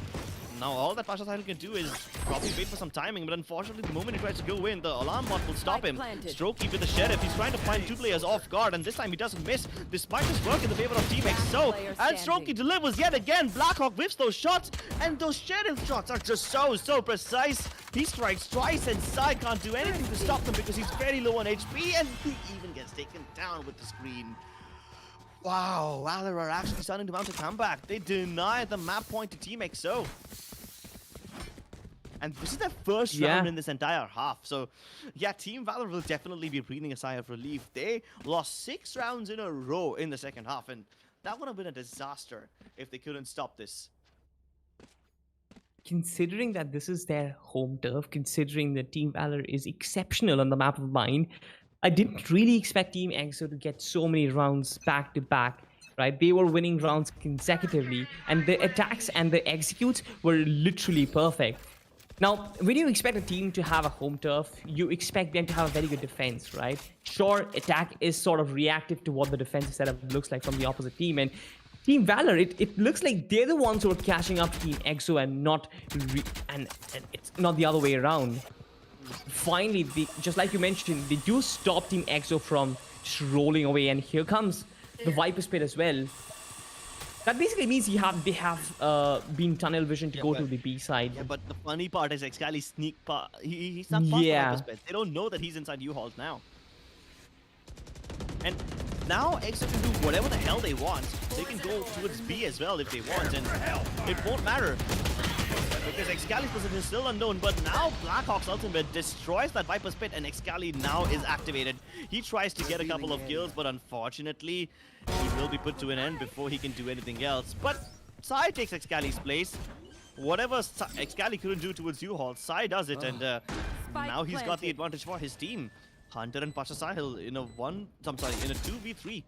B: Now all that Pasha Sahil can do is probably wait for some timing, but unfortunately the moment he tries to go in, the alarm bot will stop him.
E: Planted.
B: Strokey with the Sheriff, he's trying to find two players off guard, and this time he doesn't miss, despite his work in the favor of Team EXO.
E: player
B: And
E: standing.
B: Strokey delivers yet again. Blackhawk whips those shots, and those Sheriff shots are just so precise. He strikes twice, and Sai can't do anything to stop them because he's very low on HP, and he even gets taken down with the screen. Wow, Valor are actually starting to mount a comeback. They deny the map point to Team EXO. And this is their first round in this entire half. So, yeah, Team Valor will definitely be breathing a sigh of relief. They lost 6 rounds in a row in the second half, and that would have been a disaster if they couldn't stop this.
C: Considering that this is their home turf, considering that Team Valor is exceptional on the map of mine, I didn't really expect Team EXO to get so many rounds back to back. Right, they were winning rounds consecutively, and the attacks and the executes were literally perfect. Now, when you expect a team to have a home turf, you expect them to have a very good defense, right? Sure, attack is sort of reactive to what the defensive setup looks like from the opposite team, and Team Valor, it looks like they're the ones who are catching up to Team EXO and not and it's not the other way around. Finally, just like you mentioned, they do stop Team EXO from just rolling away, and here comes the Viper Spit as well. That basically means they have been tunnel vision to go to the B side.
B: Yeah, but the funny part is Excali sneak he snuck past the Viper's bed. They don't know that he's inside U-Halls now. And now EXO can do whatever the hell they want. They can go towards B as well if they want, and it won't matter. Because Excali's position is still unknown, but now Blackhawk's ultimate destroys that Viper's Pit, and Excali now is activated. He tries to get a couple of kills, but unfortunately, he will be put to an end before he can do anything else. But Sai takes Excali's place. Whatever Excali couldn't do towards U-Haul, Sai does it, and now he's got the advantage for his team. Hunter and Pasha Sahil in a 2v3.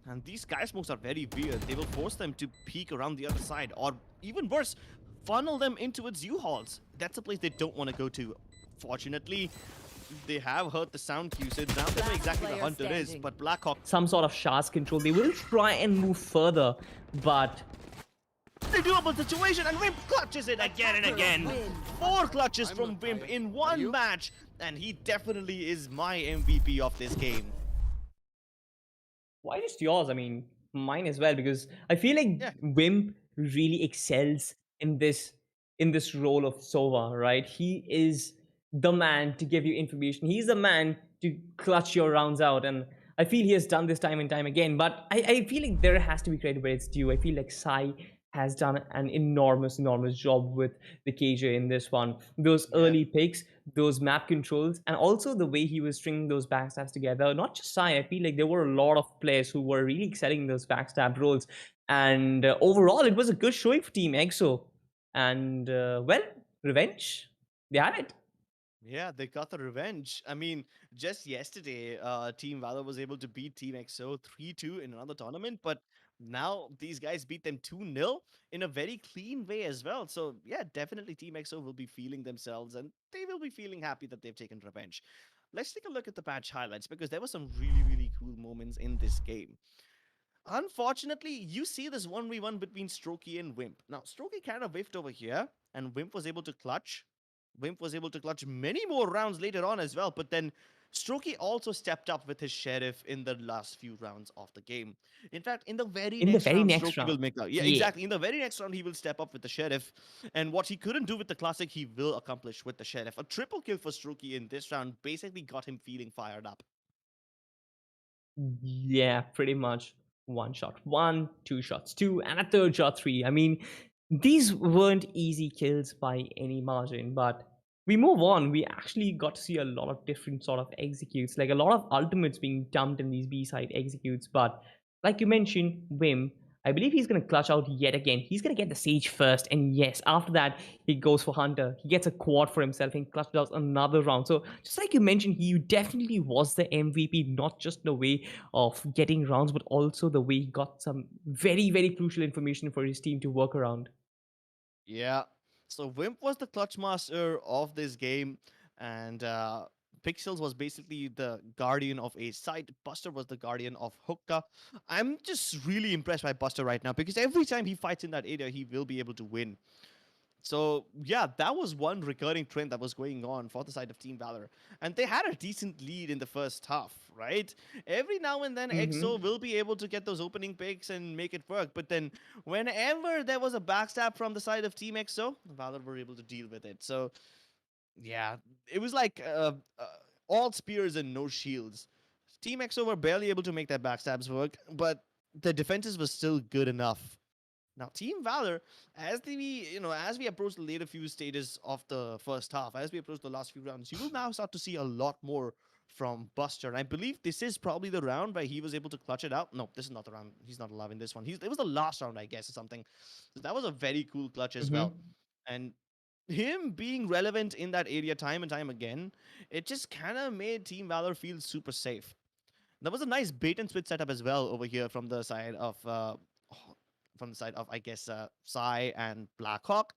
B: And these sky smokes are very weird. They will force them to peek around the other side, or even worse, funnel them into its U-Hauls. That's a place they don't want to go to. Fortunately, they have heard the sound cue, so now they know exactly where Hunter is, but Blackhawk...
C: Some sort of Shah's control. They will try and move further, but...
B: They do up a situation, and Wimp clutches it again and again. 4 clutches from Wimp in one match, and he definitely is my MVP of this game.
C: Why just yours? I mean, mine as well, because I feel like Wimp really excels in this role of Sova, right? He is the man to give you information. He's the man to clutch your rounds out, and I feel he has done this time and time again. But I feel like there has to be credit where it's due. I feel like Sai has done an enormous job with the KJ in this one. Those
B: Yeah.
C: early picks, those map controls, and also the way he was stringing those backstabs together. Not just Sai, I feel like there were a lot of players who were really excelling in those backstab roles. And overall, it was a good showing for Team EXO. And well, revenge, they had it.
B: Yeah, they got the revenge. I mean, just yesterday, Team Valor was able to beat Team XO 3-2 in another tournament, but now these guys beat them 2-0 in a very clean way as well. So, yeah, definitely Team XO will be feeling themselves and they will be feeling happy that they've taken revenge. Let's take a look at the match highlights because there were some really cool moments in this game. Unfortunately, you see this 1v1 between Strokey and Wimp. Now, Strokey kind of whiffed over here, and Wimp was able to clutch. Wimp was able to clutch many more rounds later on as well, but then Strokey also stepped up with his Sheriff in the last few rounds of the game. In fact, in the very
C: In the
B: next
C: very
B: round,
C: next
B: Strokey
C: round.
B: will make out. Yeah,
C: Yeah.
B: exactly. In the very next round, he will step up with the Sheriff. And what he couldn't do with the Classic, he will accomplish with the Sheriff. A triple kill for Strokey in this round basically got him feeling fired up.
C: Yeah, pretty much. One shot one, two shots two, and a third shot three. I mean, these weren't easy kills by any margin, but we move on. We actually got to see a lot of different sort of executes, like a lot of ultimates being dumped in these B-side executes. But like you mentioned, Wim, I believe he's going to clutch out yet again. He's going to get the Sage first, and yes, after that, he goes for Hunter. He gets a quad for himself and clutches out another round. So, just like you mentioned, he definitely was the MVP, not just the way of getting rounds, but also the way he got some very crucial information for his team to work around.
B: Yeah. So Wimp was the clutch master of this game, and Pixels was basically the guardian of a site. Buster was the guardian of Hookah. I'm just really impressed by Buster right now because every time he fights in that area, he will be able to win. So yeah, that was one recurring trend that was going on for the side of Team Valor, and they had a decent lead in the first half, right? Every now and then, EXO
C: Mm-hmm.
B: will be able to get those opening picks and make it work, but then whenever there was a backstab from the side of Team EXO, Valor were able to deal with it. So yeah, it was like all spears and no shields. Team EXO were barely able to make their backstabs work, but the defenses was still good enough. Now, Team Valor, as we approach the later few stages of the first half, as we approach the last few rounds, you will now start to see a lot more from Buster. And I believe this is probably the round where he was able to clutch it out. No, this is not the round. He's not alive in this one. It was the last round, I guess, or something. So that was a very cool clutch as well.
C: Mm-hmm.
B: And him being relevant in that area time and time again, it just kind of made Team Valor feel super safe. There was a nice bait and switch setup as well over here from the side of I guess Psy and Blackhawk.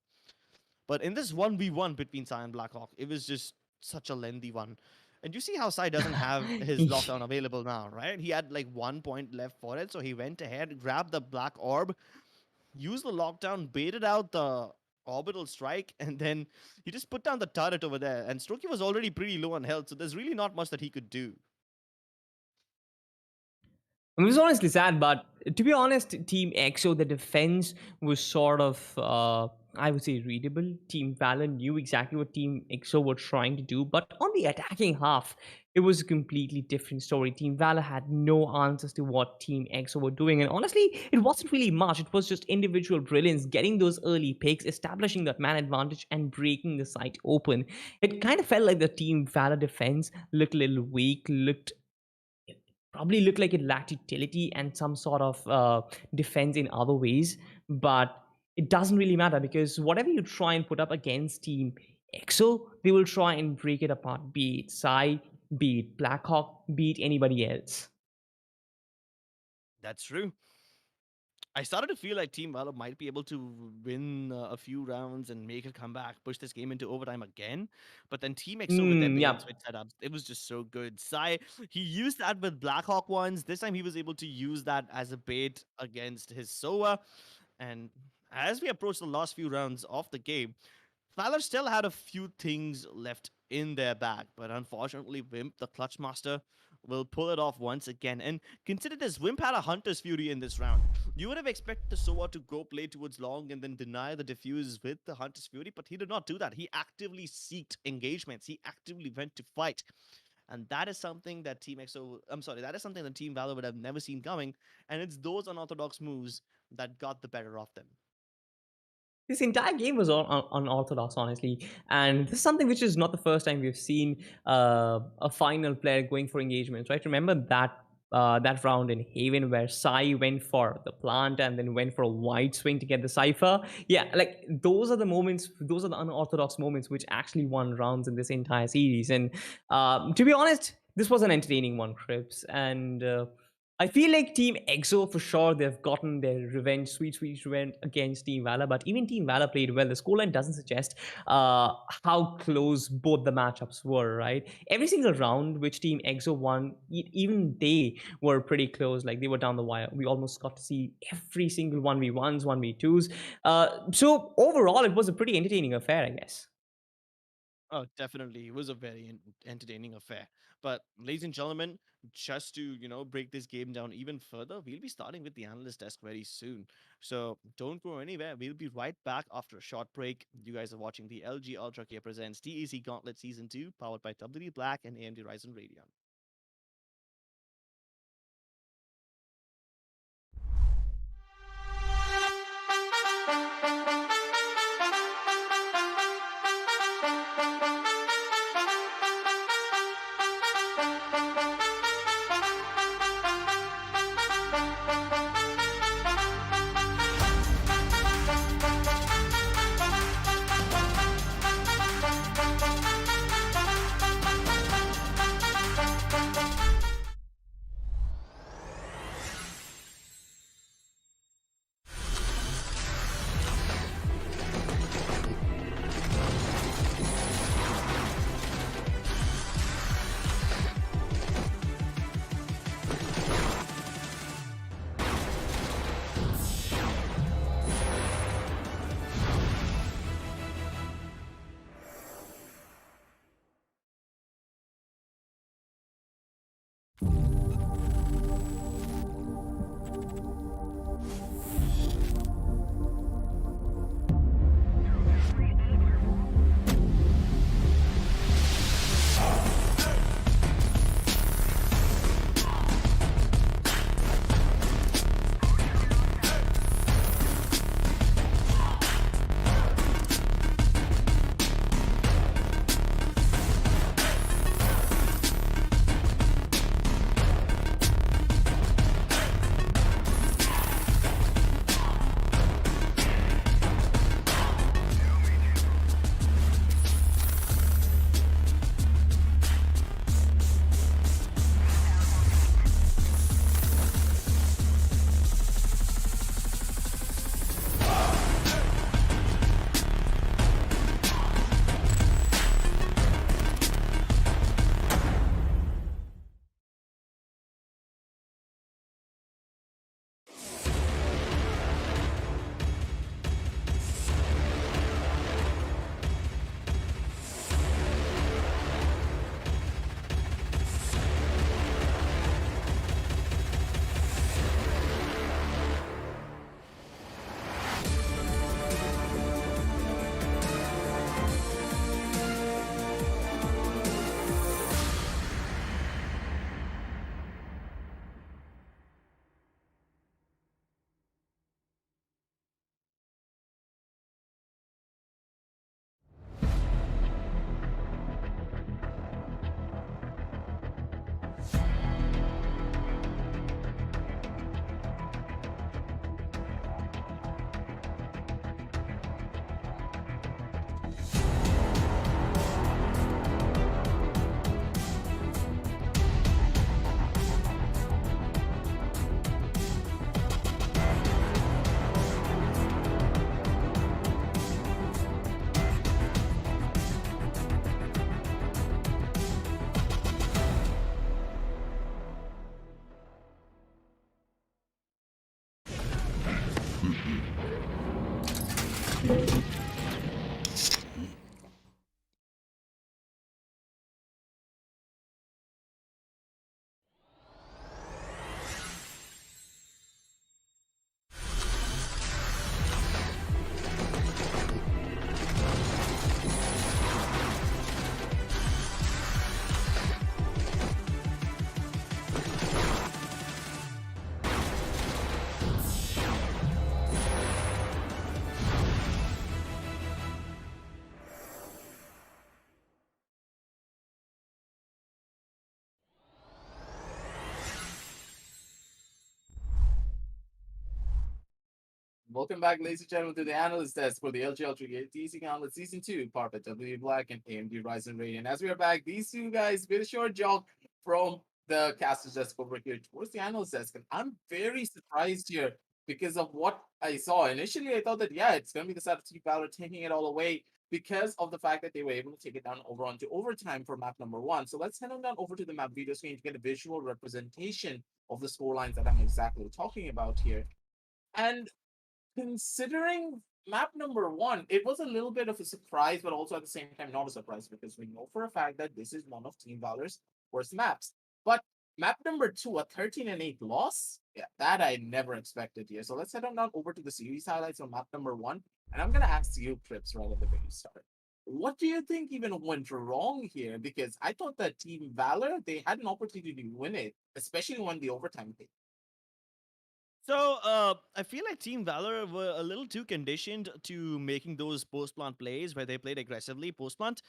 B: But in this 1v1 between Psy and Blackhawk, it was just such a lengthy one. And you see how Psy doesn't have his lockdown available now, right? He had like 1 point left for it, so he went ahead, grabbed the black orb, used the lockdown, baited out the orbital strike, and then he just put down the turret over there. And Strokey was already pretty low on health, so there's really not much that he could do.
C: It was honestly sad, but to be honest, Team EXO, the defense was sort of, I would say, readable. Team Valor knew exactly what Team EXO were trying to do, but on the attacking half, it was a completely different story. Team Valor had no answers to what Team EXO were doing, and honestly, it wasn't really much. It was just individual brilliance, getting those early picks, establishing that man advantage, and breaking the site open. It kind of felt like the Team Valor defense looked a little weak, probably looked like it lacked utility and some sort of defense in other ways. But it doesn't really matter because whatever you try and put up against Team EXO, they will try and break it apart. Be it Psy, be it Blackhawk, be it anybody else.
B: That's true. I started to feel like Team Valor might be able to win a few rounds and make a comeback, push this game into overtime again. But then Team EXO with their bait and
C: Yeah.
B: switch setups, it was just so good. Sai, he used that with Blackhawk once. This time he was able to use that as a bait against his Soa. And as we approach the last few rounds of the game, Valor still had a few things left in their bag, but unfortunately, Wimp, the Clutch Master, will pull it off once again. And consider this, Wimp had a Hunter's Fury in this round. You would have expected the Soa to go play towards long and then deny the defuse with the Hunter's Fury, but he did not do that. He actively seeked engagements. He actively went to fight. And that is something that that is something that Team Valor would have never seen coming. And it's those unorthodox moves that got the better of them.
C: This entire game was unorthodox, honestly, and this is something which is not the first time we've seen a final player going for engagements, right? Remember that round in Haven where Sai went for the plant and then went for a wide swing to get the cipher. Yeah, like those are the moments, those are the unorthodox moments which actually won rounds in this entire series. And to be honest, this was an entertaining one, Crips, and. I feel like Team EXO for sure they've gotten their revenge, sweet revenge against Team Valor. But even Team Valor played well. The scoreline doesn't suggest how close both the matchups were. Right, every single round which Team EXO won, even they were pretty close. Like they were down the wire. We almost got to see every single 1v1s, 1v2s. So overall, it was a pretty entertaining affair, I guess.
B: Oh, definitely. It was a very entertaining affair. But, ladies and gentlemen, just to, break this game down even further, we'll be starting with the analyst desk very soon. So don't go anywhere. We'll be right back after a short break. You guys are watching the LG Ultragear presents TEC Gauntlet Season 2, powered by WD Black and AMD Ryzen Radeon.
A: Welcome back, ladies and gentlemen, to the analyst desk for the LG Ultragear TEC Gauntlet Season 2, powered by W Black and AMD Ryzen Radeon. As we are back, these two guys made a short jog from the caster's desk over here towards the analyst desk. And I'm very surprised here because of what I saw. Initially, I thought that, yeah, it's going to be the side of Team Valor taking it all away because of the fact that they were able to take it down over onto overtime for map number 1. So let's head on down over to the map video screen to get a visual representation of the score lines that I'm exactly talking about here. And considering map number 1, it was a little bit of a surprise, but also at the same time not a surprise because we know for a fact that this is one of Team Valor's worst maps. But map number 2, a 13-8 loss, yeah, that I never expected here. So let's head on down over to the series highlights on map number 1, and I'm gonna ask you, Trips, right at the very start. What do you think even went wrong here? Because I thought that Team Valor, they had an opportunity to win it, especially when the overtime hit.
B: So I feel like Team Valor were a little too conditioned to making those post plant plays where they played aggressively post plant.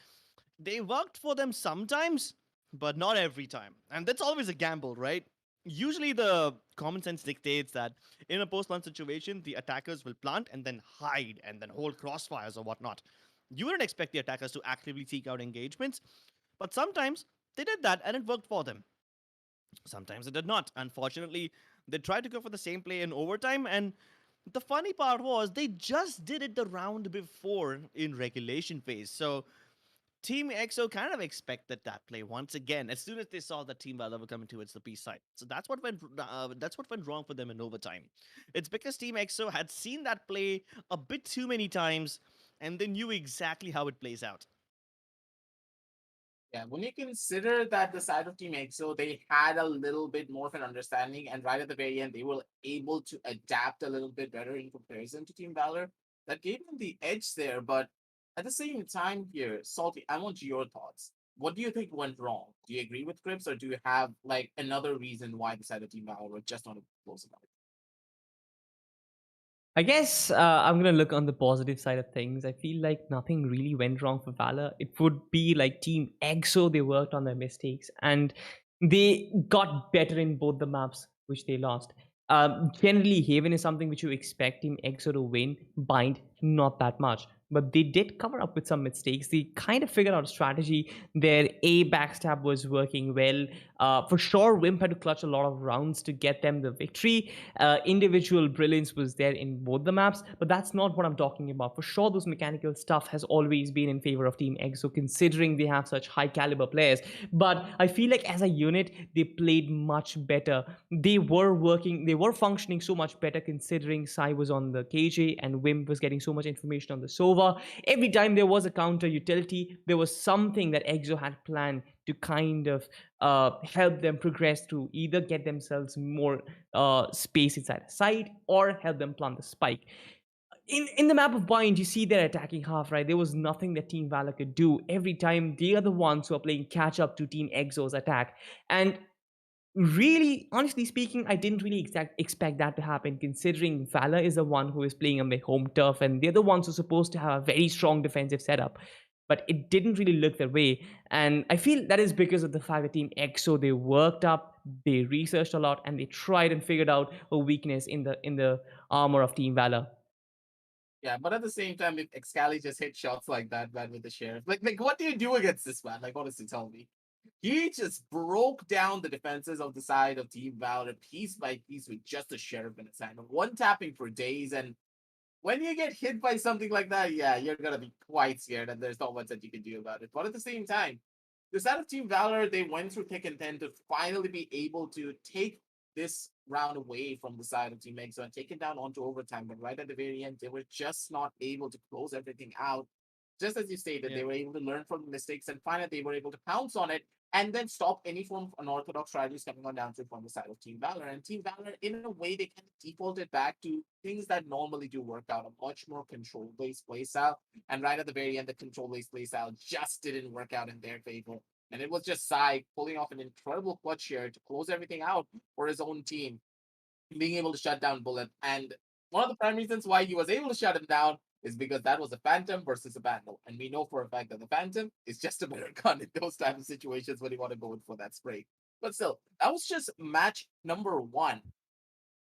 B: They worked for them sometimes, but not every time, and that's always a gamble, right? Usually, the common sense dictates that in a post plant situation, the attackers will plant and then hide and then hold crossfires or whatnot. You wouldn't expect the attackers to actively seek out engagements, but sometimes they did that and it worked for them. Sometimes it did not. Unfortunately, they tried to go for the same play in overtime, and the funny part was they just did it the round before in regulation phase. So Team EXO kind of expected that play once again as soon as they saw that Team Valor were coming towards the B side. So that's what went wrong for them in overtime. It's because Team EXO had seen that play a bit too many times, and they knew exactly how it plays out.
A: Yeah, when you consider that the side of Team EXO, they had a little bit more of an understanding, and right at the very end, they were able to adapt a little bit better in comparison to Team Valor. That gave them the edge there, but at the same time here, Salty, I want your thoughts. What do you think went wrong? Do you agree with Crips, or do you have like another reason why the side of Team Valor were just not close about it?
C: I guess I'm gonna look on the positive side of things. I feel like nothing really went wrong for Valor. It would be like Team EXO, they worked on their mistakes and they got better in both the maps which they lost. Generally, Haven is something which you expect Team EXO to win. Bind, not that much. But they did cover up with some mistakes. They kind of figured out a strategy. Their A backstab was working well. For sure, Wimp had to clutch a lot of rounds to get them the victory. Individual brilliance was there in both the maps, but that's not what I'm talking about. For sure, those mechanical stuff has always been in favor of Team EXO, considering they have such high caliber players. But I feel like as a unit, they played much better. They were functioning so much better considering Sai was on the KJ and Wim was getting so much information on the Sova. Every time there was a counter utility, there was something that EXO had planned to kind of help them progress to either get themselves more space inside a site or help them plant the spike. In the map of Bind, you see their attacking half, right? There was nothing that Team Valor could do. Every time they are the ones who are playing catch up to Team EXO's attack. And really, honestly speaking, I didn't really expect that to happen, considering Valor is the one who is playing on their home turf, and they're the ones who are supposed to have a very strong defensive setup. But it didn't really look that way, and I feel that is because of the fact that Team EXO, they worked up, they researched a lot, and they tried and figured out a weakness in the armor of Team Valor.
A: Yeah, but at the same time, if Excali just hit shots like that, man, with the sheriff, like what do you do against this man? Like, honestly, tell me. He just broke down the defenses of the side of Team Valor piece by piece with just a sheriff in his hand. One tapping for days, and when you get hit by something like that, yeah, you're gonna be quite scared, and there's not much that you can do about it. But at the same time, the side of Team Valor, they went through thick and thin to finally be able to take this round away from the side of Team EXO and take it down onto overtime. But right at the very end, they were just not able to close everything out. Just as you stated,
B: Yeah.
A: they were able to learn from the mistakes and finally they were able to pounce on it and then stop any form of unorthodox strategies coming on down to from the side of Team Valor. And Team Valor, in a way, they kind of defaulted back to things that normally do work out, a much more control-based playstyle. And right at the very end, the control-based playstyle just didn't work out in their favor. And it was just Sai pulling off an incredible clutch here to close everything out for his own team, being able to shut down Bullet. And one of the prime reasons why he was able to shut him down is because that was a Phantom versus a Vandal. And we know for a fact that the Phantom is just a better gun in those types of situations when you want to go in for that spray. But still, that was just match number 1.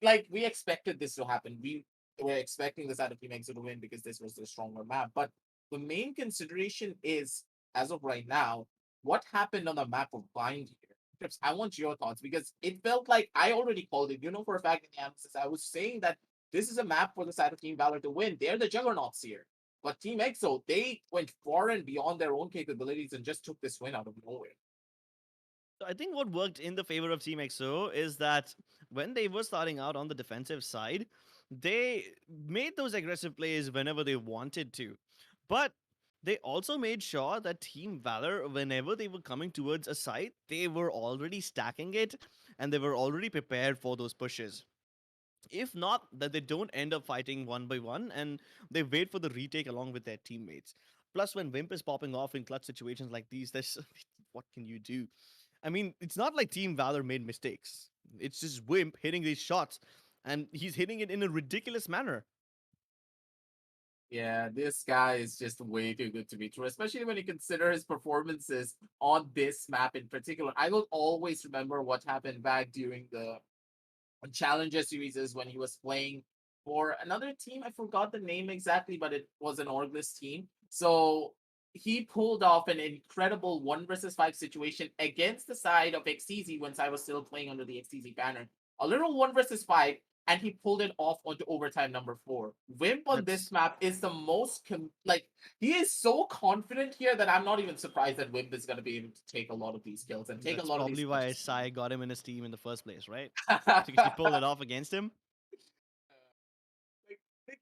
A: Like, we expected this to happen. We we're expecting the side of Team Exo to win because this was the stronger map. But the main consideration is, as of right now, what happened on the map of Bind here? Trips, I want your thoughts because it felt like I already called it. You know, for a fact in the analysis, I was saying that this is a map for the side of Team Valor to win. They're the juggernauts here. But Team EXO, they went far and beyond their own capabilities and just took this win out of nowhere.
B: So I think what worked in the favor of Team XO is that when they were starting out on the defensive side, they made those aggressive plays whenever they wanted to. But they also made sure that Team Valor, whenever they were coming towards a site, they were already stacking it and they were already prepared for those pushes. If not, that they don't end up fighting one by one and they wait for the retake along with their teammates. Plus, when Wimp is popping off in clutch situations like these, there's what can you do? I mean, it's not like Team Valor made mistakes. It's just Wimp hitting these shots, and he's hitting it in a ridiculous manner.
A: Yeah, this guy is just way too good to be true, especially when you consider his performances on this map in particular. I will always remember what happened back during the Challenger series is when he was playing for another team. I forgot the name exactly, but it was an Orgless team. So he pulled off an incredible 1 versus 5 situation against the side of XTZ when I was still playing under the XTZ banner. A little 1 versus 5, and he pulled it off onto overtime number 4. Wimp on
B: That's
A: this map is the most like he is so confident here that I'm not even surprised that Wimp is going to be able to take a lot of these kills and take a
B: that's
A: lot of these
B: probably why
A: clutches.
B: Sai got him in his team in the first place, right? Because he pulled it off against him.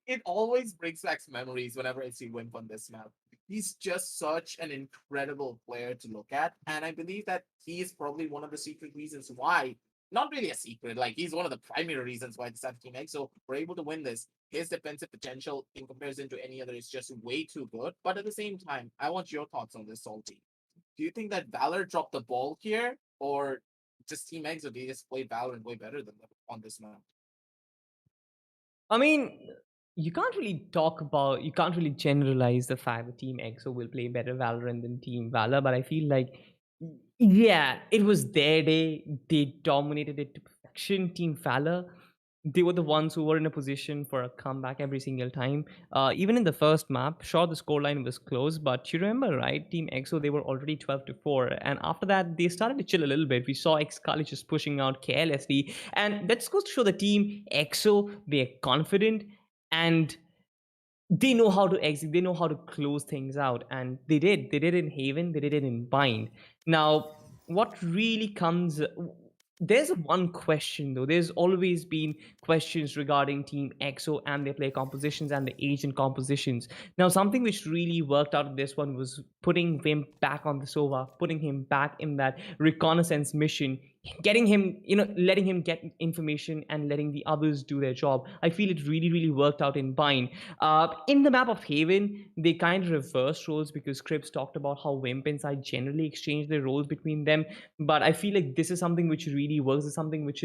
A: It always brings back memories whenever I see Wimp on this map. He's just such an incredible player to look at, and I believe that he is probably one of the secret reasons why. Not really a secret, like he's one of the primary reasons why the South Team EXO were able to win this. His defensive potential in comparison to any other is just way too good. But at the same time, I want your thoughts on this, Salty. Do you think that Valor dropped the ball here, or just Team EXO, they just play Valorant way better than them on this map?
C: I mean, you can't really generalize the fact that Team EXO will play better Valorant than Team Valor, but I feel like, yeah, it was their day. They dominated it to perfection. Team Valor, they were the ones who were in a position for a comeback every single time. Even in the first map, sure, the scoreline was close, but you remember, right? Team EXO, they were already 12-4, and after that, they started to chill a little bit. We saw Excalibur just pushing out carelessly, and that goes to show the Team EXO, they're confident and they know how to exit, they know how to close things out, and they did it in Haven, they did it in Bind. Now what really comes, there's one question though, there's always been questions regarding Team EXO and their play compositions and the agent compositions. Now something which really worked out of this one was putting him back on the Sova, putting him back in that reconnaissance mission, getting him, letting him get information and letting the others do their job. I feel it really worked out in Bind. In the map of Haven, they kind of reversed roles because Cripps talked about how Wimp and Side generally exchange their roles between them. But I feel like this is something which really works. Is something which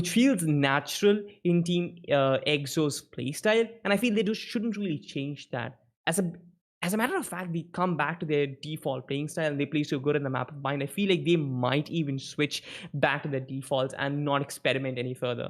C: feels natural in Team EXO's playstyle, and I feel they shouldn't really change that. As a matter of fact, they come back to their default playing style and they play so good in the map of Bind. I feel like they might even switch back to their defaults and not experiment any further.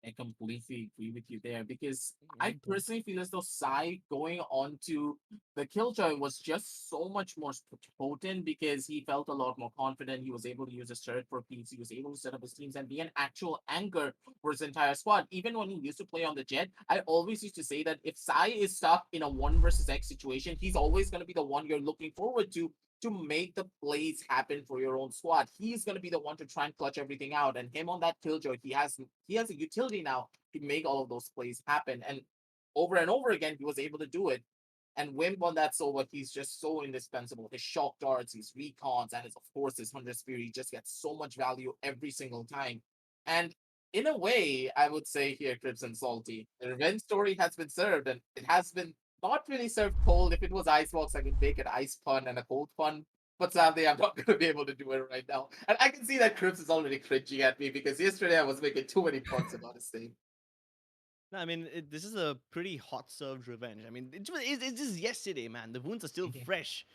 A: I completely agree with you there because I
B: Mhm.
A: personally feel as though Sai going on to the Killjoy was just so much more potent because he felt a lot more confident. He was able to use his turret for peace. He was able to set up his teams and be an actual anchor for his entire squad. Even when he used to play on the Jet, I always used to say that if Sai is stuck in a 1 versus X situation, he's always going to be the one you're looking forward to make the plays happen for your own squad. He's going to be the one to try and clutch everything out. And him on that killjoy, he has a utility now to make all of those plays happen. And over again, he was able to do it. And Wimp on that Sova, he's just so indispensable. His shock darts, his recons, and of course his 100 spear, he just gets so much value every single time. And in a way, I would say here, Crips and Salty, the revenge story has been served, and it has been not really served cold. If it was Icebox, I could make an ice pun and a cold pun. But sadly, I'm not going to be able to do it right now. And I can see that Crips is already cringing at me because yesterday I was making too many puns about his thing.
B: No, I mean, this is a pretty hot served revenge. I mean, it's just yesterday, man. The wounds are still fresh.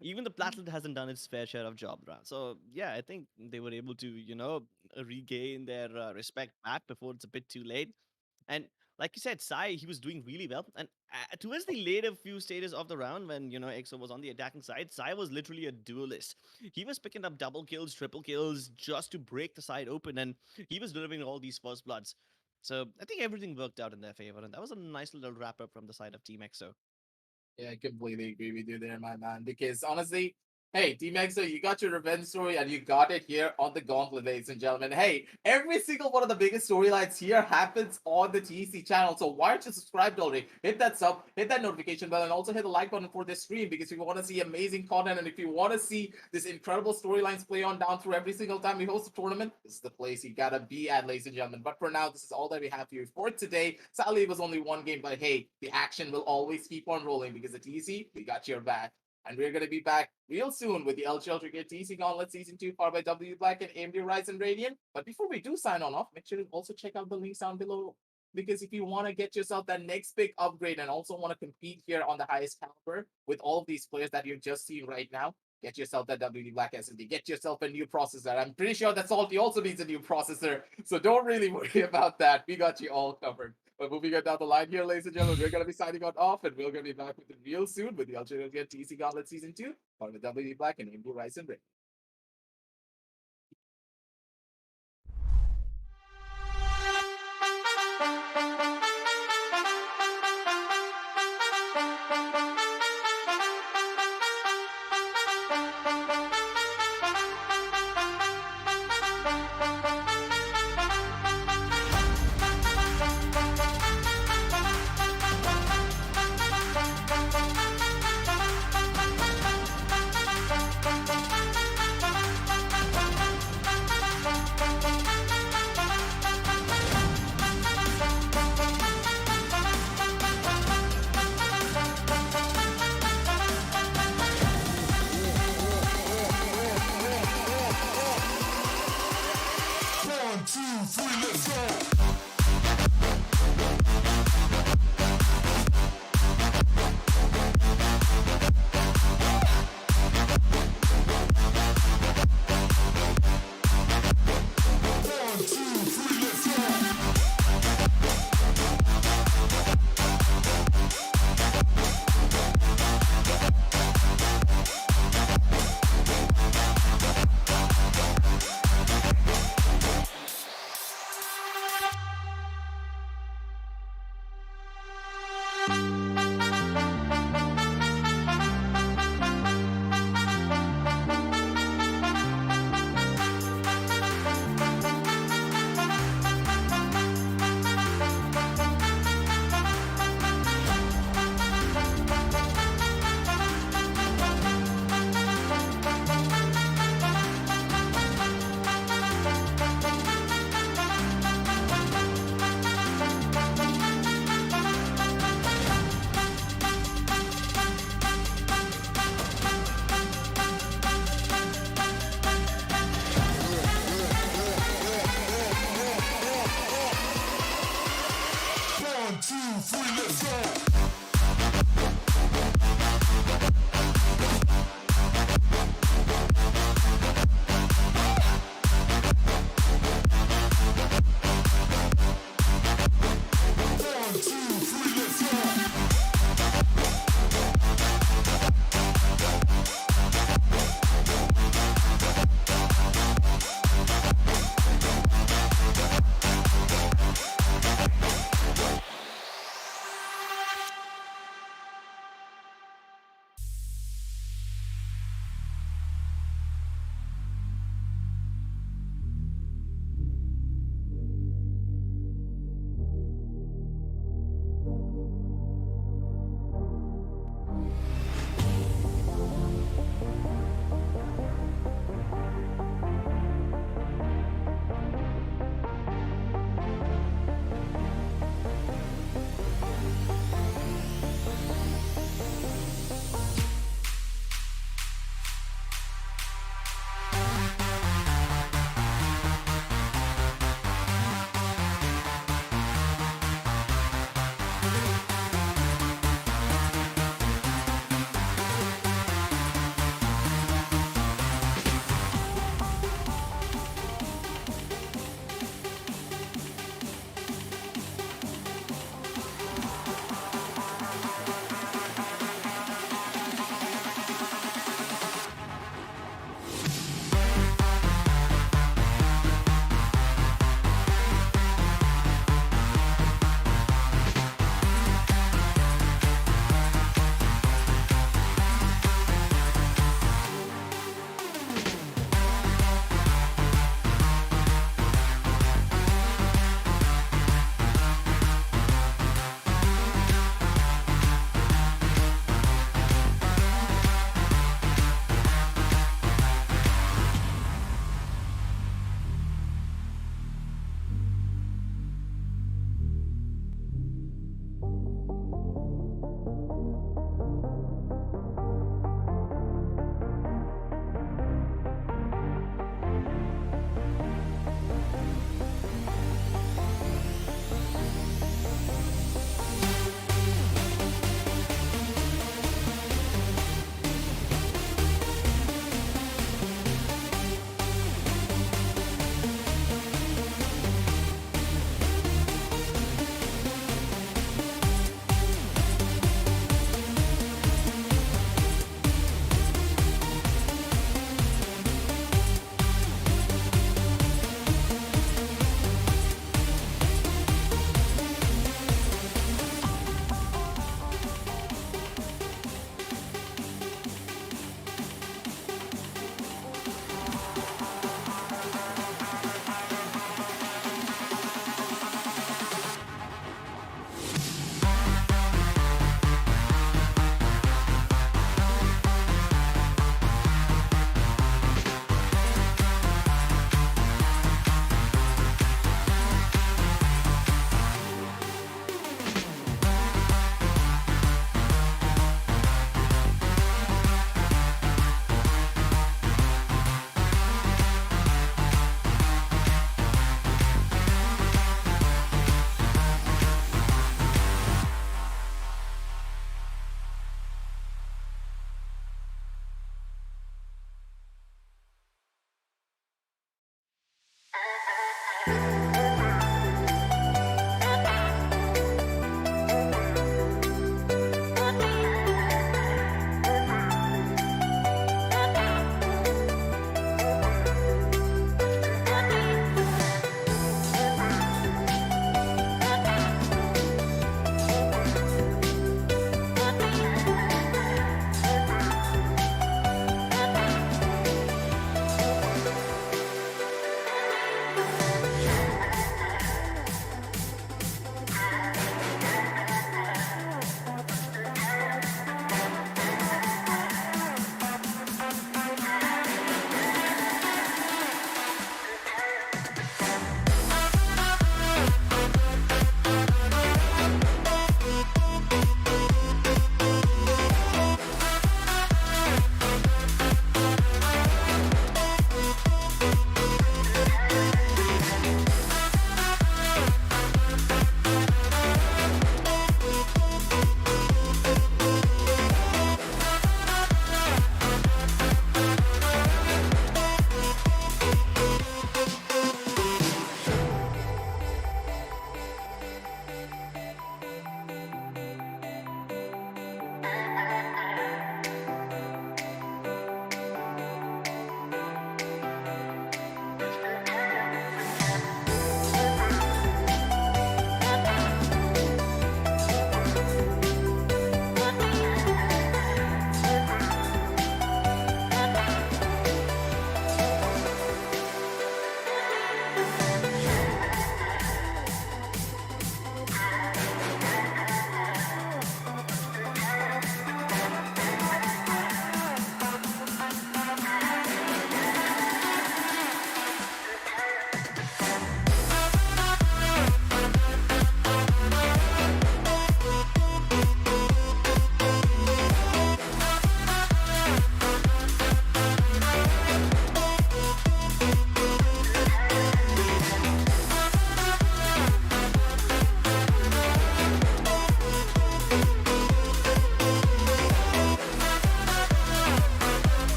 B: Even the Platlet hasn't done its fair share of job, right? So yeah, I think they were able to, regain their respect back before it's a bit too late. And like you said, Sai, he was doing really well. And towards the later few stages of the round, when EXO was on the attacking side, Sai was literally a duelist. He was picking up double kills, triple kills, just to break the side open, and he was delivering all these first bloods. So I think everything worked out in their favor, and that was a nice little wrap up from the side of Team EXO.
A: Yeah, I completely agree with you there, my man. Because honestly, hey, Team EXO, you got your revenge story and you got it here on the Gauntlet, ladies and gentlemen. Hey, every single one of the biggest storylines here happens on the TEC channel. So why aren't you subscribed already? Hit that sub, hit that notification bell, and also hit the like button for this stream because if you want to see amazing content and if you want to see this incredible storylines play on down through every single time we host a tournament, this is the place you gotta be at, ladies and gentlemen. But for now, this is all that we have for you for today. Sadly, it was only one game, but hey, the action will always keep on rolling because at TEC, we got your back. And we're going to be back real soon with the LG Ultragear TEC Gauntlet Season 2 powered by W Black and AMD Ryzen Radiant. But before we do sign on off, make sure to also check out the links down below. Because if you want to get yourself that next big upgrade and also want to compete here on the highest caliber with all of these players that you've just seen right now, get yourself that WD Black SSD. Get yourself a new processor. I'm pretty sure that Salty also needs a new processor. So don't really worry about that. We got you all covered. But moving on down the line here, ladies and gentlemen, we're going to be signing on off and we're going to be back with it real soon with the Ultra TEC Gauntlet Season 2 on the WD Black and AMD Ryzen Ring.